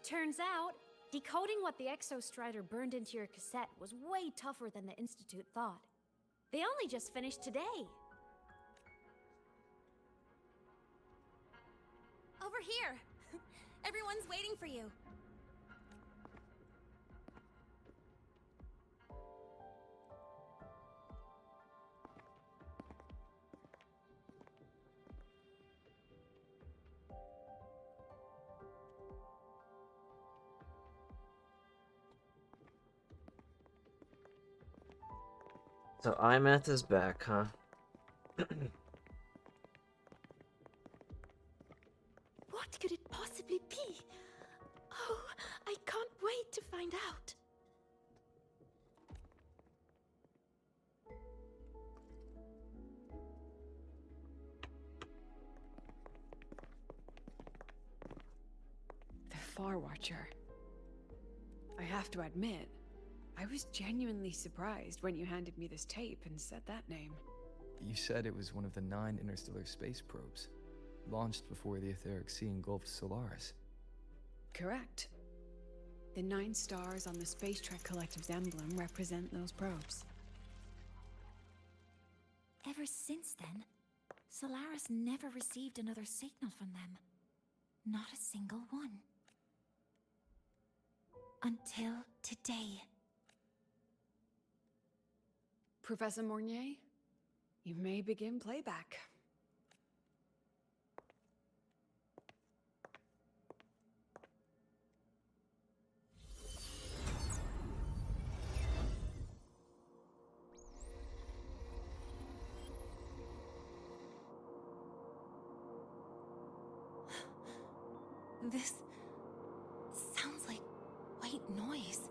Turns out, decoding what the Exostrider burned into your cassette was way tougher than the Institute thought. They only just finished today. Over here! Everyone's waiting for you. So IMath is back, huh? What could it possibly be? Oh, I can't wait to find out. The Far Watcher. I have to admit, I was genuinely surprised when you handed me this tape and said that name. You said it was one of the 9 interstellar space probes, launched before the etheric sea engulfed Solaris. Correct. The 9 stars on the Space Trek Collective's emblem represent those probes. Ever since then, Solaris never received another signal from them. Not a single one. Until today. Professor Mornier, you may begin playback. This sounds like white noise.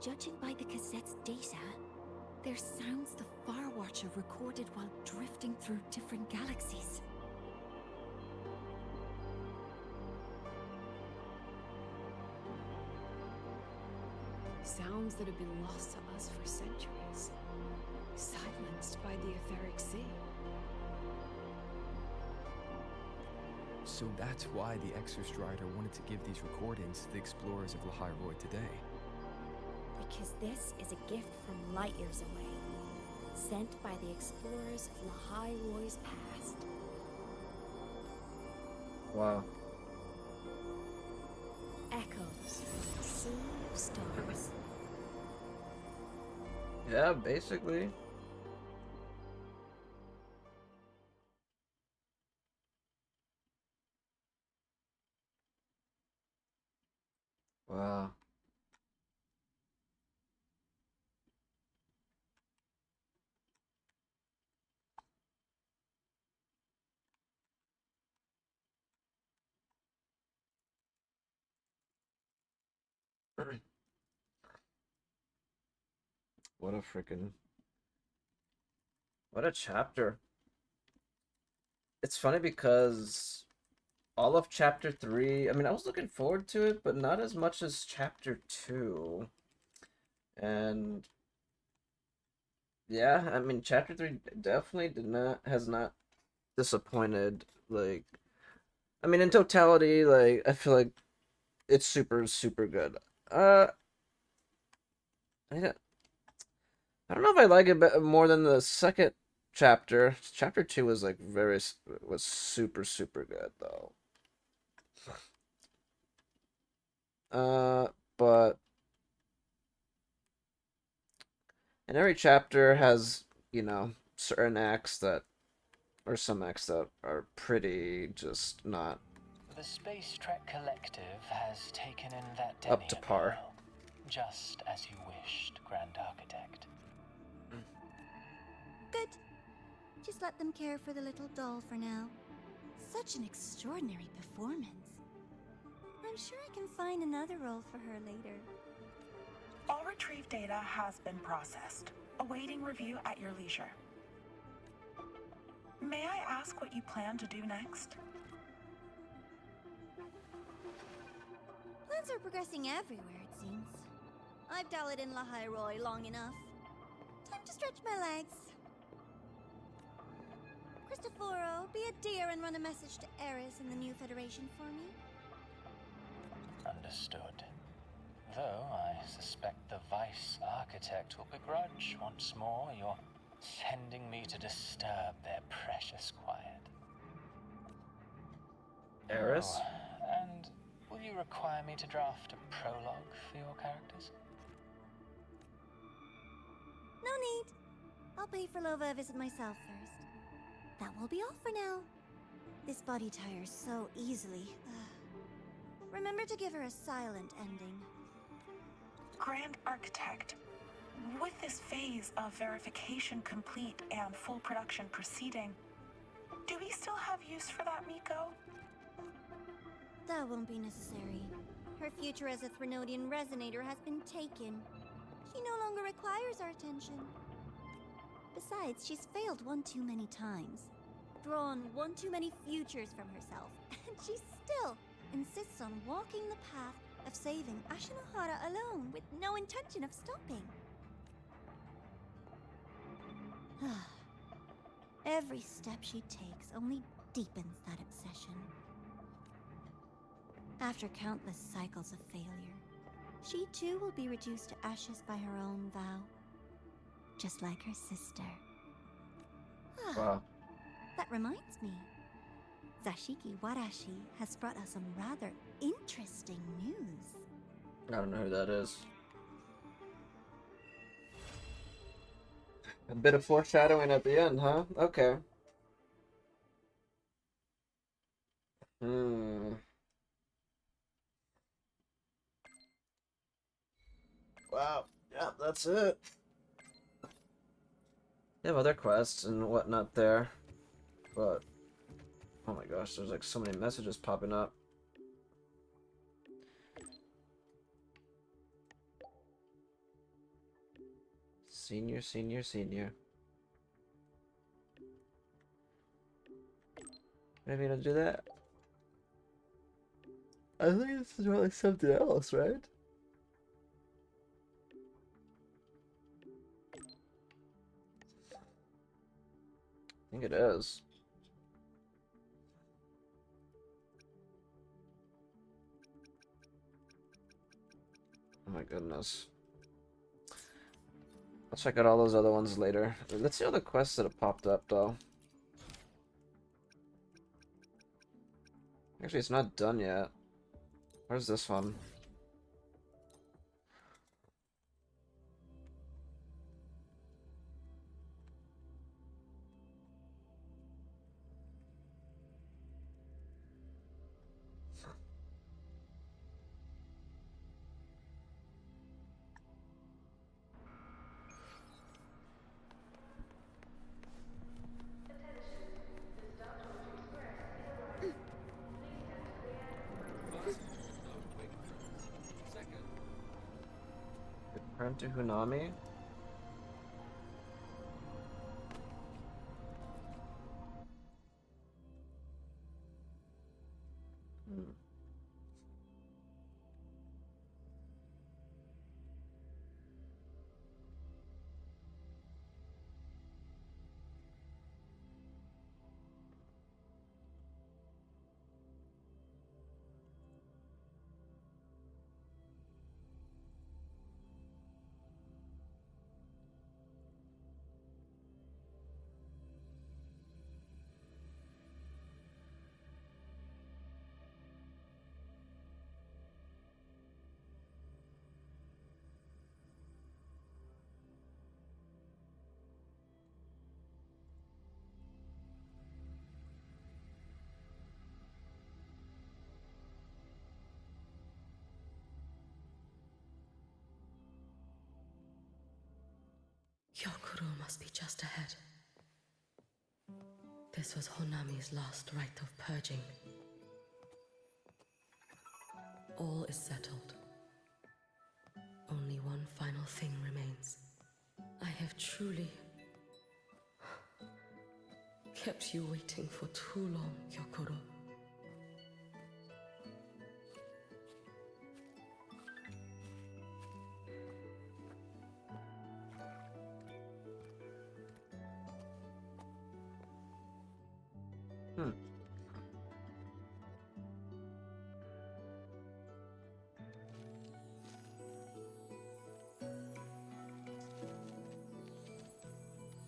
Judging by the cassette's data, they're sounds the Far Watcher recorded while drifting through different galaxies. Sounds that have been lost to us for centuries. Silenced by the etheric sea. So that's why the Exostrider wanted to give these recordings to the explorers of Lahairoi today. Because this is a gift from light years away, sent by the explorers of Lahairoi's past. Wow. Echoes, sea of stars. Yeah, basically. Wow. What a freaking... What a chapter. It's funny because all of chapter 3, I mean, I was looking forward to it, but not as much as chapter 2. And yeah, I mean, chapter 3 definitely has not disappointed. Like, I mean, in totality, like, I feel like it's super, super good. I don't know if I like it more than the second chapter. Chapter 2 was like was super, super good though. But and every chapter has, you know, certain acts that, or some acts that are pretty just not The Space Trek Collective has taken in that up to par. now, just as you wished, Grand Architect. Good. Just let them care for the little doll for now. Such an extraordinary performance. I'm sure I can find another role for her later. All retrieved data has been processed, awaiting review at your leisure. May I ask what you plan to do next? Plans are progressing everywhere, it seems. I've dallied in Lahairoi long enough. Time to stretch my legs. Cristoforo, be a dear and run a message to Eris and the new Federation for me. Understood. Though I suspect the Vice Architect will begrudge once more your sending me to disturb their precious quiet. Eris? Oh, and will you require me to draft a prologue for your characters? No need. I'll pay for Lova a visit myself first. That will be all for now. This body tires so easily. Remember to give her a silent ending. Grand Architect, with this phase of verification complete and full production proceeding, do we still have use for that Miko? That won't be necessary. Her future as a Threnodian resonator has been taken. She no longer requires our attention. Besides, she's failed one too many times, drawn one too many futures from herself, and she still insists on walking the path of saving Ashinohara alone with no intention of stopping. Every step she takes only deepens that obsession. After countless cycles of failure, she too will be reduced to ashes by her own vow. Just like her sister. Wow. That reminds me. Zashiki Warashi has brought us some rather interesting news. I don't know who that is. A bit of foreshadowing at the end, huh? Okay. Wow. Yeah, that's it. They have other quests and whatnot there, but oh my gosh, there's like so many messages popping up. Senior, senior, senior. Maybe to do that. I think this is really something else, right? I think it is. Oh my goodness. I'll check out all those other ones later. Let's see all the quests that have popped up, though. Actually, it's not done yet. Where's this one? Return to Hunami? Hyokuro must be just ahead. This was Honami's last rite of purging. All is settled. Only one final thing remains. I have truly kept you waiting for too long, Hyokuro.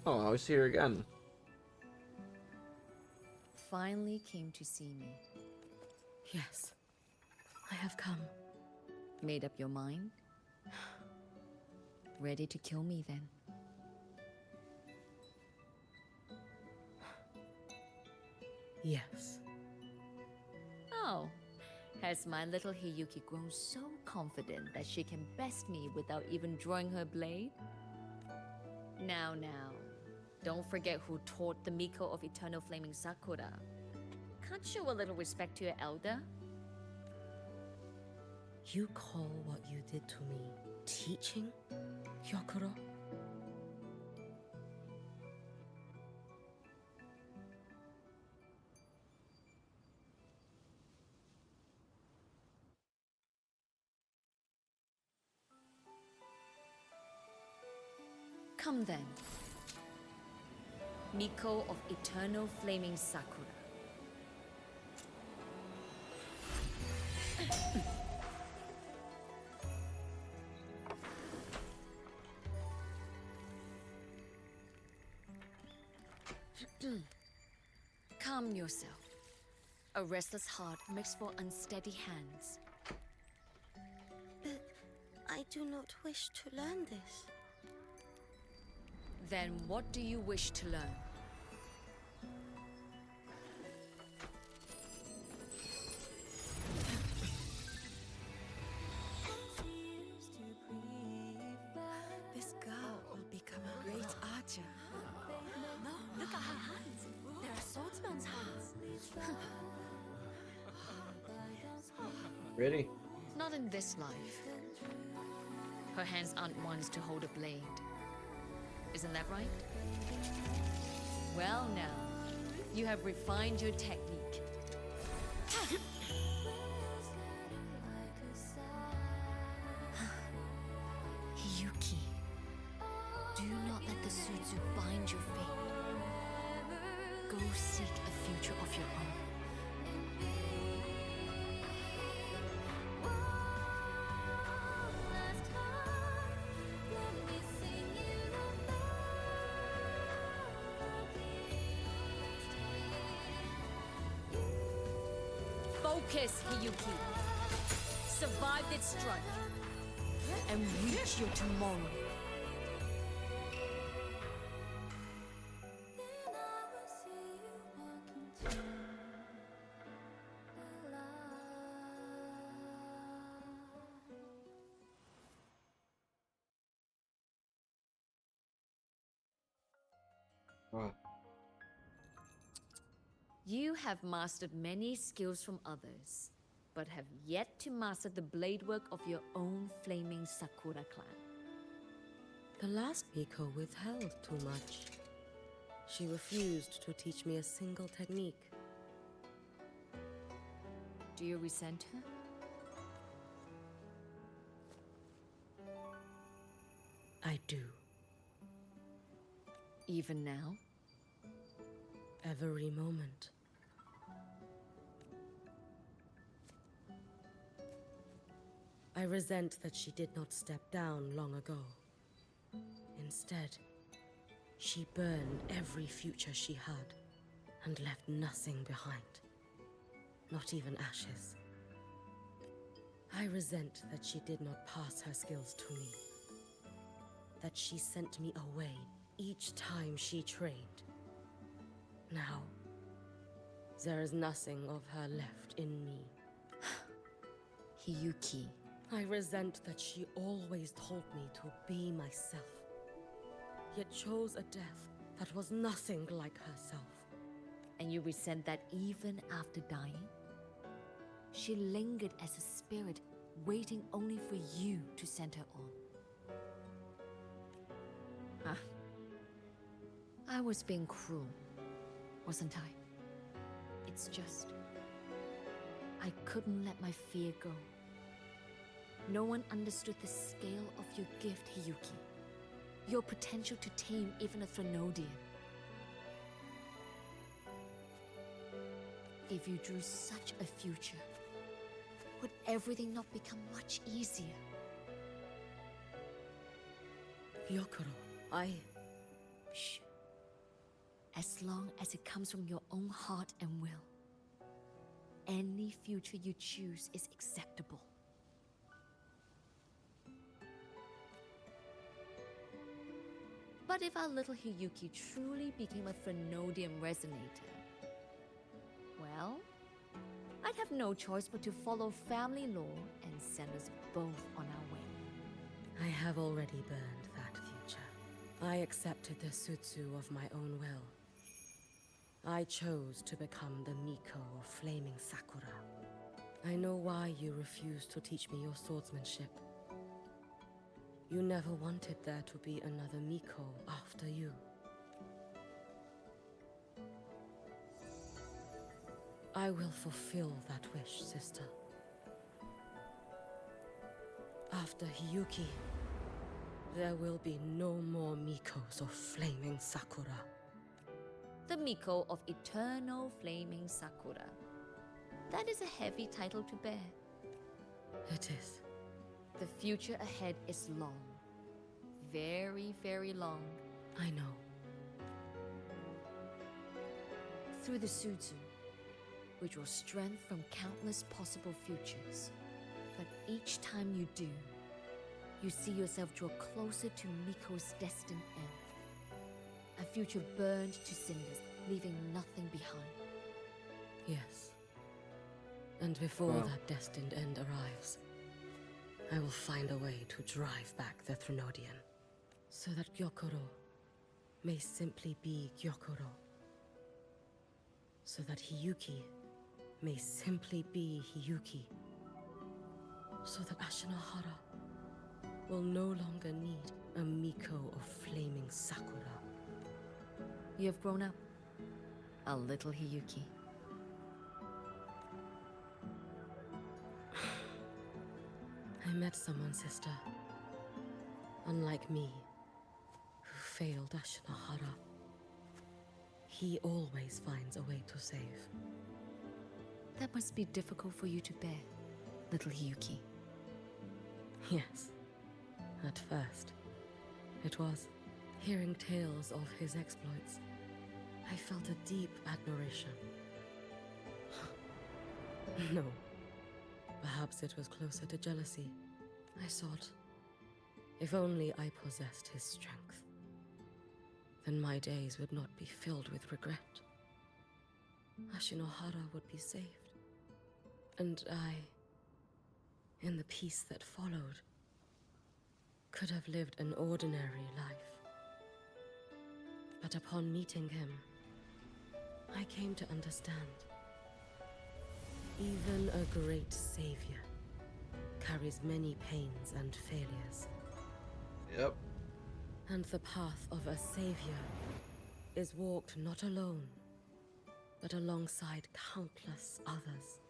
Oh, I was here again. Finally came to see me. Yes, I have come. Made up your mind? Ready to kill me then? Yes. Oh, Has my little Hiyuki grown so confident that she can best me without even drawing her blade? Now, don't forget who taught the Miko of Eternal Flaming Sakura. Can't show a little respect to your elder? You call what you did to me teaching, Hyokuro? Come then. Miko of Eternal Flaming Sakura. Calm yourself. A restless heart makes for unsteady hands. But I do not wish to learn this. Then what do you wish to learn? This girl will become a great archer. No, look at her hands. They're a swordsman's hands. Ready? Not in this life. Her hands aren't ones to hold a blade. Isn't that right? Well now, you have refined your technique. Hiyuki, do not let the Suzu bind your fate. Go seek a future of your own. Focus, Hiyuki. Survive this strike and reach your tomorrow. Wow. You have mastered many skills from others, but have yet to master the blade work of your own flaming Sakura clan. The last Miko withheld too much. She refused to teach me a single technique. Do you resent her? I do. Even now? Every moment. I resent that she did not step down long ago. Instead, she burned every future she had and left nothing behind. Not even ashes. I resent that she did not pass her skills to me. That she sent me away each time she trained. Now, there is nothing of her left in me. Hiyuki. I resent that she always told me to be myself, yet chose a death that was nothing like herself. And you resent that even after dying? She lingered as a spirit, waiting only for you to send her on. Huh? I was being cruel, wasn't I? It's just... I couldn't let my fear go. No one understood the scale of your gift, Hiyuki. Your potential to tame even a Threnodian. If you drew such a future, would everything not become much easier? Hyokuro, Shh. As long as it comes from your own heart and will, any future you choose is acceptable. But if our little Hiyuki truly became a Threnodian resonator, well, I'd have no choice but to follow family law and send us both on our way. I have already burned that future. I accepted the Sutsu of my own will. I chose to become the Miko of Flaming Sakura. I know why you refused to teach me your swordsmanship. You never wanted there to be another Miko after you. I will fulfill that wish, sister. After Hiyuki, there will be no more Mikos of Flaming Sakura. The Miko of Eternal Flaming Sakura. That is a heavy title to bear. It is. The future ahead is long. Very, very long. I know. Through the Sutsu, we draw strength from countless possible futures. But each time you do, you see yourself draw closer to Miko's destined end. A future burned to cinders, leaving nothing behind. Yes. And before that destined end arrives, I will find a way to drive back the Threnodian, so that Gyokuro may simply be Gyokuro. So that Hiyuki may simply be Hiyuki. So that Ashinohara will no longer need a Miko of Flaming Sakura. You have grown up, a little Hiyuki. I met someone, sister. Unlike me, who failed Ashinohara. He always finds a way to save. That must be difficult for you to bear, little Hiyuki. Yes. At first, it was. Hearing tales of his exploits, I felt a deep admiration. No. Perhaps it was closer to jealousy. I thought, if only I possessed his strength, then my days would not be filled with regret. Ashinohara would be saved. And I, in the peace that followed, could have lived an ordinary life. But upon meeting him, I came to understand. Even a great savior carries many pains and failures. Yep. And the path of a savior is walked not alone, but alongside countless others.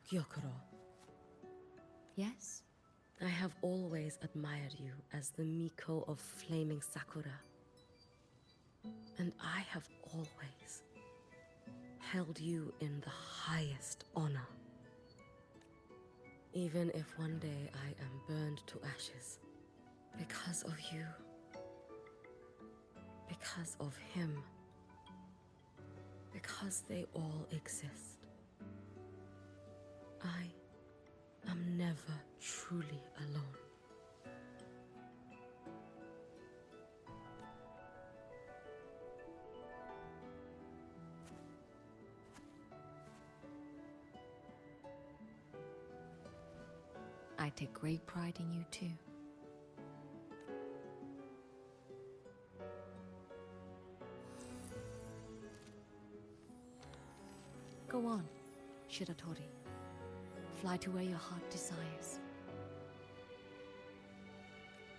Gyokuro. Yes? I have always admired you as the Miko of Flaming Sakura. And I have always held you in the highest honor. Even if one day I am burned to ashes, because of you, because of him, because they all exist, I am never truly alone. I take great pride in you too. Go on, Shiratori. Fly to where your heart desires.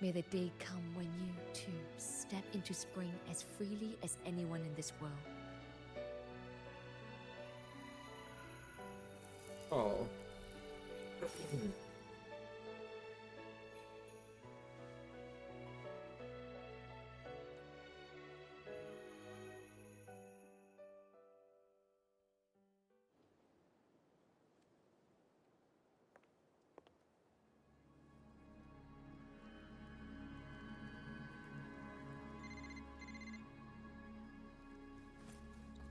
May the day come when you, too, step into spring as freely as anyone in this world. Oh.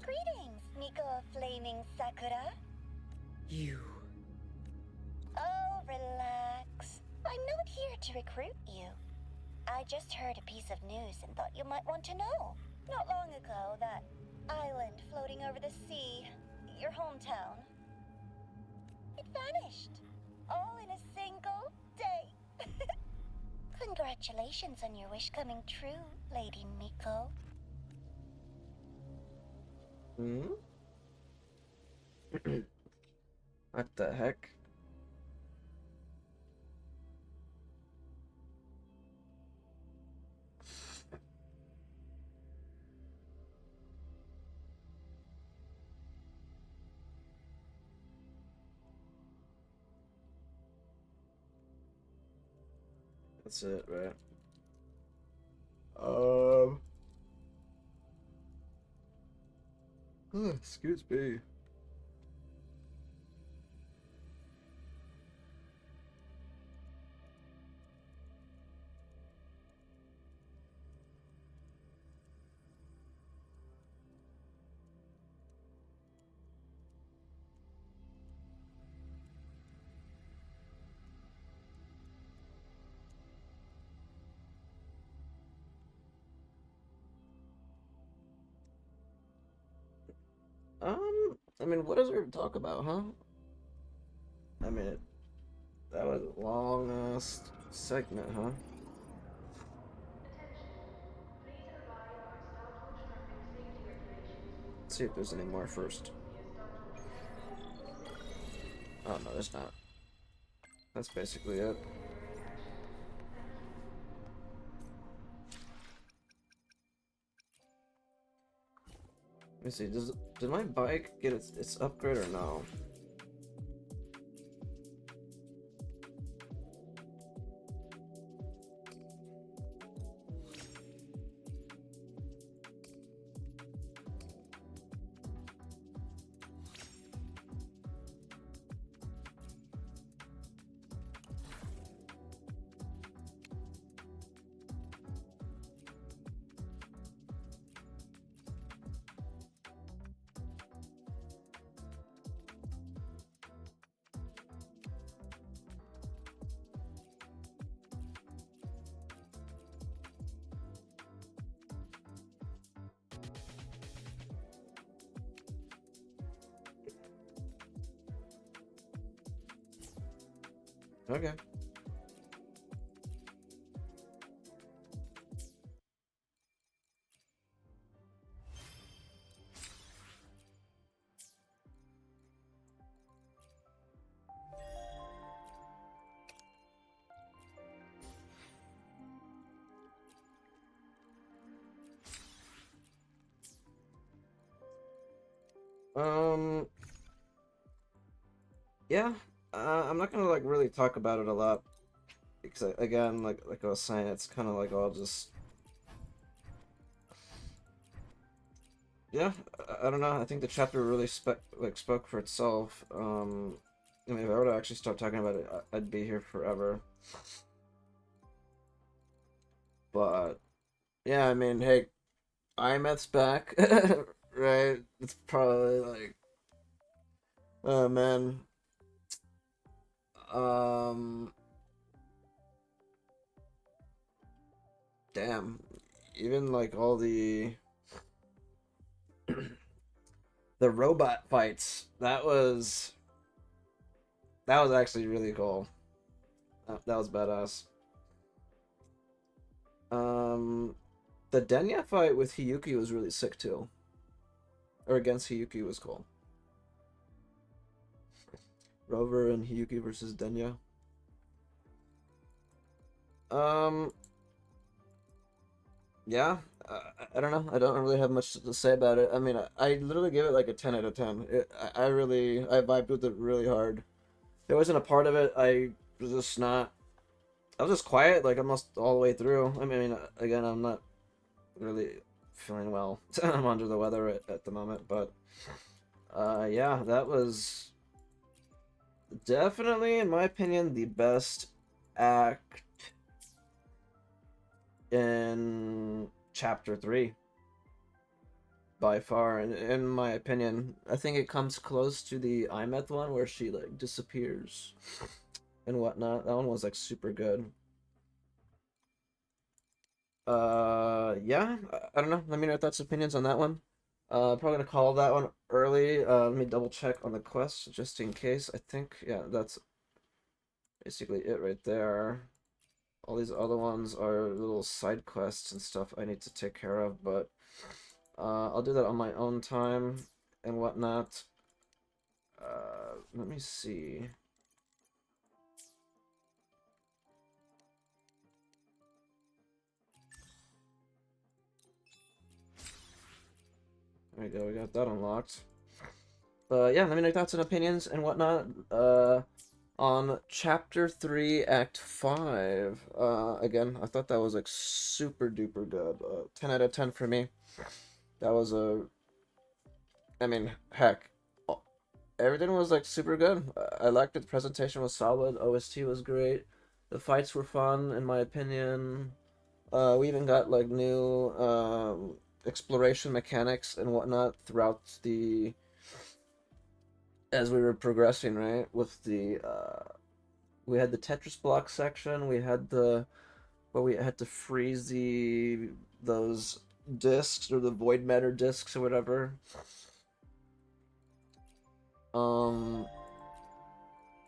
Greetings, Miko of Flaming Sakura. You. Oh, relax. I'm not here to recruit you. I just heard a piece of news and thought you might want to know. Not long ago, that island floating over the sea, your hometown, finished. All in a single day. Congratulations on your wish coming true, Lady Miko. Hmm? What the heck? That's it, right? Excuse me. I mean, what is there to talk about, huh? I mean, that was a long ass segment, huh? Let's see if there's any more first. Oh no, there's not. That's basically it. Let me see. Did my bike get its upgrade or no? Okay. Yeah. I'm not gonna like really talk about it a lot because again, like I was saying, it's kind of like all just yeah. I don't know. I think the chapter really spoke for itself. I mean, if I were to actually start talking about it, I'd be here forever. But yeah, I mean, hey, IMAT's back, right? It's probably like, oh man, um, damn, even like all the robot fights, that was actually really cool. That was badass. Um, the Denya fight with Hiyuki was really sick too, or against Hiyuki was cool. Rover and Hiyuki versus Denya. Um, yeah, I don't know. I don't really have much to say about it. I mean, I literally give it like a 10 out of 10. I vibed with it really hard. There wasn't a part of it I was just not. I was just quiet like almost all the way through. I mean, again, I'm not really feeling well. I'm under the weather at the moment, but yeah, that was definitely, in my opinion, the best act in chapter 3 by far, in my opinion. I think it comes close to the Imeth one where she like disappears and whatnot. That one was like super good. Yeah, I don't know. Let me know your thoughts, opinions on that one. Probably gonna call that one early. Let me double check on the quest just in case. I think, yeah, that's basically it right there. All these other ones are little side quests and stuff I need to take care of, but I'll do that on my own time and whatnot. Let me see. There we go, we got that unlocked. But yeah, let me know your thoughts and opinions and whatnot. On Chapter 3, Act 5. Again, I thought that was like super duper good. 10 out of 10 for me. That was I mean, heck, everything was like super good. I liked it. The presentation was solid. OST was great. The fights were fun, in my opinion. We even got like new exploration mechanics and whatnot throughout the as we were progressing, right? With the we had the Tetris block section. We had the where we had to freeze those discs or the void matter discs or whatever.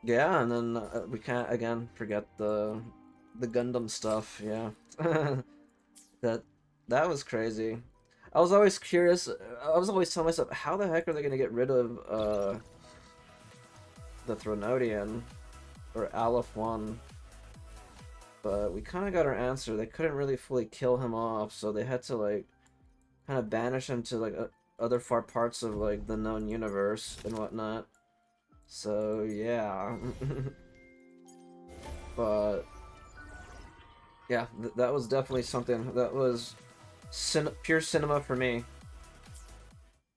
Yeah, and then we can't again forget the Gundam stuff. Yeah, that that was crazy. I was always curious. I was always telling myself, how the heck are they gonna get rid of the Thronodian or Aleph 1? But we kind of got our answer. They couldn't really fully kill him off, so they had to like kind of banish him to like other far parts of like the known universe and whatnot. So yeah. But yeah, that was definitely something that was pure cinema for me.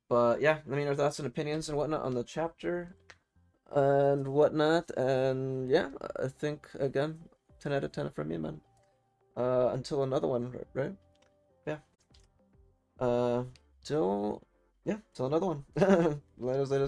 But yeah, let me know your thoughts and opinions and whatnot on the chapter and whatnot. And yeah, I think again, 10 out of 10 from me, man. Until another one, right? Yeah. Till another one. Later, later.